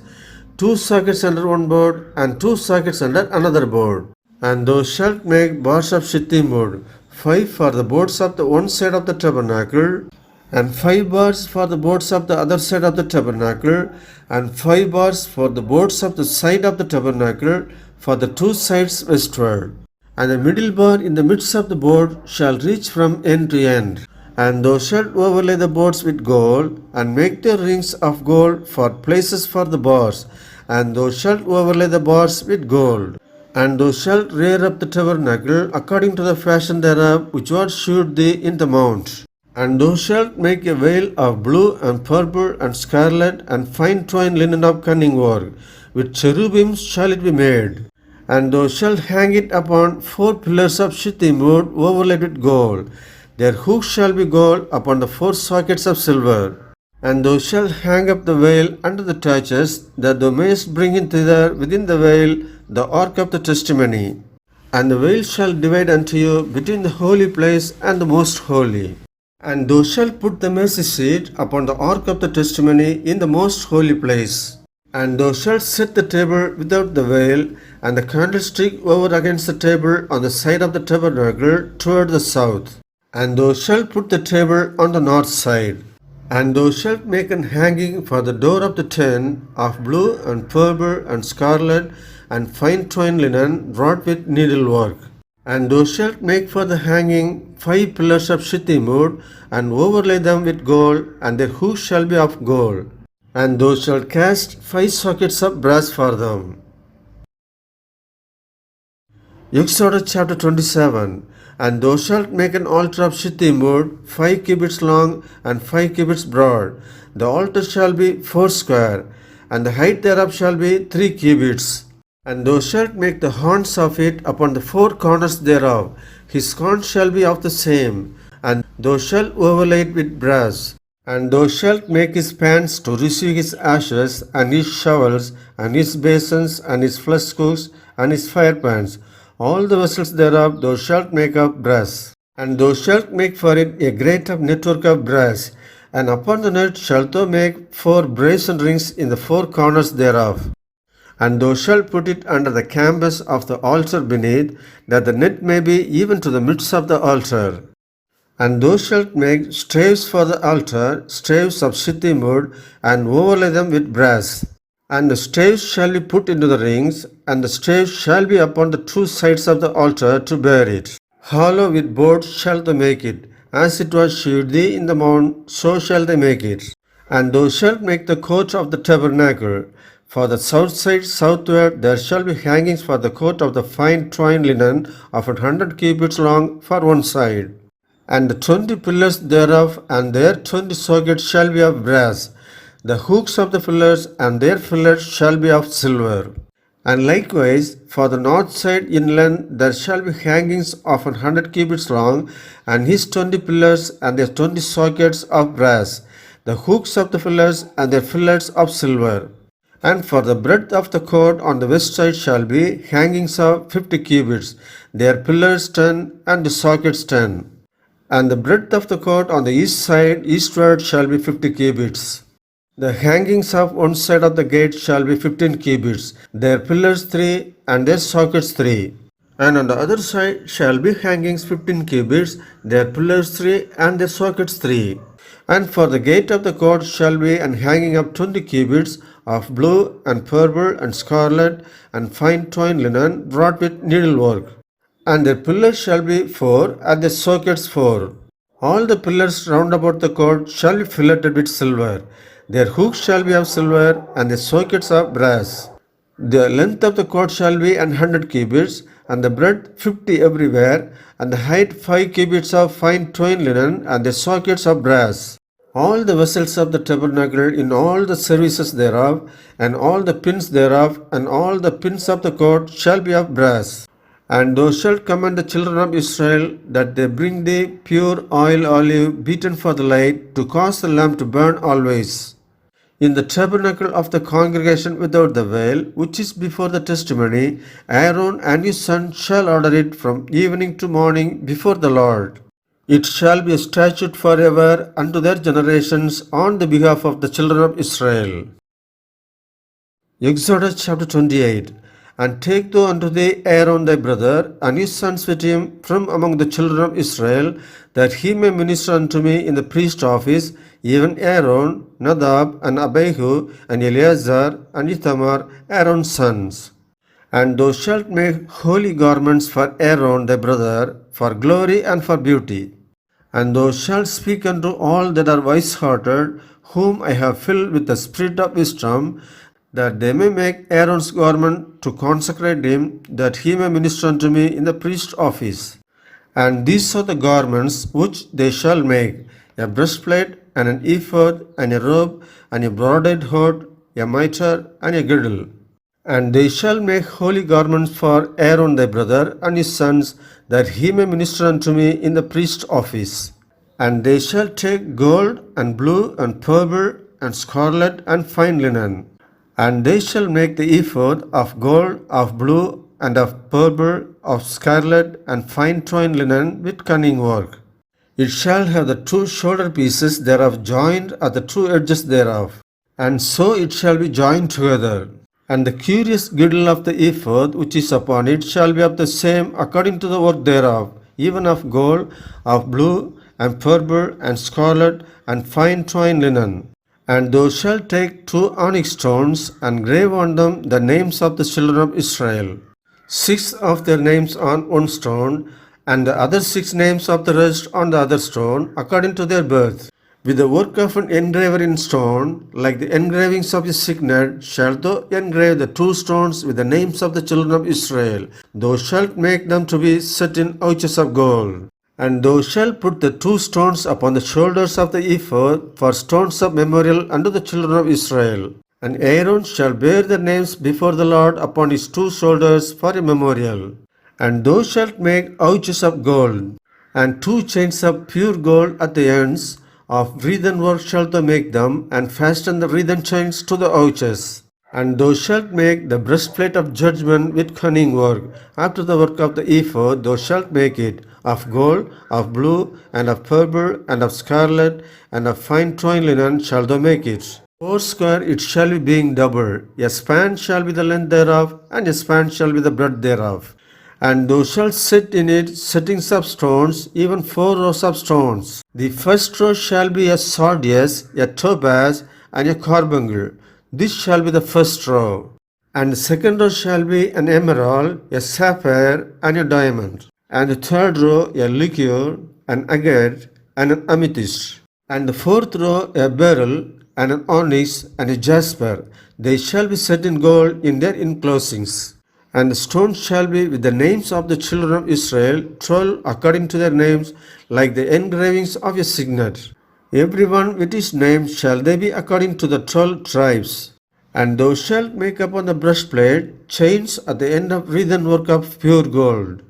A: 2 sockets under one board, and 2 sockets under another board. And thou shalt make bars of shittim wood, 5 for the boards of the one side of the tabernacle, and 5 bars for the boards of the other side of the tabernacle, and 5 bars for the boards of the side of the tabernacle for the 2 sides westward. And the middle bar in the midst of the board shall reach from end to end. And thou shalt overlay the boards with gold, and make their rings of gold for places for the bars, and thou shalt overlay the bars with gold. And thou shalt rear up the tabernacle according to the fashion thereof, which was shewed thee in the mount. And thou shalt make a veil of blue and purple and scarlet and fine twined linen of cunning work. With cherubims shall it be made. And thou shalt hang it upon 4 pillars of shittim wood overlaid with gold. Their hooks shall be gold upon the 4 sockets of silver. And thou shalt hang up the veil under the taches, that thou mayest bring in thither within the veil the ark of the testimony. And the veil shall divide unto you between the holy place and the most holy. And thou shalt put the mercy seat upon the ark of the testimony in the most holy place. And thou shalt set the table without the veil, and the candlestick over against the table on the side of the tabernacle toward the south. And thou shalt put the table on the north side. And thou shalt make an hanging for the door of the tent of blue and purple and scarlet and fine twined linen wrought with needlework. And thou shalt make for the hanging 5 pillars of shittim wood, and overlay them with gold, and their hooks shall be of gold. And thou shalt cast 5 sockets of brass for them. Exodus chapter 27. And thou shalt make an altar of shittim wood, 5 cubits long and 5 cubits broad. The altar shall be 4 square, and the height thereof shall be 3 cubits. And thou shalt make the horns of it upon the 4 corners thereof. His horns shall be of the same, and thou shalt overlay it with brass. And thou shalt make his pans to receive his ashes, and his shovels, and his basins, and his flesh cooks, and his firepans. All the vessels thereof thou shalt make of brass. And thou shalt make for it a grate of network of brass. And upon the net shalt thou make 4 brazen rings in the 4 corners thereof. And thou shalt put it under the canvas of the altar beneath, that the net may be even to the midst of the altar. And thou shalt make staves for the altar, staves of shittim wood, and overlay them with brass. And the staves shall be put into the rings, and the staves shall be upon the 2 sides of the altar to bear it. Hollow with boards shalt thou make it, as it was shewed thee in the mount, so shall they make it. And thou shalt make the court of the tabernacle. For the south side southward there shall be hangings for the court of the fine twined linen of 100 cubits long for one side. And the 20 pillars thereof and their 20 sockets shall be of brass. The hooks of the pillars and their fillets shall be of silver. And likewise for the north side inland there shall be hangings of 100 cubits long, and his 20 pillars and their 20 sockets of brass. The hooks of the pillars and their fillets of silver. And for the breadth of the court on the west side shall be hangings of 50 cubits, their pillars 10, and the sockets 10. And the breadth of the court on the east side eastward shall be 50 cubits. The hangings of one side of the gate shall be 15 cubits, their pillars 3, and their sockets 3. And on the other side shall be hangings 15 cubits, their pillars 3, and their sockets 3. And for the gate of the court shall be an hanging of 20 cubits of blue and purple and scarlet and fine twined linen wrought with needlework. And their pillars shall be 4, and their sockets 4. All the pillars round about the court shall be filleted with silver. Their hooks shall be of silver, and their sockets of brass. The length of the court shall be 100 cubits, and the breadth 50 everywhere, and the height 5 cubits of fine twined linen, and their sockets of brass. All the vessels of the tabernacle in all the services thereof, and all the pins thereof, and all the pins of the court shall be of brass. And thou shalt command the children of Israel that they bring thee pure olive beaten for the light, to cause the lamp to burn always. In the tabernacle of the congregation without the veil, which is before the testimony, Aaron and his sons shall order it from evening to morning before the Lord. It shall be a statute forever unto their generations on the behalf of the children of Israel. Exodus chapter 28. And take thou unto thee Aaron thy brother, and his sons with him from among the children of Israel, that he may minister unto me in the priest office, even Aaron, Nadab, and Abihu, and Eleazar, and Ithamar, Aaron's sons. And thou shalt make holy garments for Aaron thy brother, for glory and for beauty. And thou shalt speak unto all that are wise-hearted, whom I have filled with the spirit of wisdom, that they may make Aaron's garment to consecrate him, that he may minister unto me in the priest's office. And these are the garments which they shall make: a breastplate, and an ephod, and a robe, and a broidered hood, a mitre, and a girdle. And they shall make holy garments for Aaron thy brother and his sons, that he may minister unto me in the priest's office. And they shall take gold, and blue, and purple, and scarlet, and fine linen. And they shall make the ephod of gold, of blue, and of purple, of scarlet, and fine twined linen with cunning work. It shall have the two shoulder pieces thereof joined at the two edges thereof, and so it shall be joined together. And the curious girdle of the ephod which is upon it shall be of the same according to the work thereof, even of gold, of blue, and purple, and scarlet, and fine twined linen. And thou shalt take 2 onyx stones, and grave on them the names of the children of Israel, 6 of their names on one stone, and the other 6 names of the rest on the other stone, according to their birth. With the work of an engraver in stone, like the engravings of a signet, shalt thou engrave the 2 stones with the names of the children of Israel. Thou shalt make them to be set in ouches of gold. And thou shalt put the 2 stones upon the shoulders of the ephod for stones of memorial unto the children of Israel. And Aaron shall bear their names before the Lord upon his 2 shoulders for a memorial. And thou shalt make ouches of gold, and 2 chains of pure gold at the ends. Of wreathen work shalt thou make them, and fasten the wreathen chains to the ouches. And thou shalt make the breastplate of judgment with cunning work. After the work of the ephod thou shalt make it, of gold, of blue, and of purple, and of scarlet, and of fine twined linen shalt thou make it. 4 it shall be, being double. A span shall be the length thereof, and a span shall be the breadth thereof. And thou shalt set in it settings of stones, even 4 rows of stones. The first row shall be a sardius, a topaz, and a carbuncle. This shall be the first row. And the second row shall be an emerald, a sapphire, and a diamond. And the third row a liquor, an agate, and an amethyst. And the 4th row a beryl, and an onyx, and a jasper. They shall be set in gold in their enclosings. And the stones shall be with the names of the children of Israel, 12 according to their names, like the engravings of a signet. Every one with his name shall they be according to the 12 tribes. And thou shalt make upon the breastplate chains at the end of wreathen work of pure gold.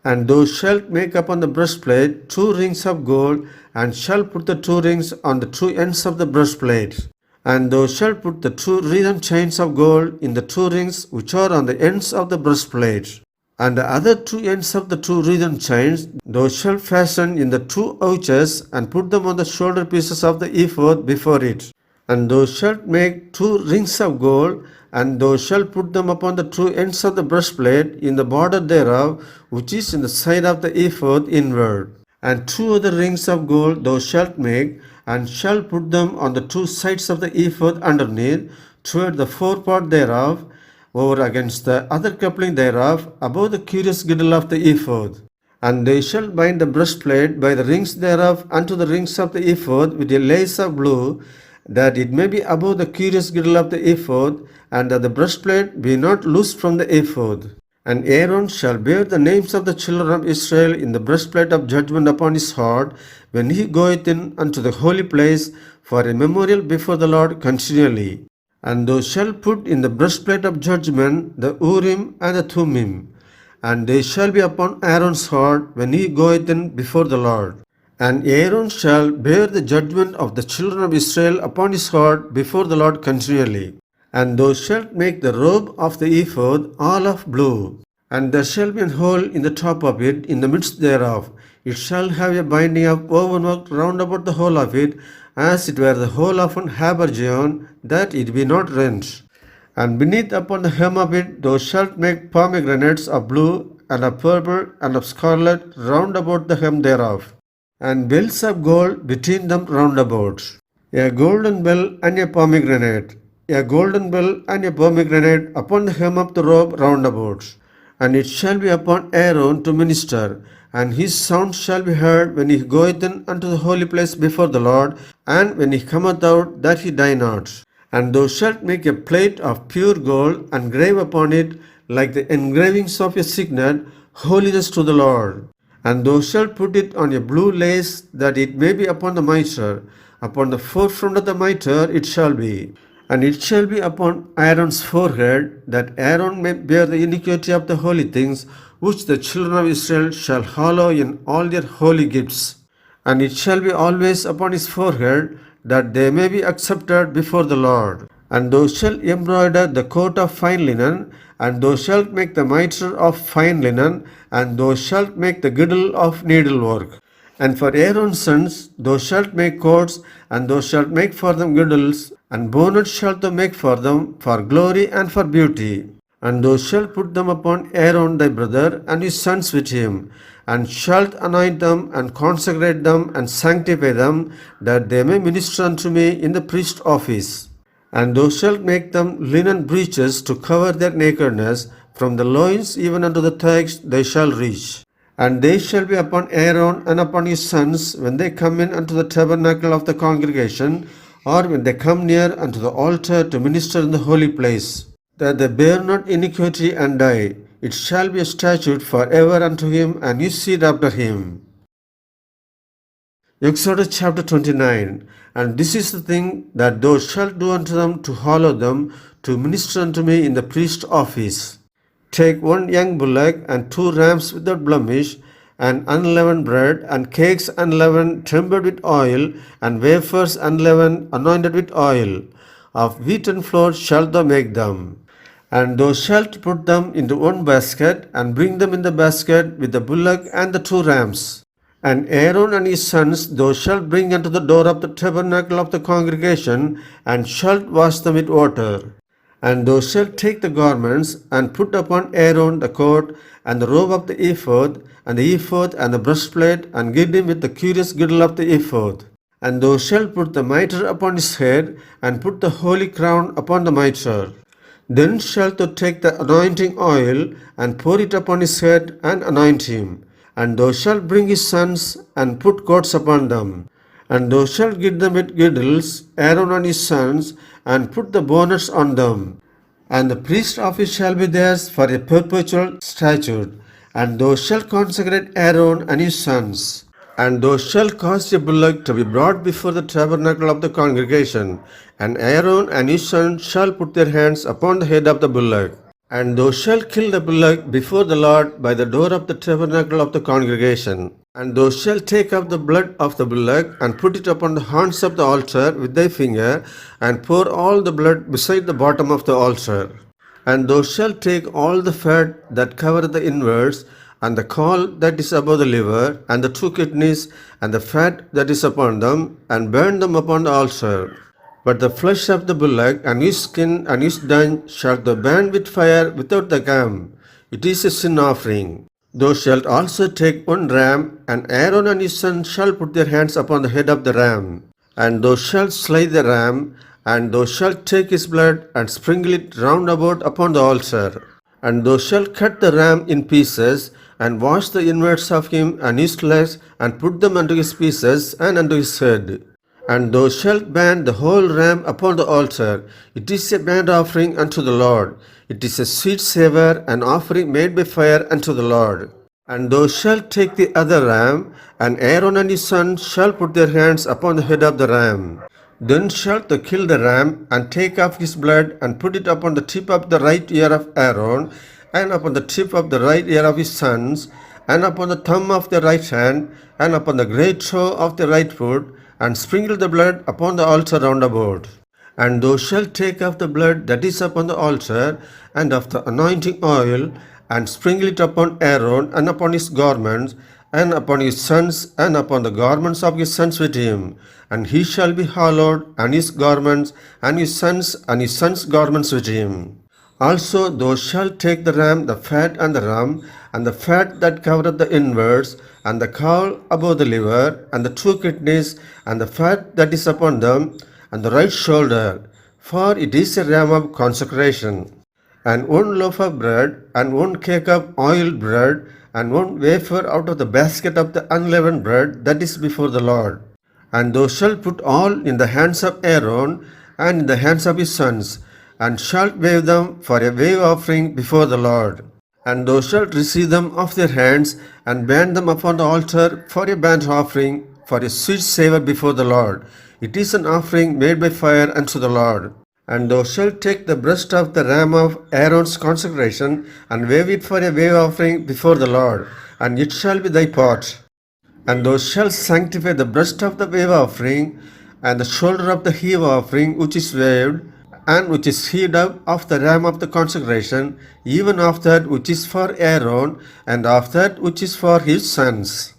A: And thou shalt make upon the breastplate 2 rings of gold, and shalt put the 2 rings on the 2 ends of the breastplate. And thou shalt put the 2 wreathen chains of gold in the 2 rings which are on the ends of the breastplate. And the other 2 ends of the 2 wreathen chains thou shalt fasten in the 2 ouches, and put them on the shoulder pieces of the ephod before it. And thou shalt make 2 rings of gold, and thou shalt put them upon the 2 ends of the breastplate in the border thereof, which is in the side of the ephod inward. And 2 other rings of gold thou shalt make, and shalt put them on the 2 sides of the ephod underneath, toward the forepart thereof, over against the other coupling thereof, above the curious girdle of the ephod. And they shall bind the breastplate by the rings thereof unto the rings of the ephod with a lace of blue, that it may be above the curious girdle of the ephod, and that the breastplate be not loosed from the ephod. And Aaron shall bear the names of the children of Israel in the breastplate of judgment upon his heart, when he goeth in unto the holy place, for a memorial before the Lord continually. And thou shalt put in the breastplate of judgment the Urim and the Thummim, and they shall be upon Aaron's heart when he goeth in before the Lord. And Aaron shall bear the judgment of the children of Israel upon his heart before the Lord continually. And thou shalt make the robe of the ephod all of blue, and there shall be an hole in the top of it, in the midst thereof. It shall have a binding of woven work round about the whole of it, as it were the whole of an habergeon, that it be not rent. And beneath upon the hem of it thou shalt make pomegranates of blue, and of purple, and of scarlet round about the hem thereof, and bells of gold between them round about. A golden bell and a pomegranate, a golden bell and a pomegranate upon the hem of the robe round about. And it shall be upon Aaron to minister, and his sound shall be heard when he goeth in unto the holy place before the Lord, and when he cometh out, that he die not. And thou shalt make a plate of pure gold, and grave upon it, like the engravings of a signet, holiness to the Lord. And thou shalt put it on a blue lace, that it may be upon the mitre. Upon the forefront of the mitre it shall be. And it shall be upon Aaron's forehead, that Aaron may bear the iniquity of the holy things, which the children of Israel shall hallow in all their holy gifts. And it shall be always upon his forehead, that they may be accepted before the Lord. And thou shalt embroider the coat of fine linen, and thou shalt make the mitre of fine linen, and thou shalt make the girdle of needlework. And for Aaron's sons thou shalt make coats, and thou shalt make for them girdles, and bonnets shalt thou make for them, for glory and for beauty. And thou shalt put them upon Aaron thy brother, and his sons with him, and shalt anoint them, and consecrate them, and sanctify them, that they may minister unto me in the priest office. And thou shalt make them linen breeches to cover their nakedness, from the loins even unto the thighs they shall reach. And they shall be upon Aaron and upon his sons when they come in unto the tabernacle of the congregation, or when they come near unto the altar to minister in the holy place, that they bear not iniquity and die. It shall be a statute for ever unto him and his seed after him. Exodus chapter 29. And this is the thing that thou shalt do unto them to hallow them, to minister unto me in the priest office. Take one young bullock and 2 rams without blemish, and unleavened bread, and cakes unleavened, tempered with oil, and wafers unleavened, anointed with oil. Of wheaten flour shalt thou make them. And thou shalt put them into one basket, and bring them in the basket with the bullock and the 2 rams. And Aaron and his sons thou shalt bring unto the door of the tabernacle of the congregation, and shalt wash them with water. And thou shalt take the garments, and put upon Aaron the coat, and the robe of the ephod, and the ephod, and the breastplate, and gird him with the curious girdle of the ephod. And thou shalt put the mitre upon his head, and put the holy crown upon the mitre. Then shalt thou take the anointing oil, and pour it upon his head, and anoint him. And thou shalt bring his sons, and put coats upon them. And thou shalt gird them with girdles, Aaron and his sons, and put the bonnets on them. And the priest office shall be theirs for a perpetual statute. And thou shalt consecrate Aaron and his sons. And thou shalt cause a bullock to be brought before the tabernacle of the congregation. And Aaron and his sons shall put their hands upon the head of the bullock. And thou shalt kill the bullock before the Lord by the door of the tabernacle of the congregation. And thou shalt take up the blood of the bullock, and put it upon the horns of the altar with thy finger, and pour all the blood beside the bottom of the altar. And thou shalt take all the fat that covereth the inwards, and the caul that is above the liver, and the 2 kidneys, and the fat that is upon them, and burn them upon the altar. But the flesh of the bullock, and his skin, and his dung, shalt thou burn with fire without the camp. It is a sin offering. Thou shalt also take 1 ram, and Aaron and his sons shall put their hands upon the head of the ram. And thou shalt slay the ram, and thou shalt take his blood, and sprinkle it round about upon the altar. And thou shalt cut the ram in pieces, and wash the inwards of him and his legs, and put them unto his pieces, and unto his head. And thou shalt burn the whole ram upon the altar. It is a burnt offering unto the Lord. It is a sweet savour, an offering made by fire unto the Lord. And thou shalt take the other ram, and Aaron and his sons shall put their hands upon the head of the ram. Then shalt thou kill the ram, and take off his blood, and put it upon the tip of the right ear of Aaron, and upon the tip of the right ear of his sons, and upon the thumb of the right hand, and upon the great toe of the right foot, and sprinkle the blood upon the altar round about. And thou shalt take of the blood that is upon the altar, and of the anointing oil, and sprinkle it upon Aaron, and upon his garments, and upon his sons, and upon the garments of his sons with him. And he shall be hallowed, and his garments, and his sons' garments with him. Also thou shalt take the ram, the fat and the rump, and the fat that covereth the inwards, and the caul above the liver, and the 2 kidneys, and the fat that is upon them, and the right shoulder, for it is a ram of consecration. And 1 loaf of bread, and 1 cake of oiled bread, and 1 wafer out of the basket of the unleavened bread that is before the Lord. And thou shalt put all in the hands of Aaron, and in the hands of his sons, and shalt wave them for a wave offering before the Lord. And thou shalt receive them off their hands, and burn them upon the altar for a burnt offering, for a sweet savour before the Lord. It is an offering made by fire unto the Lord. And thou shalt take the breast of the ram of Aaron's consecration, and wave it for a wave offering before the Lord, and it shall be thy part. And thou shalt sanctify the breast of the wave offering, and the shoulder of the heave offering which is waved, and which is heaved up of the ram of the consecration, even of that which is for Aaron, and of that which is for his sons.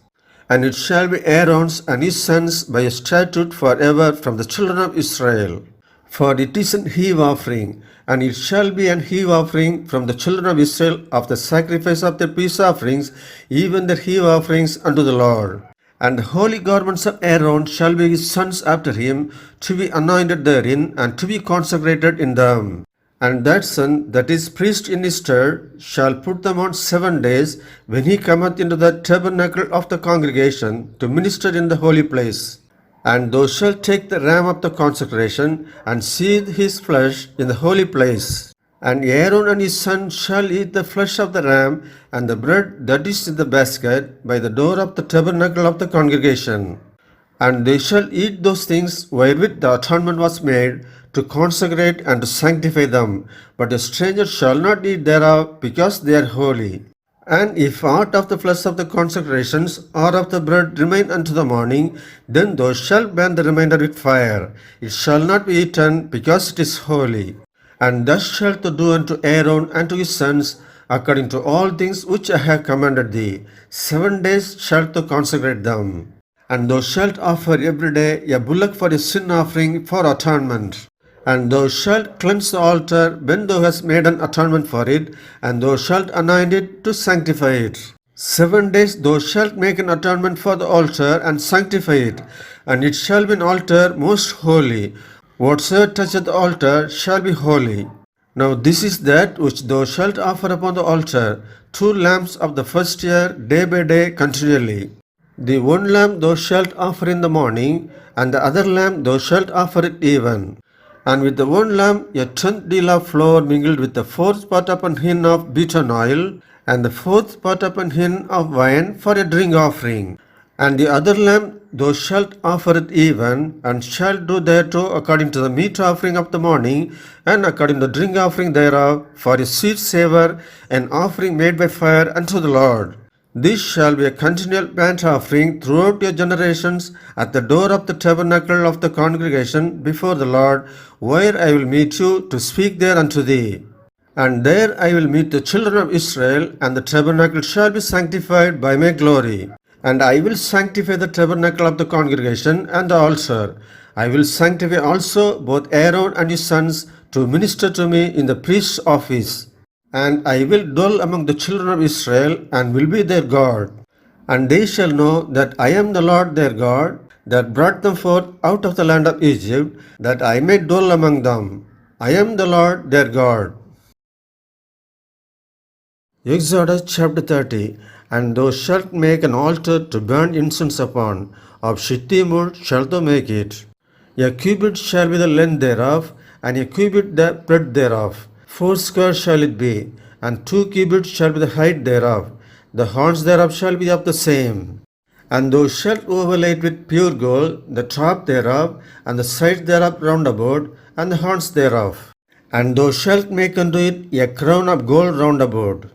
A: And it shall be Aaron's and his sons by a statute forever from the children of Israel. For it is an heave offering, and it shall be an heave offering from the children of Israel of the sacrifice of their peace offerings, even their heave offerings unto the Lord. And the holy garments of Aaron shall be his sons after him, to be anointed therein, and to be consecrated in them. And that son that is priest in his stead shall put them on 7 days, when he cometh into the tabernacle of the congregation, to minister in the holy place. And thou shalt take the ram of the consecration, and seethe his flesh in the holy place. And Aaron and his son shall eat the flesh of the ram, and the bread that is in the basket, by the door of the tabernacle of the congregation. And they shall eat those things wherewith the atonement was made, to consecrate and to sanctify them. But a stranger shall not eat thereof, because they are holy. And if aught of the flesh of the consecrations or of the bread remain unto the morning, then thou shalt burn the remainder with fire. It shall not be eaten, because it is holy. And thus shalt thou do unto Aaron and to his sons, according to all things which I have commanded thee. 7 days shalt thou consecrate them. And thou shalt offer every day a bullock for a sin offering for atonement. And thou shalt cleanse the altar when thou hast made an atonement for it, and thou shalt anoint it to sanctify it. 7 days thou shalt make an atonement for the altar, and sanctify it, and it shall be an altar most holy. Whatsoever toucheth the altar shall be holy. Now this is that which thou shalt offer upon the altar, 2 lambs of the first year, day by day continually. The one lamb thou shalt offer in the morning, and the other lamb thou shalt offer at even. And with the one lamb a 10th deal of flour mingled with the 4th part of an hin of beaten oil, and the 4th part of an hin of wine for a drink offering. And the other lamb thou shalt offer at even, and shalt do thereto according to the meat offering of the morning, and according to the drink offering thereof, for a sweet savour, an offering made by fire unto the Lord. This shall be a continual burnt offering throughout your generations at the door of the tabernacle of the congregation before the Lord, where I will meet you to speak there unto thee. And there I will meet the children of Israel, and the tabernacle shall be sanctified by my glory. And I will sanctify the tabernacle of the congregation and the altar. I will sanctify also both Aaron and his sons to minister to me in the priest's office. And I will dwell among the children of Israel, and will be their God. And they shall know that I am the Lord their God, that brought them forth out of the land of Egypt, that I may dwell among them. I am the Lord their God. Exodus chapter 30. And thou shalt make an altar to burn incense upon. Of shittim wood shalt thou make it. A cubit shall be the length thereof, and a cubit the breadth thereof. 4 shall it be, and 2 cubits shall be the height thereof. The horns thereof shall be of the same. And thou shalt overlay it with pure gold, the top thereof, and the sides thereof round about, and the horns thereof. And thou shalt make unto it a crown of gold round about.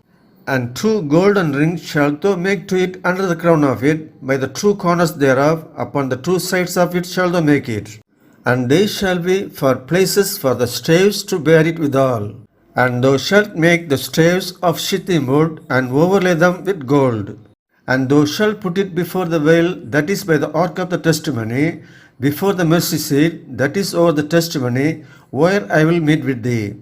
A: And 2 golden rings shalt thou make to it under the crown of it, by the 2 corners thereof, upon the 2 sides of it shalt thou make it. And they shall be for places for the staves to bear it withal. And thou shalt make the staves of shittim wood, and overlay them with gold. And thou shalt put it before the veil that is by the ark of the testimony, before the mercy seat that is over the testimony, where I will meet with thee.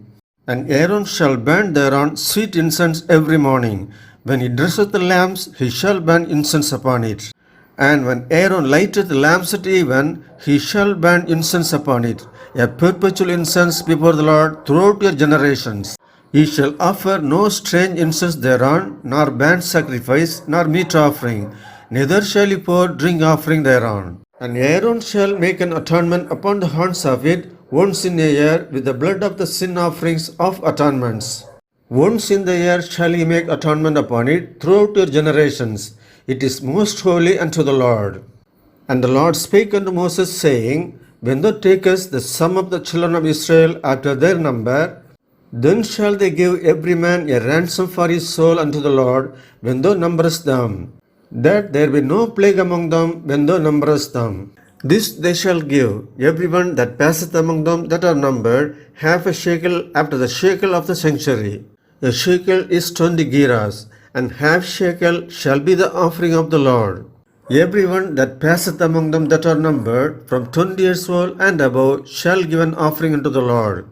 A: And Aaron shall burn thereon sweet incense every morning. When he dresseth the lamps, he shall burn incense upon it. And when Aaron lighteth the lamps at even, he shall burn incense upon it, a perpetual incense before the Lord throughout your generations. He shall offer no strange incense thereon, nor burnt sacrifice, nor meat offering, neither shall he pour drink offering thereon. And Aaron shall make an atonement upon the horns of it once in a year with the blood of the sin offerings of atonements. Once in the year shall ye make atonement upon it throughout your generations. It is most holy unto the Lord. And the Lord spake unto Moses, saying, When thou takest the sum of the children of Israel after their number, then shall they give every man a ransom for his soul unto the Lord when thou numberest them, that there be no plague among them when thou numberest them. This they shall give, every one that passeth among them that are numbered, half a shekel after the shekel of the sanctuary. A shekel is 20 gerahs, and half shekel shall be the offering of the Lord. Every one that passeth among them that are numbered, from 20 years old and above, shall give an offering unto the Lord.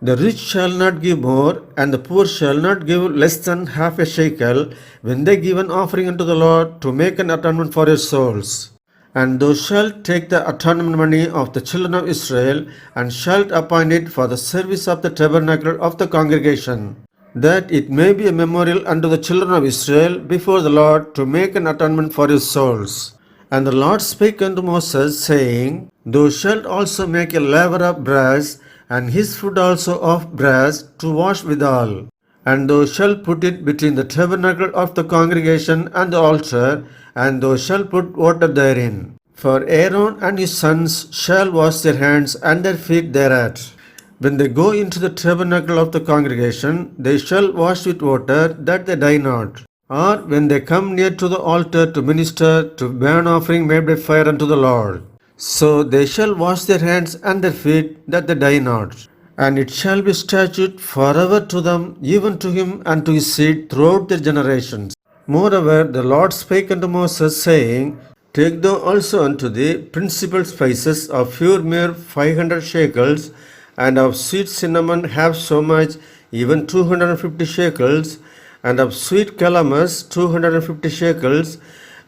A: The rich shall not give more, and the poor shall not give less than half a shekel, when they give an offering unto the Lord to make an atonement for your souls. And thou shalt take the atonement money of the children of Israel, and shalt appoint it for the service of the tabernacle of the congregation, that it may be a memorial unto the children of Israel before the Lord to make an atonement for his souls. And the Lord spake unto Moses, saying, Thou shalt also make a laver of brass, and his foot also of brass, to wash withal. And thou shalt put it between the tabernacle of the congregation and the altar, and thou shalt put water therein. For Aaron and his sons shall wash their hands and their feet thereat. When they go into the tabernacle of the congregation, they shall wash with water, that they die not. Or when they come near to the altar to minister to burnt offering made by fire unto the Lord. So they shall wash their hands and their feet, that they die not. And it shall be statute forever to them, even to him and to his seed throughout their generations. Moreover, the Lord spake unto Moses, saying, Take thou also unto thee principal spices of pure myrrh 500 shekels, and of sweet cinnamon half so much, even 250 shekels, and of sweet calamus 250 shekels,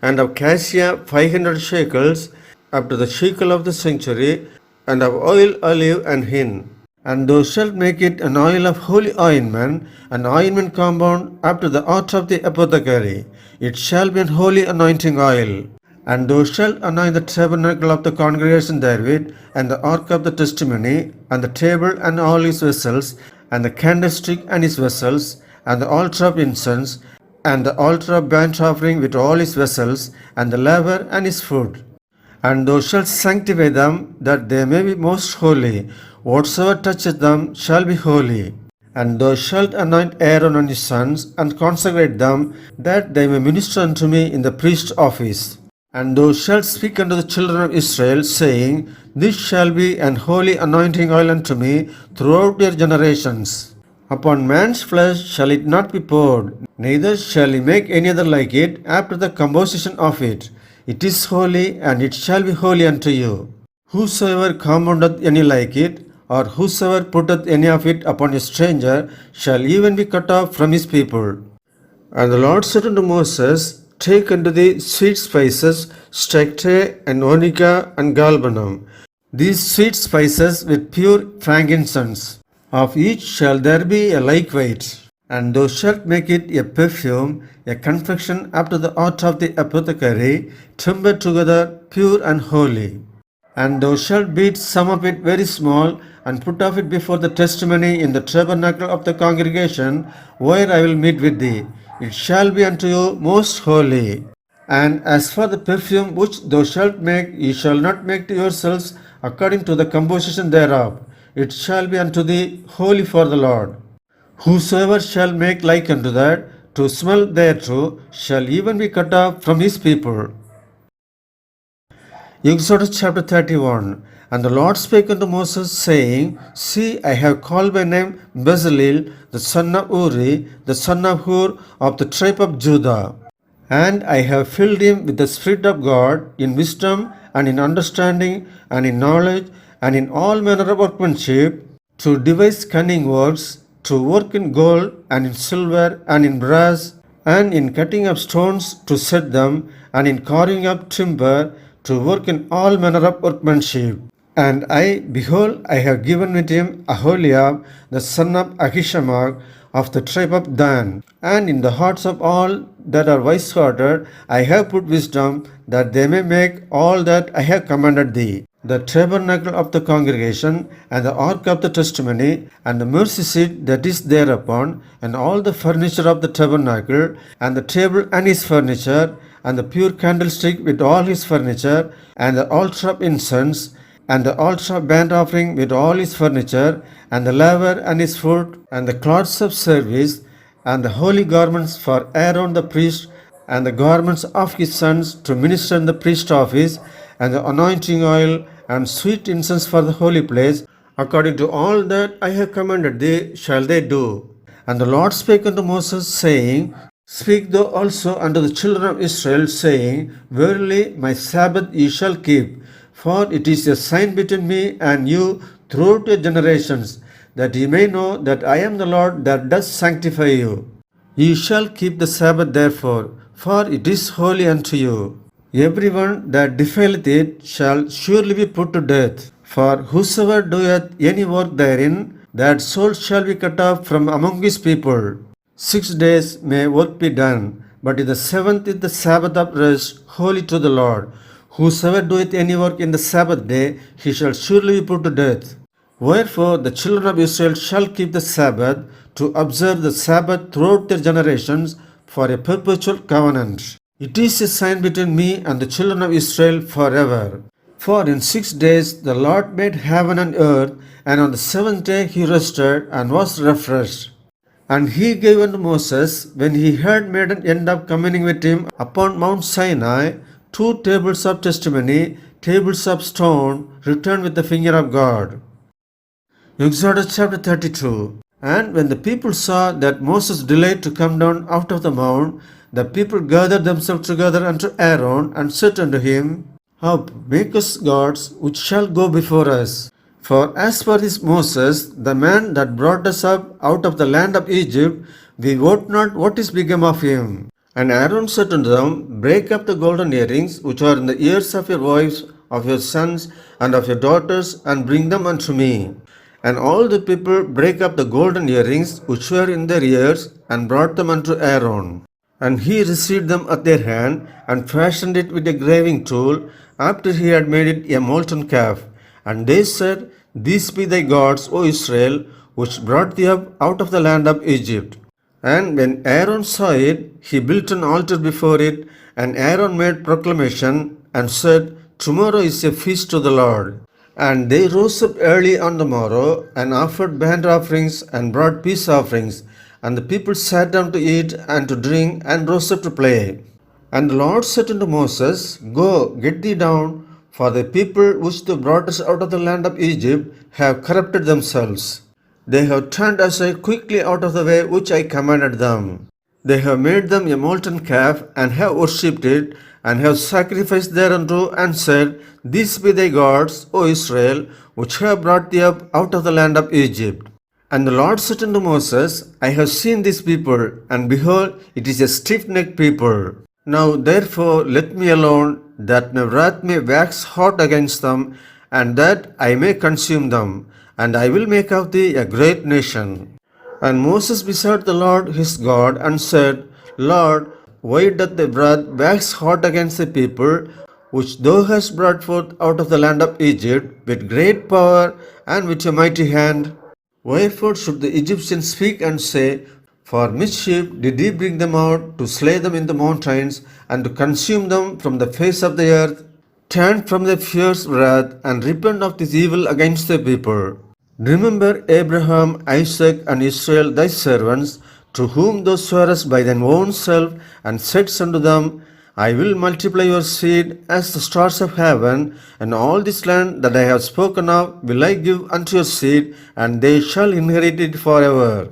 A: and of cassia 500 shekels, up to the shekel of the sanctuary, and of oil, olive, and hin. And thou shalt make it an oil of holy ointment, an ointment compound after the art of the apothecary. It shall be an holy anointing oil. And thou shalt anoint the tabernacle of the congregation therewith, and the ark of the testimony, and the table and all its vessels, and the candlestick and its vessels, and the altar of incense, and the altar of burnt offering with all its vessels, and the laver and its food. And thou shalt sanctify them, that they may be most holy. Whatsoever toucheth them shall be holy. And thou shalt anoint Aaron and his sons, and consecrate them, that they may minister unto me in the priest's office. And thou shalt speak unto the children of Israel, saying, This shall be an holy anointing oil unto me throughout your generations. Upon man's flesh shall it not be poured, neither shall he make any other like it after the composition of it. It is holy, and it shall be holy unto you. Whosoever compoundeth any like it, or whosoever putteth any of it upon a stranger, shall even be cut off from his people. And the Lord said unto Moses, Take unto thee sweet spices, stacte, and onycha, and galbanum. These sweet spices with pure frankincense. Of each shall there be a like weight. And thou shalt make it a perfume, a confection after the art of the apothecary, timbered together, pure and holy. And thou shalt beat some of it very small, and put of it before the testimony in the tabernacle of the congregation, where I will meet with thee. It shall be unto you most holy. And as for the perfume which thou shalt make, ye shall not make to yourselves according to the composition thereof. It shall be unto thee holy for the Lord. Whosoever shall make like unto that, to smell thereto, shall even be cut off from his people. Exodus chapter 31. And the Lord spake unto Moses, saying, See, I have called by name Bezalel, the son of Uri, the son of Hur, of the tribe of Judah. And I have filled him with the Spirit of God, in wisdom, and in understanding, and in knowledge, and in all manner of workmanship, to devise cunning works, to work in gold, and in silver, and in brass, and in cutting of stones to set them, and in carving up timber, to work in all manner of workmanship. And I, behold, I have given with him Aholiab, the son of Ahishamach, of the tribe of Dan. And in the hearts of all that are wise-hearted I have put wisdom, that they may make all that I have commanded thee. the tabernacle of the congregation, and the ark of the testimony, and the mercy seat that is thereupon, and all the furniture of the tabernacle, and the table and his furniture, and the pure candlestick with all his furniture, and the altar of incense, and the altar of burnt offering with all his furniture, and the laver and his foot, and the cloths of service, and the holy garments for Aaron the priest, and the garments of his sons to minister in the priest office, and the anointing oil, and sweet incense for the holy place, according to all that I have commanded thee shall they do. And the Lord spake unto Moses, saying, Speak thou also unto the children of Israel, saying, Verily my Sabbath ye shall keep, for it is a sign between me and you throughout your generations, that ye may know that I am the Lord that does sanctify you. Ye shall keep the Sabbath therefore, for it is holy unto you. Everyone that defileth it shall surely be put to death. For whosoever doeth any work therein, that soul shall be cut off from among his people. 6 days may work be done, but in the seventh is the Sabbath of rest, holy to the Lord. Whosoever doeth any work in the Sabbath day, he shall surely be put to death. Wherefore the children of Israel shall keep the Sabbath, to observe the Sabbath throughout their generations, for a perpetual covenant. It is a sign between me and the children of Israel forever. For in 6 days the Lord made heaven and earth, and on the seventh day he rested and was refreshed. And he gave unto Moses, when he had made an end of communing with him upon Mount Sinai, 2 tables of testimony, tables of stone, written with the finger of God. Exodus chapter 32. And when the people saw that Moses delayed to come down out of the mount, the people gathered themselves together unto Aaron, and said unto him, Up, make us gods which shall go before us. For as for this Moses, the man that brought us up out of the land of Egypt, we wot not what is become of him. And Aaron said unto them, Break up the golden earrings which are in the ears of your wives, of your sons, and of your daughters, and bring them unto me. And all the people brake up the golden earrings which were in their ears, and brought them unto Aaron. And he received them at their hand, and fashioned it with a graving tool, after he had made it a molten calf. And they said, These be thy gods, O Israel, which brought thee up out of the land of Egypt. And when Aaron saw it, he built an altar before it, and Aaron made proclamation, and said, Tomorrow is a feast to the Lord. And they rose up early on the morrow, and offered burnt offerings, and brought peace offerings. And the people sat down to eat and to drink, and rose up to play. And the Lord said unto Moses, Go, get thee down, for the people which thou broughtest out of the land of Egypt have corrupted themselves. They have turned aside quickly out of the way which I commanded them. They have made them a molten calf, and have worshipped it, and have sacrificed thereunto, and said, These be thy gods, O Israel, which have brought thee up out of the land of Egypt. And the Lord said unto Moses, I have seen this people, and behold, it is a stiff-necked people. Now therefore let me alone, that my wrath may wax hot against them, and that I may consume them, and I will make of thee a great nation. And Moses besought the Lord his God, and said, Lord, why doth thy wrath wax hot against the people, which thou hast brought forth out of the land of Egypt, with great power and with a mighty hand? Wherefore should the Egyptians speak and say, For mischief did he bring them out, to slay them in the mountains, and to consume them from the face of the earth? Turn from their fierce wrath, and repent of this evil against the people. Remember Abraham, Isaac, and Israel thy servants, to whom thou swarest by thine own self, and saidst unto them, I will multiply your seed as the stars of heaven, and all this land that I have spoken of will I give unto your seed, and they shall inherit it forever.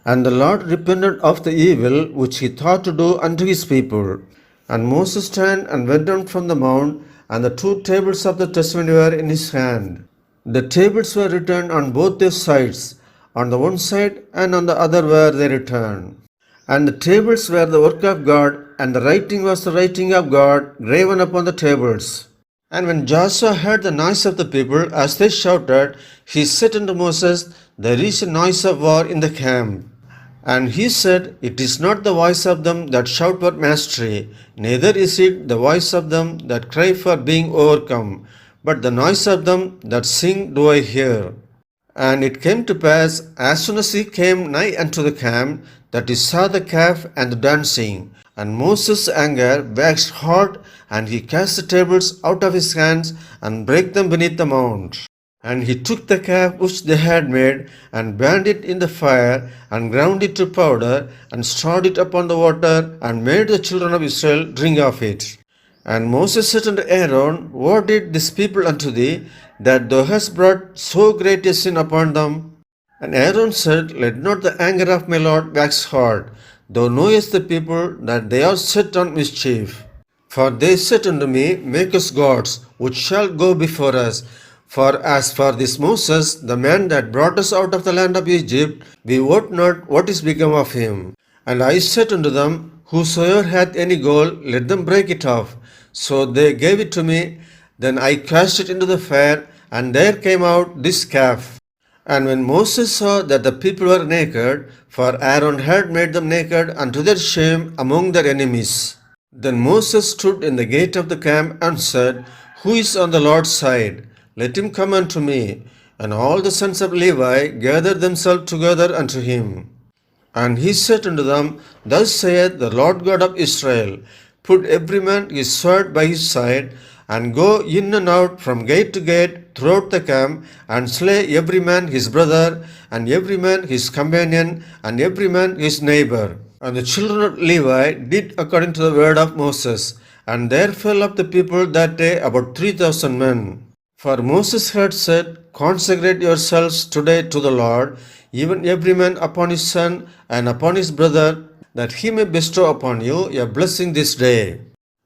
A: And the Lord repented of the evil which he thought to do unto his people. And Moses turned and went down from the mount, and the 2 tables of the testimony were in his hand. The tables were written on both their sides, on the one side and on the other were they written. And the tables were the work of God, and the writing was the writing of God, graven upon the tables. And when Joshua heard the noise of the people as they shouted, he said unto Moses, There is a noise of war in the camp. And he said, It is not the voice of them that shout for mastery, neither is it the voice of them that cry for being overcome, but the noise of them that sing do I hear. And it came to pass, as soon as he came nigh unto the camp, that he saw the calf and the dancing. And Moses' anger waxed hot, and he cast the tables out of his hands, and brake them beneath the mount. And he took the calf which they had made, and burned it in the fire, and ground it to powder, and strawed it upon the water, and made the children of Israel drink of it. And Moses said unto Aaron, What did this people unto thee, that thou hast brought so great a sin upon them? And Aaron said, Let not the anger of my Lord wax hot. Thou knowest the people that they are set on mischief. For they said unto me, Make us gods, which shall go before us. For as for this Moses, the man that brought us out of the land of Egypt, we wot not what is become of him. And I said unto them, Whosoever hath any gold, let them break it off. So they gave it to me. Then I cast it into the fire, and there came out this calf. And when Moses saw that the people were naked, for Aaron had made them naked unto their shame among their enemies, then Moses stood in the gate of the camp and said, Who is on the Lord's side? Let him come unto me. And all the sons of Levi gathered themselves together unto him. And he said unto them, Thus saith the Lord God of Israel, Put every man his sword by his side, and go in and out from gate to gate throughout the camp, and slay every man his brother, and every man his companion, and every man his neighbor. And the children of Levi did according to the word of Moses, and there fell of the people that day about 3,000 men. For Moses had said, Consecrate yourselves today to the Lord, even every man upon his son and upon his brother, that he may bestow upon you a blessing this day.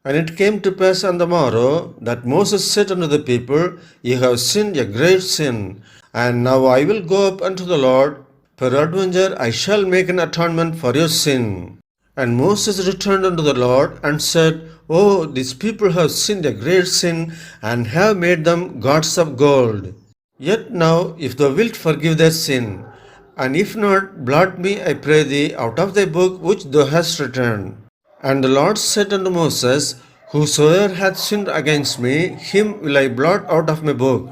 A: And it came to pass on the morrow that Moses said unto the people, Ye have sinned a great sin, and now I will go up unto the Lord, peradventure I shall make an atonement for your sin. And Moses returned unto the Lord and said, Oh, these people have sinned a great sin, and have made them gods of gold. Yet now, if thou wilt forgive their sin, and if not, blot me, I pray thee, out of thy book which thou hast written. And the Lord said unto Moses, Whosoever hath sinned against me, him will I blot out of my book.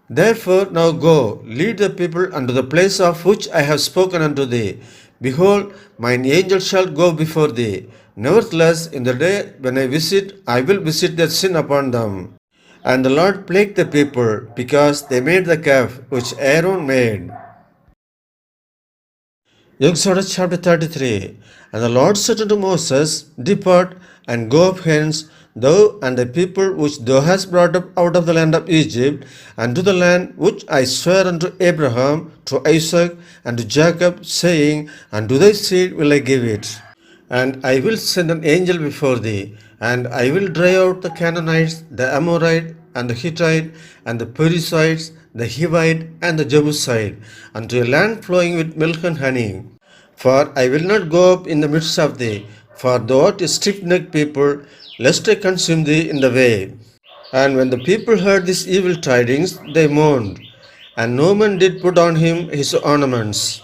A: Therefore now go, lead the people unto the place of which I have spoken unto thee. Behold, mine angel shall go before thee. Nevertheless, in the day when I will visit their sin upon them. And the Lord plagued the people, because they made the calf which Aaron made. Exodus chapter 33. And the Lord said unto Moses, Depart, and go up hence, thou and the people which thou hast brought up out of the land of Egypt, and to the land which I swear unto Abraham, to Isaac, and to Jacob, saying, Unto thy seed will I give it. And I will send an angel before thee, and I will drive out the Canaanites, the Amorite, and the Hittite, and the Perizzites, the Hivite, and the Jebusite, unto a land flowing with milk and honey. For I will not go up in the midst of thee, for thou art a stiff-necked people, lest I consume thee in the way. And when the people heard these evil tidings, they mourned, and no man did put on him his ornaments.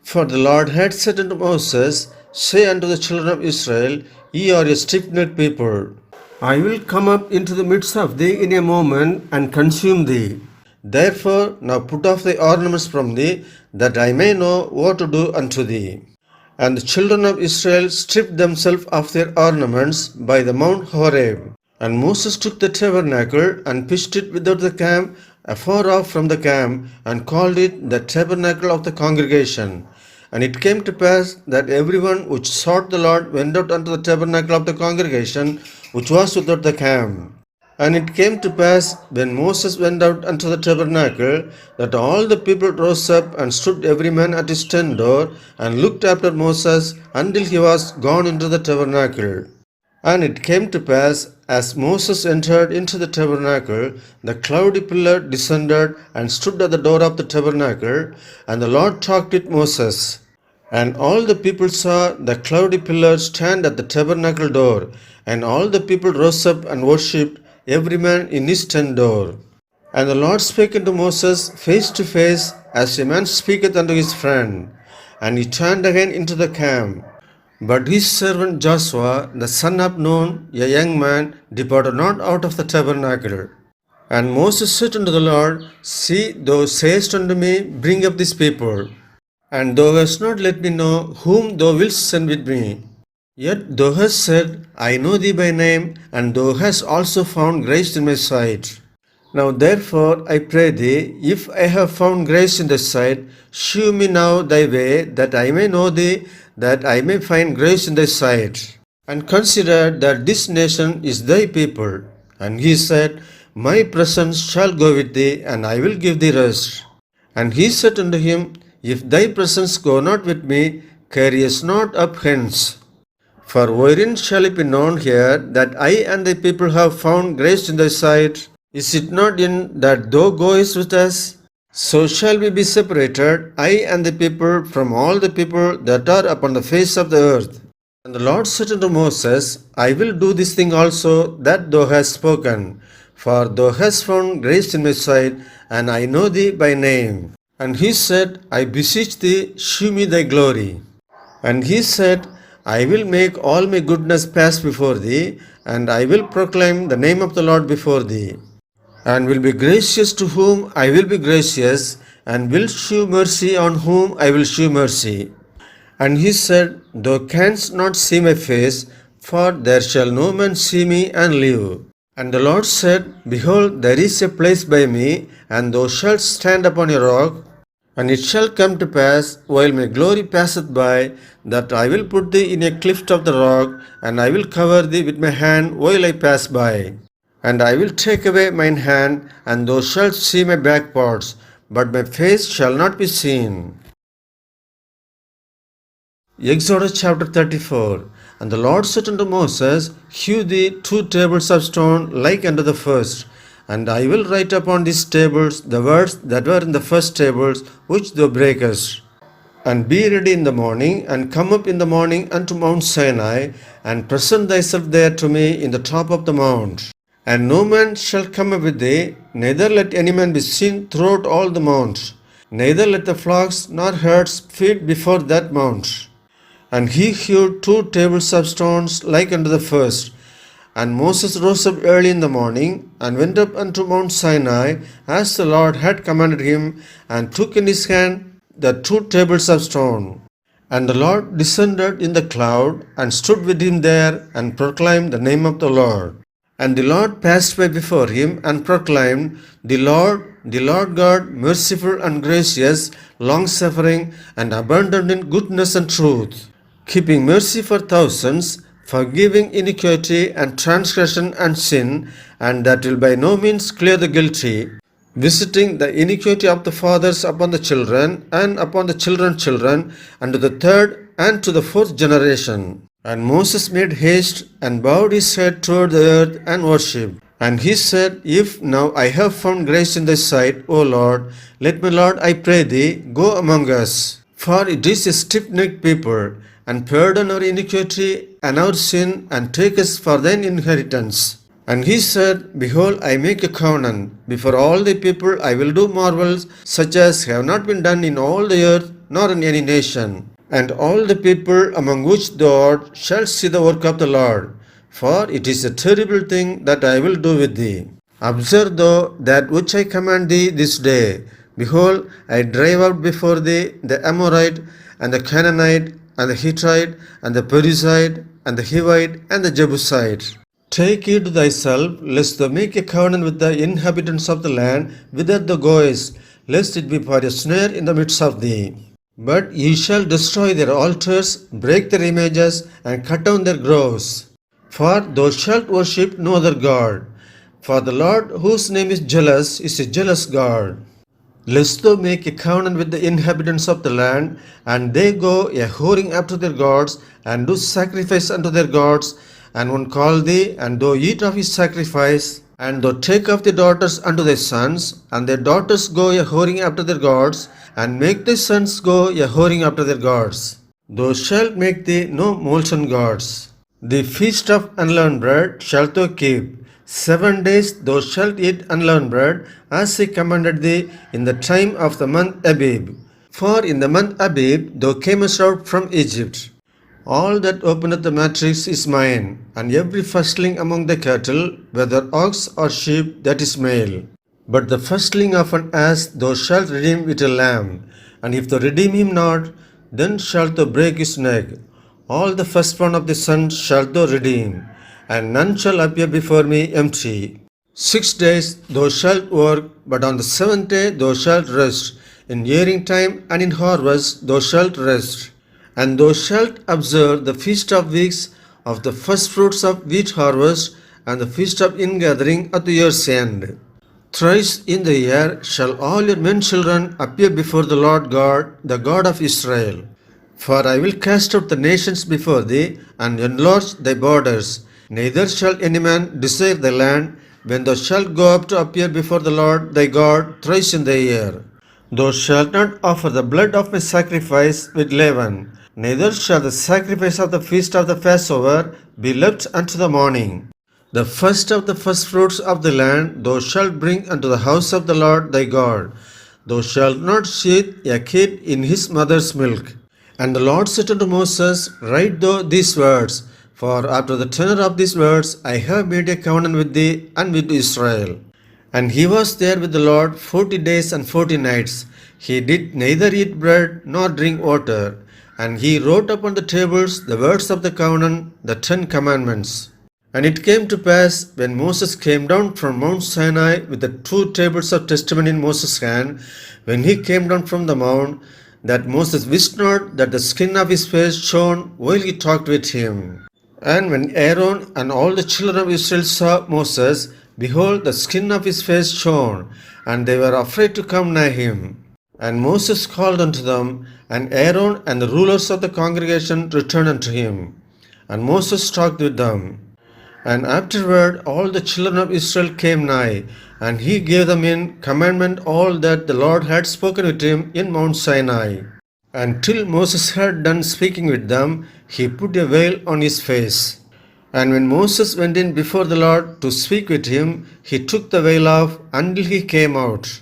A: For the Lord had said unto Moses, Say unto the children of Israel, Ye are a stiff-necked people. I will come up into the midst of thee in a moment, and consume thee. Therefore now put off thy ornaments from thee, that I may know what to do unto thee. And the children of Israel stripped themselves of their ornaments by the Mount Horeb. And Moses took the tabernacle, and pitched it without the camp, afar off from the camp, and called it the tabernacle of the congregation. And it came to pass that everyone which sought the Lord went out unto the tabernacle of the congregation, which was without the camp. And it came to pass, when Moses went out unto the tabernacle, that all the people rose up and stood every man at his tent door, and looked after Moses until he was gone into the tabernacle. And it came to pass, as Moses entered into the tabernacle, the cloudy pillar descended and stood at the door of the tabernacle, and the Lord talked with Moses. And all the people saw the cloudy pillar stand at the tabernacle door, and all the people rose up and worshipped, every man in his tent door. And the Lord spake unto Moses face to face, as a man speaketh unto his friend. And he turned again into the camp. But his servant Joshua, the son of Nun, a young man, departed not out of the tabernacle. And Moses said unto the Lord, See, thou sayest unto me, Bring up this people. And thou hast not let me know whom thou wilt send with me. Yet thou hast said, I know thee by name, and thou hast also found grace in my sight. Now therefore I pray thee, if I have found grace in thy sight, shew me now thy way, that I may know thee, that I may find grace in thy sight. And consider that this nation is thy people. And he said, My presence shall go with thee, and I will give thee rest. And he said unto him, If thy presence go not with me, carry us not up hence. For wherein shall it be known here that I and thy people have found grace in thy sight? Is it not in that thou goest with us? So shall we be separated, I and the people, from all the people that are upon the face of the earth. And the Lord said unto Moses, I will do this thing also that thou hast spoken, for thou hast found grace in my sight, and I know thee by name. And he said, I beseech thee, shew me thy glory. And he said, I will make all my goodness pass before thee, and I will proclaim the name of the Lord before thee, and will be gracious to whom I will be gracious, and will shew mercy on whom I will shew mercy. And he said, Thou canst not see my face, for there shall no man see me and live. And the Lord said, Behold, there is a place by me, and thou shalt stand upon a rock. And it shall come to pass, while my glory passeth by, that I will put thee in a cleft of the rock, and I will cover thee with my hand while I pass by. And I will take away mine hand, and thou shalt see my back parts, but my face shall not be seen. Exodus chapter 34. And the Lord said unto Moses, Hew thee 2 tables of stone like unto the first, and I will write upon these tables the words that were in the first tables, which thou breakest. And be ready in the morning, and come up in the morning unto Mount Sinai, and present thyself there to me in the top of the mount. And no man shall come up with thee, neither let any man be seen throughout all the mount, neither let the flocks nor herds feed before that mount. And he hewed 2 tables of stones like unto the first. And Moses rose up early in the morning, and went up unto Mount Sinai, as the Lord had commanded him, and took in his hand the 2 tables of stone. And the Lord descended in the cloud, and stood with him there, and proclaimed the name of the Lord. And the Lord passed by before him, and proclaimed, the Lord God, merciful and gracious, long-suffering, and abundant in goodness and truth, keeping mercy for thousands, forgiving iniquity and transgression and sin, and that will by no means clear the guilty, visiting the iniquity of the fathers upon the children, and upon the children's children, unto the 3rd and to the 4th generation. And Moses made haste, and bowed his head toward the earth, and worshipped. And he said, If now I have found grace in thy sight, O Lord, let my Lord, I pray thee, go among us. For it is a stiff-necked people, and pardon our iniquity and our sin, and take us for thine inheritance. And he said, Behold, I make a covenant. Before all the people I will do marvels, such as have not been done in all the earth, nor in any nation. And all the people among which thou art shall see the work of the Lord. For it is a terrible thing that I will do with thee. Observe thou that which I command thee this day. Behold, I drive out before thee the Amorite, and the Canaanite, and the Hittite, and the Perizzite, and the Hivite, and the Jebusite. Take heed to thyself, lest thou make a covenant with the inhabitants of the land whither thou goest, lest it be for a snare in the midst of thee. But ye shall destroy their altars, break their images, and cut down their groves. For thou shalt worship no other God. For the Lord, whose name is jealous, is a jealous God. Lest thou make a covenant with the inhabitants of the land, and they go a whoring after their gods, and do sacrifice unto their gods, and one call thee, and thou eat of his sacrifice, and thou take of the daughters unto thy sons, and their daughters go a whoring after their gods, and make thy sons go a whoring after their gods. Thou shalt make thee no molten gods. The feast of unleavened bread shalt thou keep. 7 days thou shalt eat unleavened bread, as I commanded thee in the time of the month Abib. For in the month Abib thou camest out from Egypt. All that openeth the matrix is mine, and every firstling among the cattle, whether ox or sheep, that is male. But the firstling of an ass thou shalt redeem with a lamb, and if thou redeem him not, then shalt thou break his neck. All the firstborn of the son shalt thou redeem, and none shall appear before me empty. 6 days thou shalt work, but on the seventh day thou shalt rest. In yearing time and in harvest thou shalt rest. And thou shalt observe the feast of weeks, of the firstfruits of wheat harvest, and the feast of ingathering at the year's end. Thrice in the year shall all your men children appear before the Lord God, the God of Israel. For I will cast out the nations before thee, and enlarge thy borders. Neither shall any man desire the land, when thou shalt go up to appear before the Lord thy God thrice in the year. Thou shalt not offer the blood of my sacrifice with leaven, neither shall the sacrifice of the feast of the Passover be left unto the morning. The first of the firstfruits of the land thou shalt bring unto the house of the Lord thy God. Thou shalt not sheathe a kid in his mother's milk. And the Lord said unto Moses, Write thou these words, for after the tenor of these words I have made a covenant with thee and with Israel. And he was there with the Lord 40 days and 40 nights. He did neither eat bread nor drink water. And he wrote upon the tables the words of the covenant, the 10 commandments. And it came to pass, when Moses came down from Mount Sinai with the 2 tables of testimony in Moses' hand, when he came down from the mount, that Moses wist not that the skin of his face shone while he talked with him. And when Aaron and all the children of Israel saw Moses, behold, the skin of his face shone, and they were afraid to come nigh him. And Moses called unto them, and Aaron and the rulers of the congregation returned unto him. And Moses talked with them. And afterward all the children of Israel came nigh, and he gave them in commandment all that the Lord had spoken with him in Mount Sinai. And till Moses had done speaking with them, he put a veil on his face. And when Moses went in before the Lord to speak with him, he took the veil off until he came out.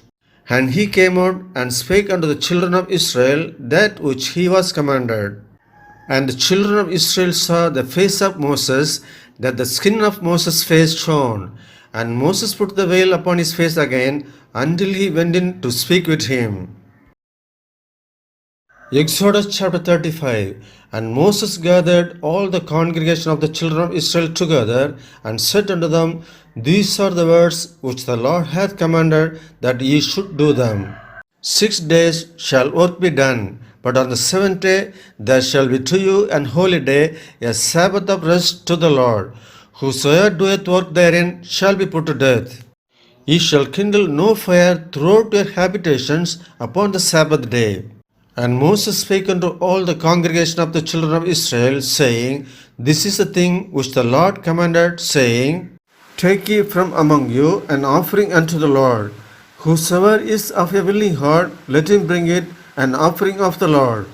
A: And he came out and spake unto the children of Israel that which he was commanded. And the children of Israel saw the face of Moses, that the skin of Moses' face shone. And Moses put the veil upon his face again until he went in to speak with him. Exodus chapter 35. And Moses gathered all the congregation of the children of Israel together, and said unto them, These are the words which the Lord hath commanded, that ye should do them. 6 days shall work be done, but on the seventh day there shall be to you an holy day, a Sabbath of rest to the Lord. Whosoever doeth work therein shall be put to death. Ye shall kindle no fire throughout your habitations upon the Sabbath day. And Moses spake unto all the congregation of the children of Israel, saying, This is the thing which the Lord commanded, saying, Take ye from among you an offering unto the Lord. Whosoever is of a willing heart, let him bring it, an offering of the Lord.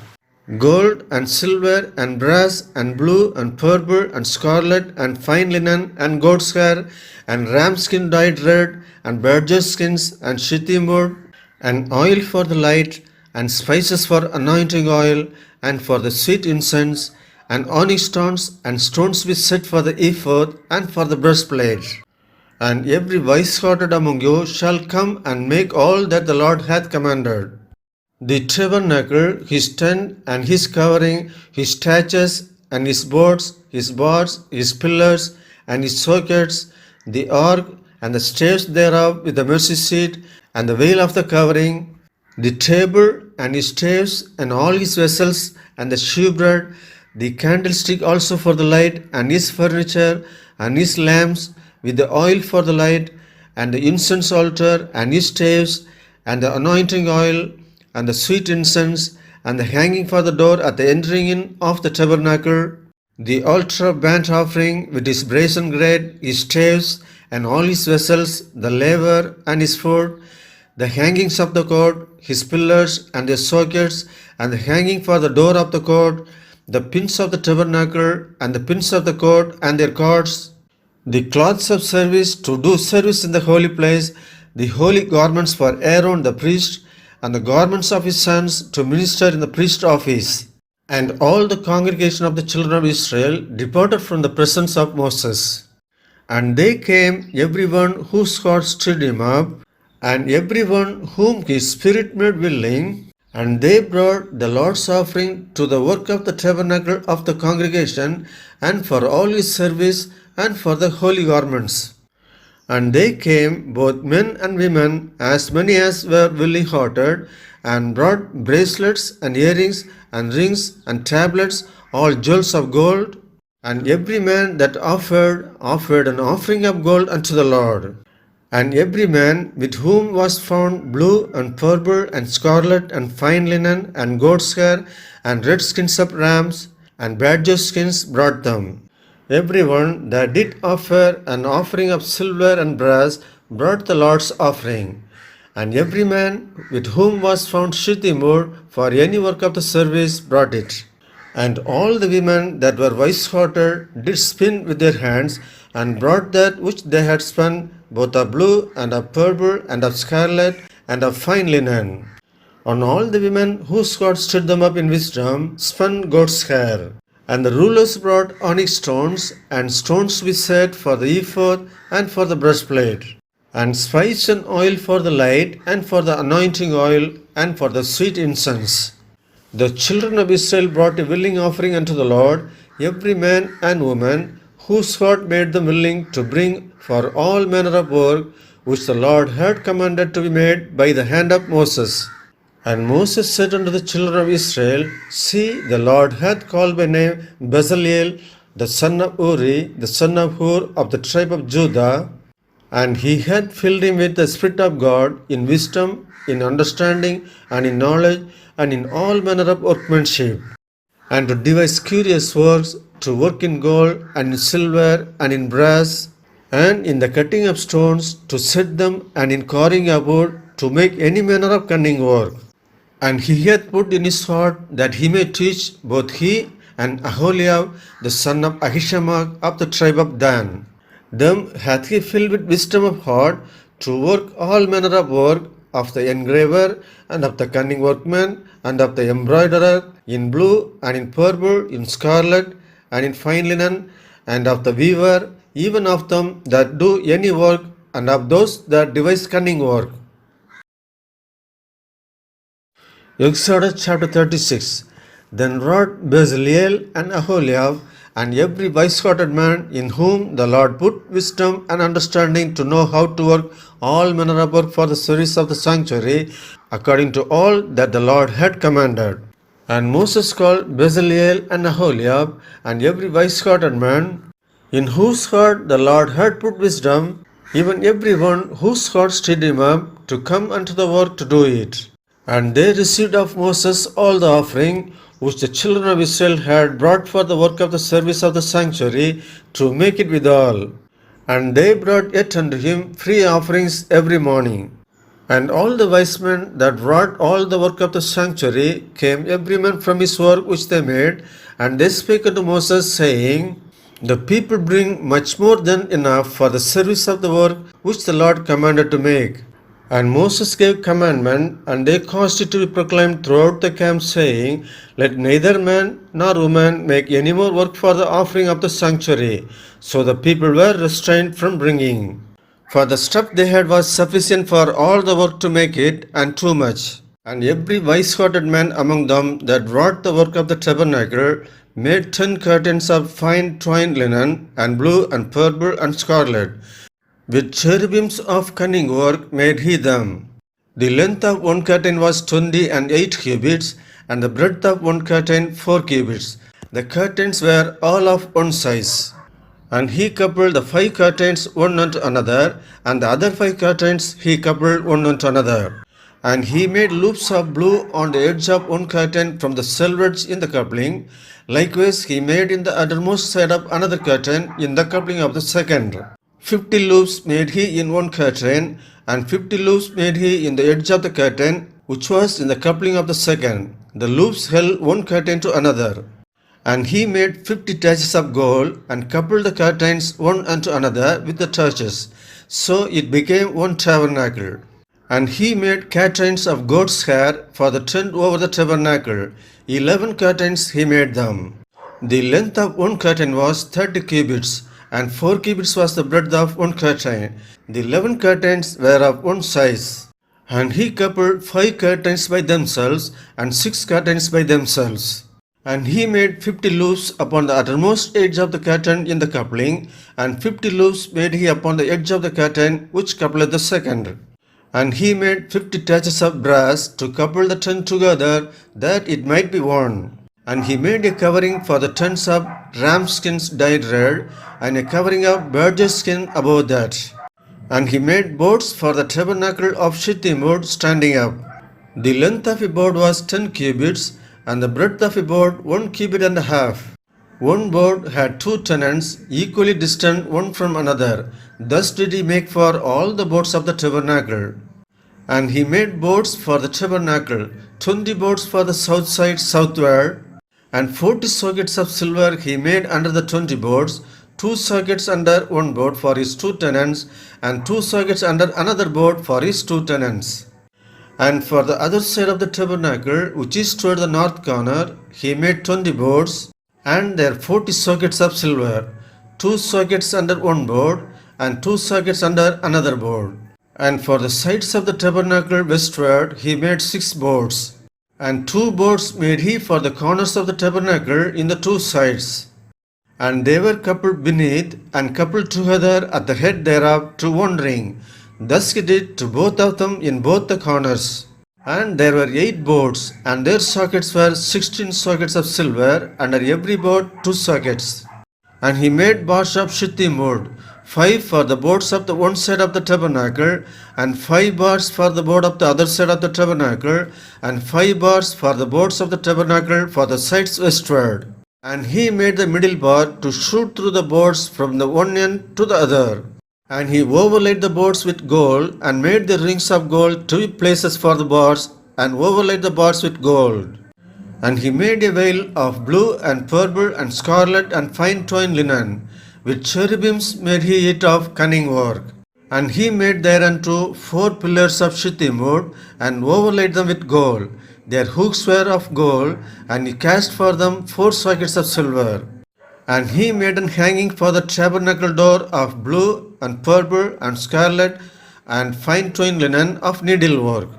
A: Gold and silver and brass and blue and purple and scarlet and fine linen and goat's hair and ram skin dyed red and badger skins and shittim wood and oil for the light and spices for anointing oil and for the sweet incense and onyx stones and stones which set for the ephod and for the breastplate. And every wise-hearted among you shall come and make all that the Lord hath commanded. The tabernacle, his tent and his covering, his statues and his boards, his bars, his pillars and his sockets, the ark and the staves thereof with the mercy seat and the veil of the covering, the table and his staves and all his vessels and the shewbread, the candlestick also for the light and his furniture and his lamps with the oil for the light and the incense altar and his staves and the anointing oil and the sweet incense and the hanging for the door at the entering in of the tabernacle, the altar of burnt offering with his brazen grate, his staves and all his vessels, the laver and his food, the hangings of the court, his pillars and their sockets, and the hanging for the door of the court, the pins of the tabernacle, and the pins of the court and their cords, the cloths of service to do service in the holy place, the holy garments for Aaron the priest, and the garments of his sons to minister in the priest office, And all the congregation of the children of Israel departed from the presence of Moses. And they came, everyone whose heart stirred him up, and everyone whom his spirit made willing, and they brought the Lord's offering to the work of the tabernacle of the congregation, and for all his service, and for the holy garments. And they came, both men and women, as many as were willing hearted, and brought bracelets and earrings and rings and tablets, all jewels of gold. And every man that offered an offering of gold unto the Lord. And every man with whom was found blue and purple and scarlet and fine linen and goat's hair and red skins of rams and badger skins brought them. Everyone that did offer an offering of silver and brass brought the Lord's offering. And every man with whom was found shittimur for any work of the service brought it. And all the women that were wise-hearted did spin with their hands, and brought that which they had spun, both of blue, and of purple, and of scarlet, and of fine linen. And all the women whose God stirred them up in wisdom spun goat's hair. And the rulers brought onyx stones, and stones to be set for the ephod, and for the breastplate, and spice and oil for the light, and for the anointing oil, and for the sweet incense. The children of Israel brought a willing offering unto the Lord, every man and woman, whose heart made them willing to bring for all manner of work, which the Lord had commanded to be made by the hand of Moses. And Moses said unto the children of Israel, See, the Lord hath called by name Bezaleel, the son of Uri, the son of Hur, of the tribe of Judah, and he hath filled him with the Spirit of God, in wisdom, in understanding, and in knowledge, and in all manner of workmanship, and to devise curious works, to work in gold, and in silver, and in brass, and in the cutting of stones, to set them, and in carving of wood, to make any manner of cunning work. And he hath put in his heart that he may teach both he and Aholiab, the son of Ahishamach, of the tribe of Dan. Them hath he filled with wisdom of heart, to work all manner of work, of the engraver, and of the cunning workman, and of the embroiderer, in blue, and in purple, in scarlet, and in fine linen, and of the weaver, even of them that do any work, and of those that devise cunning work. Exodus chapter 36. Then wrought Bezaleel and Aholiab, and every wise-hearted man in whom the Lord put wisdom and understanding to know how to work all manner of work for the service of the sanctuary, according to all that the Lord had commanded. And Moses called Bezaleel and Aholiab, and every wise-hearted man, in whose heart the Lord had put wisdom, even every one whose heart stirred him up, to come unto the work to do it. And they received of Moses all the offering, which the children of Israel had brought for the work of the service of the sanctuary, to make it withal. And they brought yet unto him free offerings every morning. And all the wise men that wrought all the work of the sanctuary came every man from his work which they made, and they spake unto Moses, saying, The people bring much more than enough for the service of the work which the Lord commanded to make. And Moses gave commandment, and they caused it to be proclaimed throughout the camp, saying, Let neither man nor woman make any more work for the offering of the sanctuary. So the people were restrained from bringing. For the stuff they had was sufficient for all the work to make it, and too much. And every wise-hearted man among them that wrought the work of the tabernacle made 10 curtains of fine twined linen, and blue, and purple, and scarlet. With cherubims of cunning work made he them. The length of one curtain was 28 cubits, and the breadth of one curtain 4 cubits. The curtains were all of one size. And he coupled the 5 curtains one unto another, and the other 5 curtains he coupled one unto another. And he made loops of blue on the edge of one curtain from the selvage in the coupling. Likewise he made in the uttermost side of another curtain in the coupling of the second. 50 loops made he in one curtain, and 50 loops made he in the edge of the curtain, which was in the coupling of the second. The loops held one curtain to another. And he made 50 taches of gold, and coupled the curtains one unto another with the taches. So it became one tabernacle. And he made curtains of goat's hair for the tent over the tabernacle. 11 curtains he made them. The length of one curtain was 30 cubits, and 4 cubits was the breadth of one curtain. The 11 curtains were of one size. And he coupled 5 curtains by themselves, and 6 curtains by themselves. And he made 50 loops upon the uttermost edge of the curtain in the coupling, and 50 loops made he upon the edge of the curtain which coupled the second. And he made 50 touches of brass to couple the tent together, that it might be worn. And he made a covering for the tents of ram skins dyed red, and a covering of bird's skin above that. And he made boards for the tabernacle of shittim wood standing up. The length of a board was 10 cubits, and the breadth of a board 1 cubit and a half. One board had 2 tenons, equally distant one from another. Thus did he make for all the boards of the tabernacle. And he made boards for the tabernacle, 20 boards for the south side southward, and 40 sockets of silver he made under the 20 boards, 2 sockets under one board for his 2 tenons, and 2 sockets under another board for his 2 tenons. And for the other side of the tabernacle, which is toward the north corner, he made 20 boards, and there 40 sockets of silver, 2 sockets under one board, and 2 sockets under another board. And for the sides of the tabernacle westward, he made 6 boards. And 2 boards made he for the corners of the tabernacle in the 2 sides. And they were coupled beneath, and coupled together at the head thereof to one ring. Thus he did to both of them in both the corners. And there were 8 boards, and their sockets were 16 sockets of silver, under every board 2 sockets. And he made bars of shittim wood, 5 for the boards of the one side of the tabernacle, and 5 bars for the board of the other side of the tabernacle, and 5 bars for the boards of the tabernacle for the sides westward. And he made the middle bar to shoot through the boards from the one end to the other. And he overlaid the boards with gold, and made the rings of gold to be places for the bars, and overlaid the bars with gold. And he made a veil of blue and purple and scarlet and fine twined linen. With cherubims made he it of cunning work. And he made thereunto 4 pillars of shittim wood, and overlaid them with gold. Their hooks were of gold, and he cast for them 4 sockets of silver. And he made an hanging for the tabernacle door of blue and purple and scarlet and fine twined linen of needlework.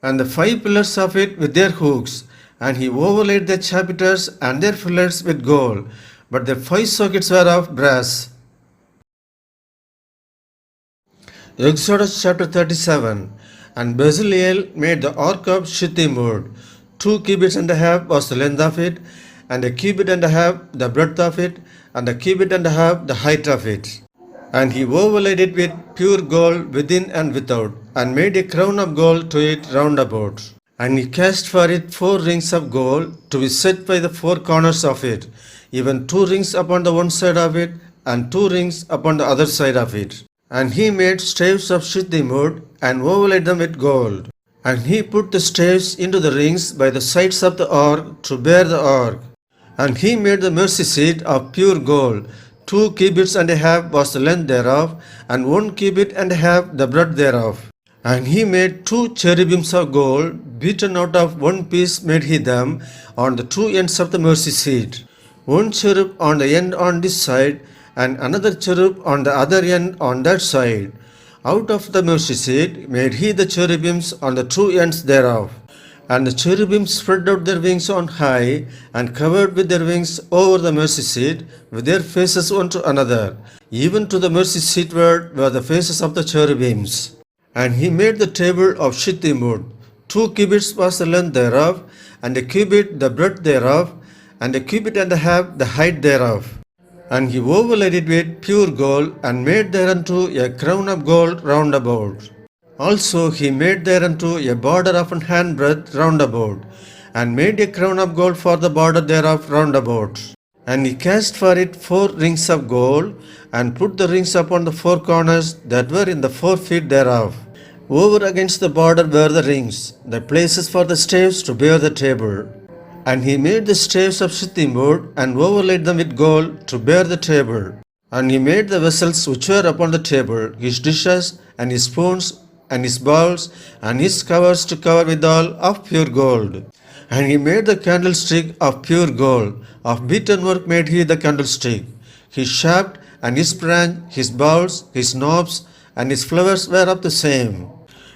A: And the 5 pillars of it with their hooks, and he overlaid their chapiters and their fillets with gold, but their 5 sockets were of brass. Exodus chapter 37. And Bezaleel made the ark of shittim wood. 2 cubits and a half was the length of it, and a cubit and a half the breadth of it, and a cubit and a half the height of it. And he overlaid it with pure gold within and without, and made a crown of gold to it round about. And he cast for it 4 rings of gold to be set by the 4 corners of it, even 2 rings upon the one side of it, and 2 rings upon the other side of it. And he made staves of shittim wood, and overlaid them with gold. And he put the staves into the rings by the sides of the ark to bear the ark. And he made the mercy seat of pure gold. 2 cubits and a half was the length thereof, and 1 cubit and a half the breadth thereof. And he made 2 cherubims of gold, beaten out of one piece made he them, on the 2 ends of the mercy seat. 1 cherub on the end on this side, and another cherub on the other end on that side. Out of the mercy seat made he the cherubims on the 2 ends thereof. And the cherubims spread out their wings on high, and covered with their wings over the mercy seat, with their faces one to another. Even to the mercy seatward were the faces of the cherubims. And he made the table of shittim wood. 2 cubits was the length thereof, and a cubit the breadth thereof, and a cubit and a half the height thereof. And he overlaid it with pure gold, and made thereunto a crown of gold round about. Also he made thereunto a border of an handbreadth round about, and made a crown of gold for the border thereof round about. And he cast for it 4 rings of gold, and put the rings upon the 4 corners that were in the 4 feet thereof. Over against the border were the rings, the places for the staves to bear the table. And he made the staves of shittim wood, and overlaid them with gold to bear the table. And he made the vessels which were upon the table, his dishes and his spoons, and his bowls, and his covers to cover withal of pure gold. And he made the candlestick of pure gold. Of beaten work made he the candlestick. His shaft and his branch, his bowls, his knobs, and his flowers were of the same.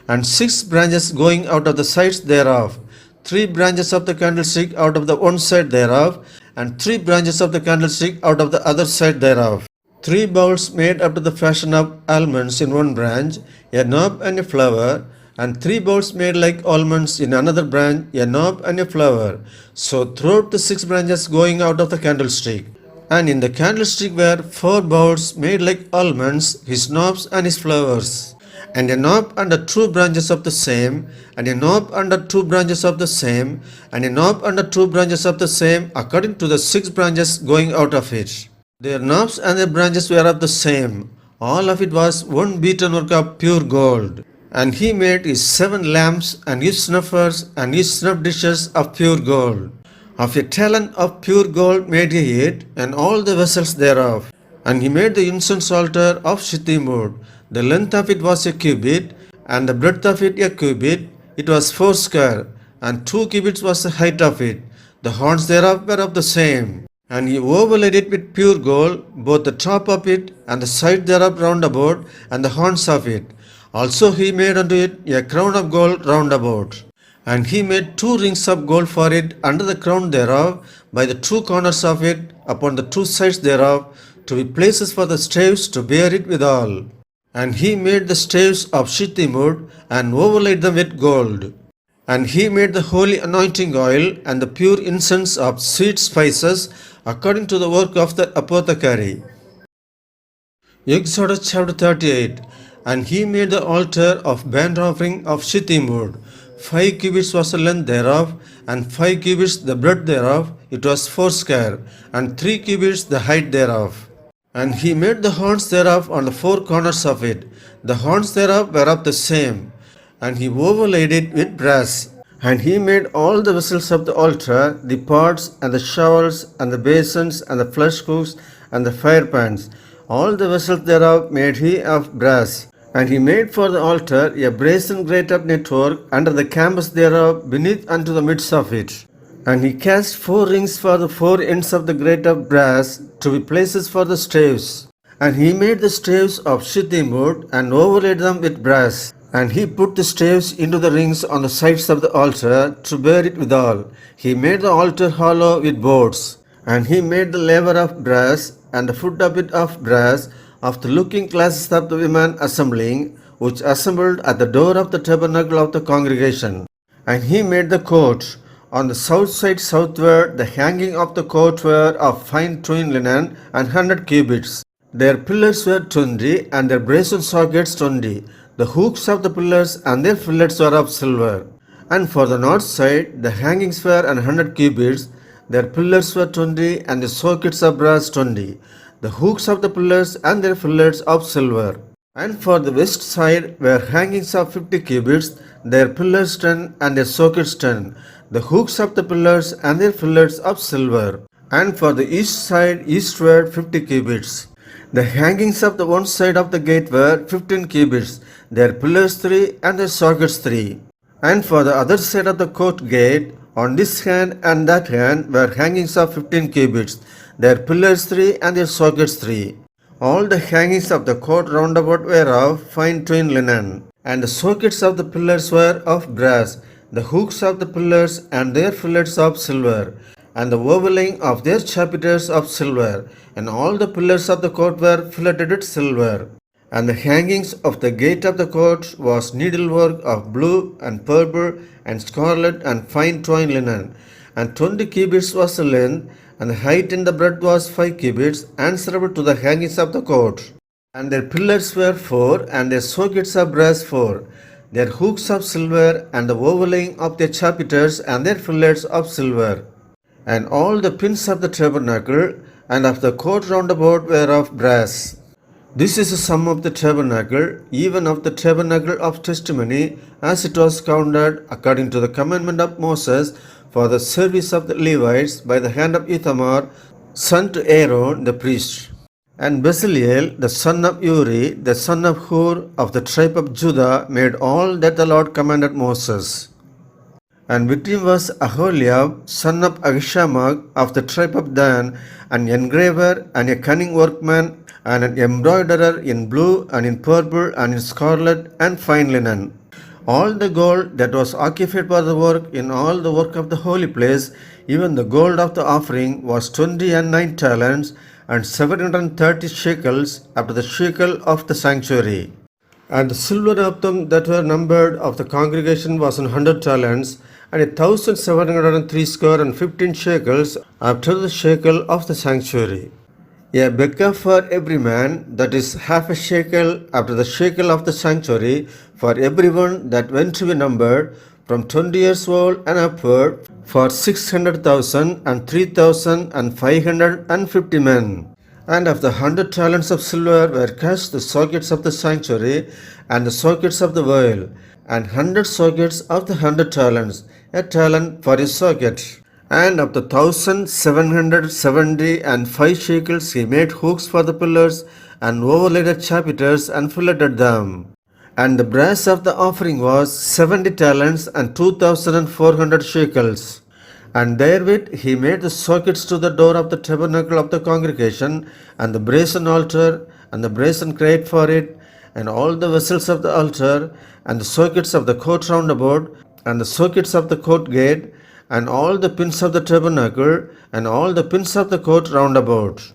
A: And 6 branches going out of the sides thereof, 3 branches of the candlestick out of the one side thereof, and 3 branches of the candlestick out of the other side thereof. 3 bowls made after the fashion of almonds in one branch, a knob and a flower, and 3 bowls made like almonds in another branch, a knob and a flower. So throughout the 6 branches going out of the candlestick. And in the candlestick were 4 bowls made like almonds, his knobs and his flowers. And a knob under 2 branches of the same, and a knob under 2 branches of the same, and a knob under 2 branches of the same, according to the 6 branches going out of it. Their knobs and their branches were of the same. All of it was one beaten work of pure gold. And he made his 7 lamps, and his snuffers, and his snuff dishes of pure gold. Of a talent of pure gold made he it, and all the vessels thereof. And he made the incense altar of shittim wood. The length of it was a cubit, and the breadth of it a cubit. It was 80, and 2 cubits was the height of it. The horns thereof were of the same. And he overlaid it with pure gold, both the top of it, and the side thereof round about, and the horns of it. Also he made unto it a crown of gold round about. And he made 2 rings of gold for it under the crown thereof, by the 2 corners of it, upon the 2 sides thereof, to be places for the staves to bear it withal. And he made the staves of shittim wood, and overlaid them with gold. And he made the holy anointing oil, and the pure incense of sweet spices, according to the work of the apothecary. Exodus chapter 38. And he made the altar of burnt offering of shittim wood. 5 cubits was the length thereof, and 5 cubits the breadth thereof. It was 80, and 3 cubits the height thereof. And he made the horns thereof on the 4 corners of it. The horns thereof were of the same. And he overlaid it with brass. And he made all the vessels of the altar, the pots, and the shovels, and the basins, and the flesh cooks, and the fire pans. All the vessels thereof made he of brass. And he made for the altar a brazen grate of network under the canvas thereof beneath unto the midst of it. And he cast 4 rings for the 4 ends of the grate of brass to be places for the staves. And he made the staves of shittim wood, and overlaid them with brass. And he put the staves into the rings on the sides of the altar to bear it withal. He made the altar hollow with boards. And he made the laver of brass, and the foot of it of brass, of the looking glasses of the women assembling, which assembled at the door of the tabernacle of the congregation. And he made the court. On the south side southward, the hanging of the court were of fine twine linen, and 100 cubits. Their pillars were 20, and their brazen sockets 20. The hooks of the pillars and their fillets were of silver. And for the north side, the hangings were 100 cubits. Their pillars were 20, and the sockets of brass 20. The hooks of the pillars and their fillets of silver. And for the west side were hangings of 50 cubits, their pillars 10, and their sockets 10. The hooks of the pillars and their fillets of silver. And for the east side eastward 50 cubits. The hangings of the one side of the gate were 15 cubits, their pillars 3, and their sockets 3. And for the other side of the court gate, on this hand and that hand, were hangings of 15 cubits, their pillars 3, and their sockets 3. All the hangings of the court round about were of fine twine linen, and the sockets of the pillars were of brass, the hooks of the pillars and their fillets of silver, and the overlaying of their chapiters of silver, and all the pillars of the court were filleted with silver. And the hangings of the gate of the court was needlework of blue and purple and scarlet and fine twine linen, and 20 cubits was the length, and the height and the breadth was 5 cubits, answerable to the hangings of the court. And their pillars were 4, and their sockets of brass 4, their hooks of silver, and the overlaying of their chapiters and their fillets of silver. And all the pins of the tabernacle and of the court round about were of brass. This is the sum of the tabernacle, even of the tabernacle of testimony, as it was counted according to the commandment of Moses, for the service of the Levites by the hand of Ithamar, son to Aaron the priest. And Bezaleel, the son of Uri, the son of Hur, of the tribe of Judah, made all that the Lord commanded Moses. And with him was Aholiab, son of Ahishamach, of the tribe of Dan, an engraver and a cunning workman, and an embroiderer in blue and in purple and in scarlet and fine linen. All the gold that was occupied for the work in all the work of the holy place, even the gold of the offering, was 29 talents and 730 shekels after the shekel of the sanctuary. And the silver of them that were numbered of the congregation was 100 talents, and 1,703 score and 15 shekels after the shekel of the sanctuary. A bekah for every man, that is half a shekel after the shekel of the sanctuary, for everyone that went to be numbered, from 20 years old and upward, for 600,000 and 3,550 men. And of the 100 talents of silver were cast the sockets of the sanctuary and the sockets of the veil, and 100 sockets of the 100 talents, a talent for a socket. And of the 1,770 and 5 shekels he made hooks for the pillars, and overlaid the chapiters and filleted them. And the brass of the offering was 70 talents and 2,400 shekels. And therewith he made the sockets to the door of the tabernacle of the congregation, and the brazen altar, and the brazen crate for it, and all the vessels of the altar, and the sockets of the court round about, and the sockets of the court gate, and all the pins of the tabernacle, and all the pins of the court round about.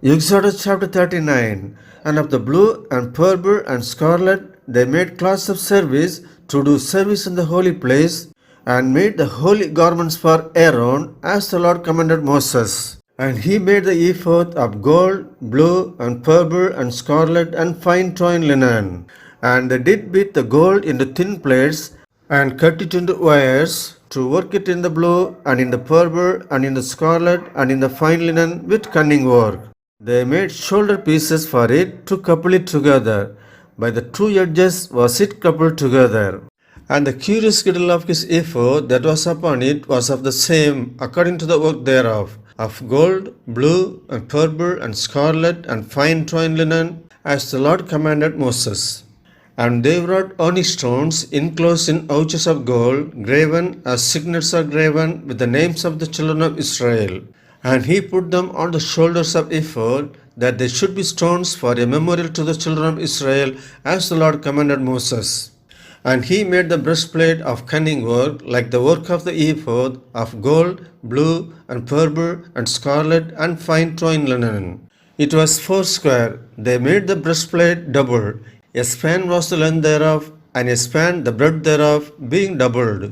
A: Exodus chapter 39. And of the blue and purple and scarlet they made cloths of service to do service in the holy place, and made the holy garments for Aaron, as the Lord commanded Moses. And he made the ephod of gold, blue, and purple, and scarlet, and fine twined linen. And they did beat the gold into thin plates, and cut it into wires, to work it in the blue, and in the purple, and in the scarlet, and in the fine linen with cunning work. They made shoulder pieces for it to couple it together. By the two edges was it coupled together. And the curious girdle of his ephod that was upon it was of the same, according to the work thereof, of gold, blue, and purple, and scarlet, and fine twined linen, as the Lord commanded Moses. And they wrought onyx stones enclosed in ouches of gold, graven as signets are graven with the names of the children of Israel. And he put them on the shoulders of ephod, that they should be stones for a memorial to the children of Israel, as the Lord commanded Moses. And he made the breastplate of cunning work, like the work of the ephod, of gold, blue, and purple, and scarlet, and fine twined linen. It was foursquare. They made the breastplate double. A span was the length thereof, and a span the breadth thereof, being doubled.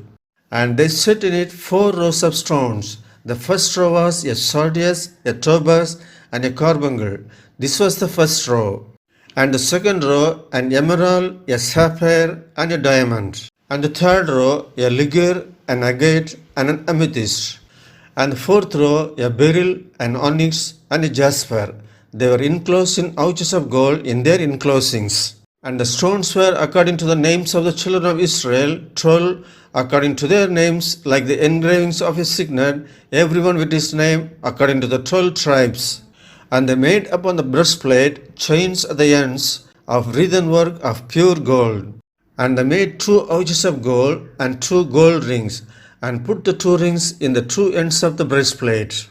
A: And they set in it 4 rows of stones. The first row was a sardius, a topaz, and a carbuncle. This was the first row. And the second row, an emerald, a sapphire, and a diamond. And the third row, a ligure, an agate, and an amethyst. And the fourth row, a beryl, an onyx, and a jasper. They were enclosed in ouches of gold in their enclosings. And the stones were according to the names of the children of Israel, 12, according to their names, like the engravings of a signet, everyone with his name, according to the 12 tribes. And they made upon the breastplate chains at the ends of wreathen work of pure gold. And they made 2 ouches of gold and 2 gold rings, and put the 2 rings in the 2 ends of the breastplate.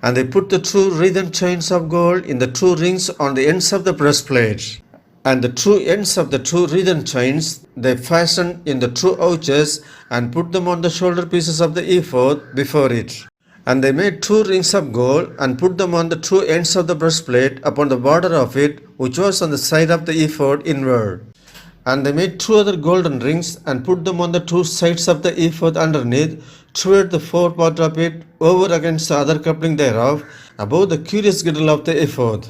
A: And they put the 2 wreathen chains of gold in the 2 rings on the ends of the breastplate. And the 2 ends of the 2 wreathen chains they fastened in the 2 ouches, and put them on the shoulder pieces of the ephod before it. And they made 2 rings of gold, and put them on the 2 ends of the breastplate upon the border of it, which was on the side of the ephod inward. And they made 2 other golden rings, and put them on the 2 sides of the ephod underneath, toward the forepart of it, over against the other coupling thereof, above the curious girdle of the ephod.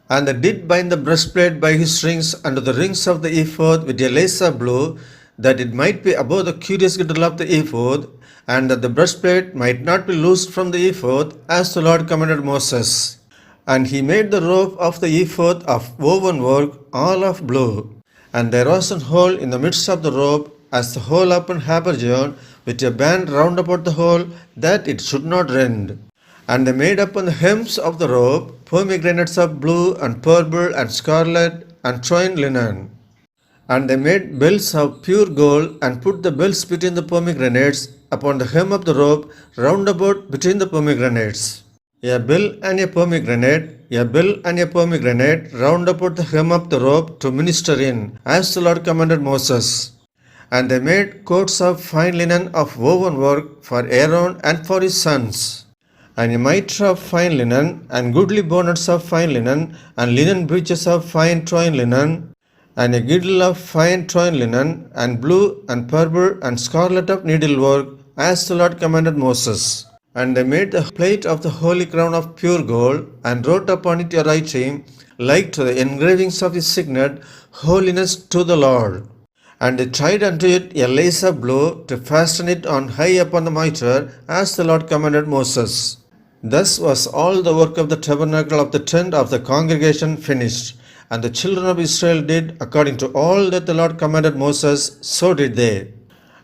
A: And they did bind the breastplate by his rings unto the rings of the ephod with a lace of blue, that it might be above the curious girdle of the ephod, and that the breastplate might not be loosed from the ephod, as the Lord commanded Moses. And he made the robe of the ephod of woven work, all of blue. And there was an hole in the midst of the robe, as the hole upon habergeon, with a band round about the hole, that it should not rend. And they made upon the hems of the robe pomegranates of blue and purple and scarlet and twined linen. And they made bells of pure gold, and put the bells between the pomegranates upon the hem of the robe round about between the pomegranates. A bell and a pomegranate, a bell and a pomegranate round about the hem of the robe to minister in, as the Lord commanded Moses. And they made coats of fine linen of woven work for Aaron and for his sons, and a mitre of fine linen, and goodly bonnets of fine linen, and linen breeches of fine twined linen, and a girdle of fine twined linen, and blue and purple and scarlet of needlework, as the Lord commanded Moses. And they made the plate of the holy crown of pure gold, and wrote upon it a writing like to the engravings of his signet, Holiness to the Lord. And they tied unto it a lace of blue to fasten it on high upon the mitre, as the Lord commanded Moses. Thus was all the work of the tabernacle of the tent of the congregation finished. And the children of Israel did according to all that the Lord commanded Moses, so did they.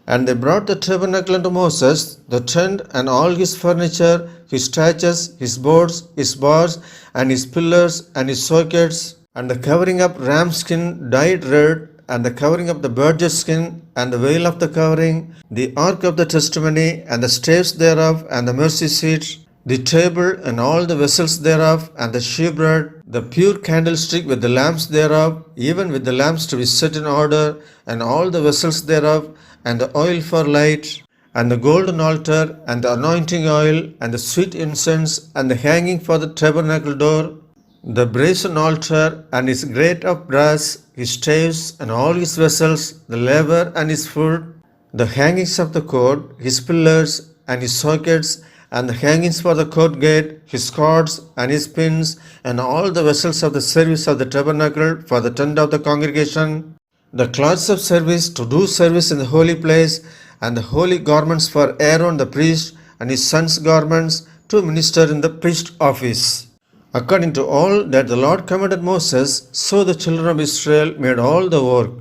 A: And they brought the tabernacle unto Moses, the tent and all his furniture, his statues, his boards, his bars, and his pillars, and his sockets, and the covering of ram skin dyed red, and the covering of the bird's skin, and the veil of the covering, the ark of the testimony, and the staves thereof, and the mercy seat, the table, and all the vessels thereof, and the shewbread, the pure candlestick with the lamps thereof, even with the lamps to be set in order, and all the vessels thereof, and the oil for light, and the golden altar, and the anointing oil, and the sweet incense, and the hanging for the tabernacle door, the brazen altar, and his grate of brass, his staves, and all his vessels, the laver and his food, the hangings of the court, his pillars, and his sockets, and the hangings for the court gate, his cords, and his pins, and all the vessels of the service of the tabernacle for the tent of the congregation, the cloths of service to do service in the holy place, and the holy garments for Aaron the priest, and his sons' garments to minister in the priest office. According to all that the Lord commanded Moses, so the children of Israel made all the work.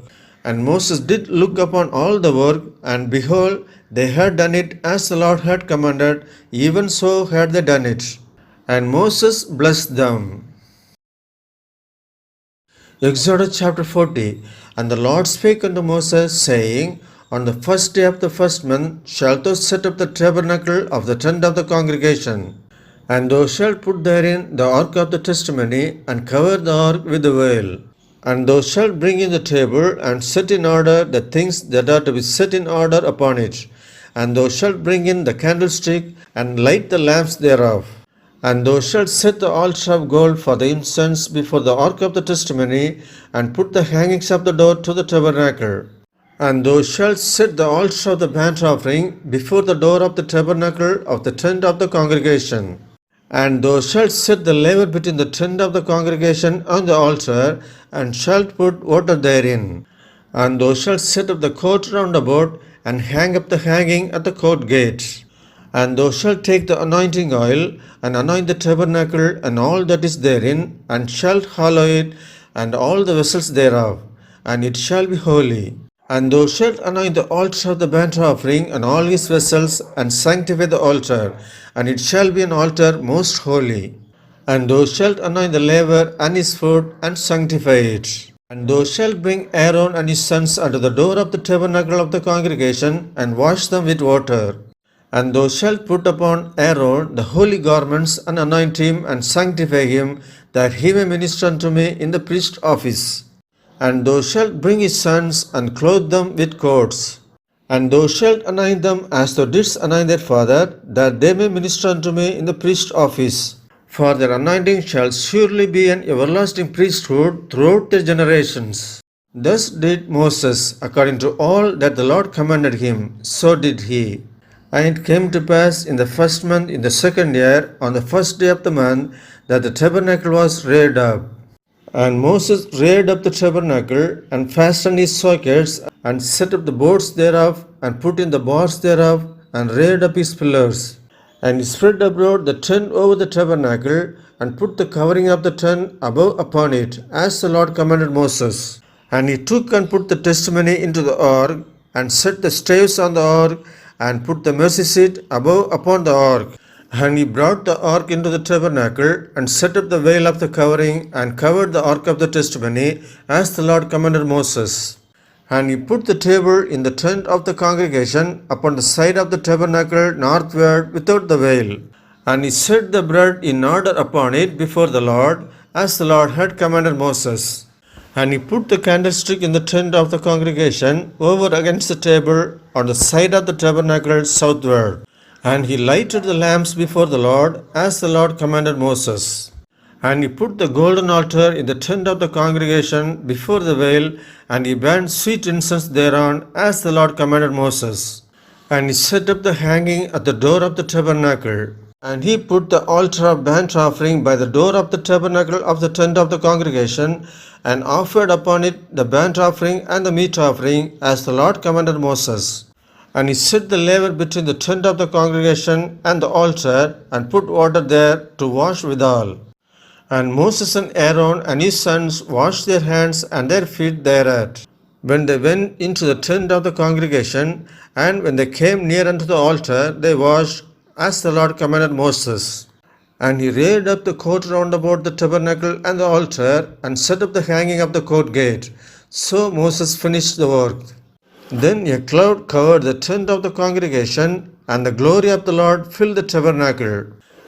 A: And Moses did look upon all the work, and behold, they had done it as the Lord had commanded, even so had they done it. And Moses blessed them. Exodus chapter 40. And the Lord spake unto Moses, saying, On the first day of the first month shalt thou set up the tabernacle of the tent of the congregation. And thou shalt put therein the ark of the testimony, and cover the ark with the veil. And thou shalt bring in the table, and set in order the things that are to be set in order upon it. And thou shalt bring in the candlestick, and light the lamps thereof. And thou shalt set the altar of gold for the incense before the ark of the testimony, and put the hangings of the door to the tabernacle. And thou shalt set the altar of the burnt offering before the door of the tabernacle of the tent of the congregation. And thou shalt set the laver between the tent of the congregation and the altar, and shalt put water therein. And thou shalt set up the court round about, and hang up the hanging at the court gate. And thou shalt take the anointing oil, and anoint the tabernacle and all that is therein, and shalt hallow it, and all the vessels thereof, and it shall be holy. And thou shalt anoint the altar of the burnt offering and all his vessels, and sanctify the altar, and it shall be an altar most holy. And thou shalt anoint the laver and his food, and sanctify it. And thou shalt bring Aaron and his sons unto the door of the tabernacle of the congregation, and wash them with water. And thou shalt put upon Aaron the holy garments, and anoint him, and sanctify him, that he may minister unto me in the priest office. And thou shalt bring his sons, and clothe them with coats. And thou shalt anoint them as thou didst anoint their father, that they may minister unto me in the priest office. For their anointing shall surely be an everlasting priesthood throughout their generations. Thus did Moses, according to all that the Lord commanded him, so did he. And it came to pass in the first month, in the second year, on the first day of the month, that the tabernacle was reared up. And Moses reared up the tabernacle, and fastened his sockets, and set up the boards thereof, and put in the bars thereof, and reared up his pillars. And he spread abroad the tent over the tabernacle, and put the covering of the tent above upon it, as the Lord commanded Moses. And he took and put the testimony into the ark, and set the staves on the ark, and put the mercy seat above upon the ark. And he brought the ark into the tabernacle, and set up the veil of the covering, and covered the ark of the testimony, as the Lord commanded Moses. And he put the table in the tent of the congregation upon the side of the tabernacle northward without the veil. And he set the bread in order upon it before the Lord, as the Lord had commanded Moses. And he put the candlestick in the tent of the congregation over against the table on the side of the tabernacle southward. And he lighted the lamps before the Lord, as the Lord commanded Moses. And he put the golden altar in the tent of the congregation before the veil, and he burned sweet incense thereon, as the Lord commanded Moses. And he set up the hanging at the door of the tabernacle. And he put the altar of burnt offering by the door of the tabernacle of the tent of the congregation, and offered upon it the burnt offering and the meat offering, as the Lord commanded Moses. And he set the laver between the tent of the congregation and the altar, and put water there to wash withal. And Moses and Aaron and his sons washed their hands and their feet thereat, when they went into the tent of the congregation, and when they came near unto the altar, they washed, as the Lord commanded Moses. And he reared up the court round about the tabernacle and the altar, and set up the hanging of the court gate. So Moses finished the work. Then a cloud covered the tent of the congregation, and the glory of the Lord filled the tabernacle.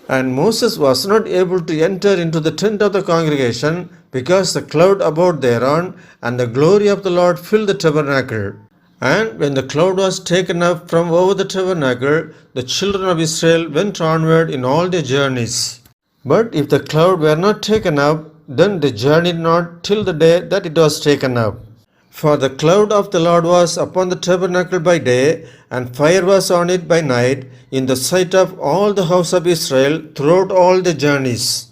A: And Moses was not able to enter into the tent of the congregation, because the cloud abode thereon, and the glory of the Lord filled the tabernacle. And when the cloud was taken up from over the tabernacle, the children of Israel went onward in all their journeys. But if the cloud were not taken up, then they journeyed not till the day that it was taken up. For the cloud of the Lord was upon the tabernacle by day, and fire was on it by night, in the sight of all the house of Israel throughout all their journeys.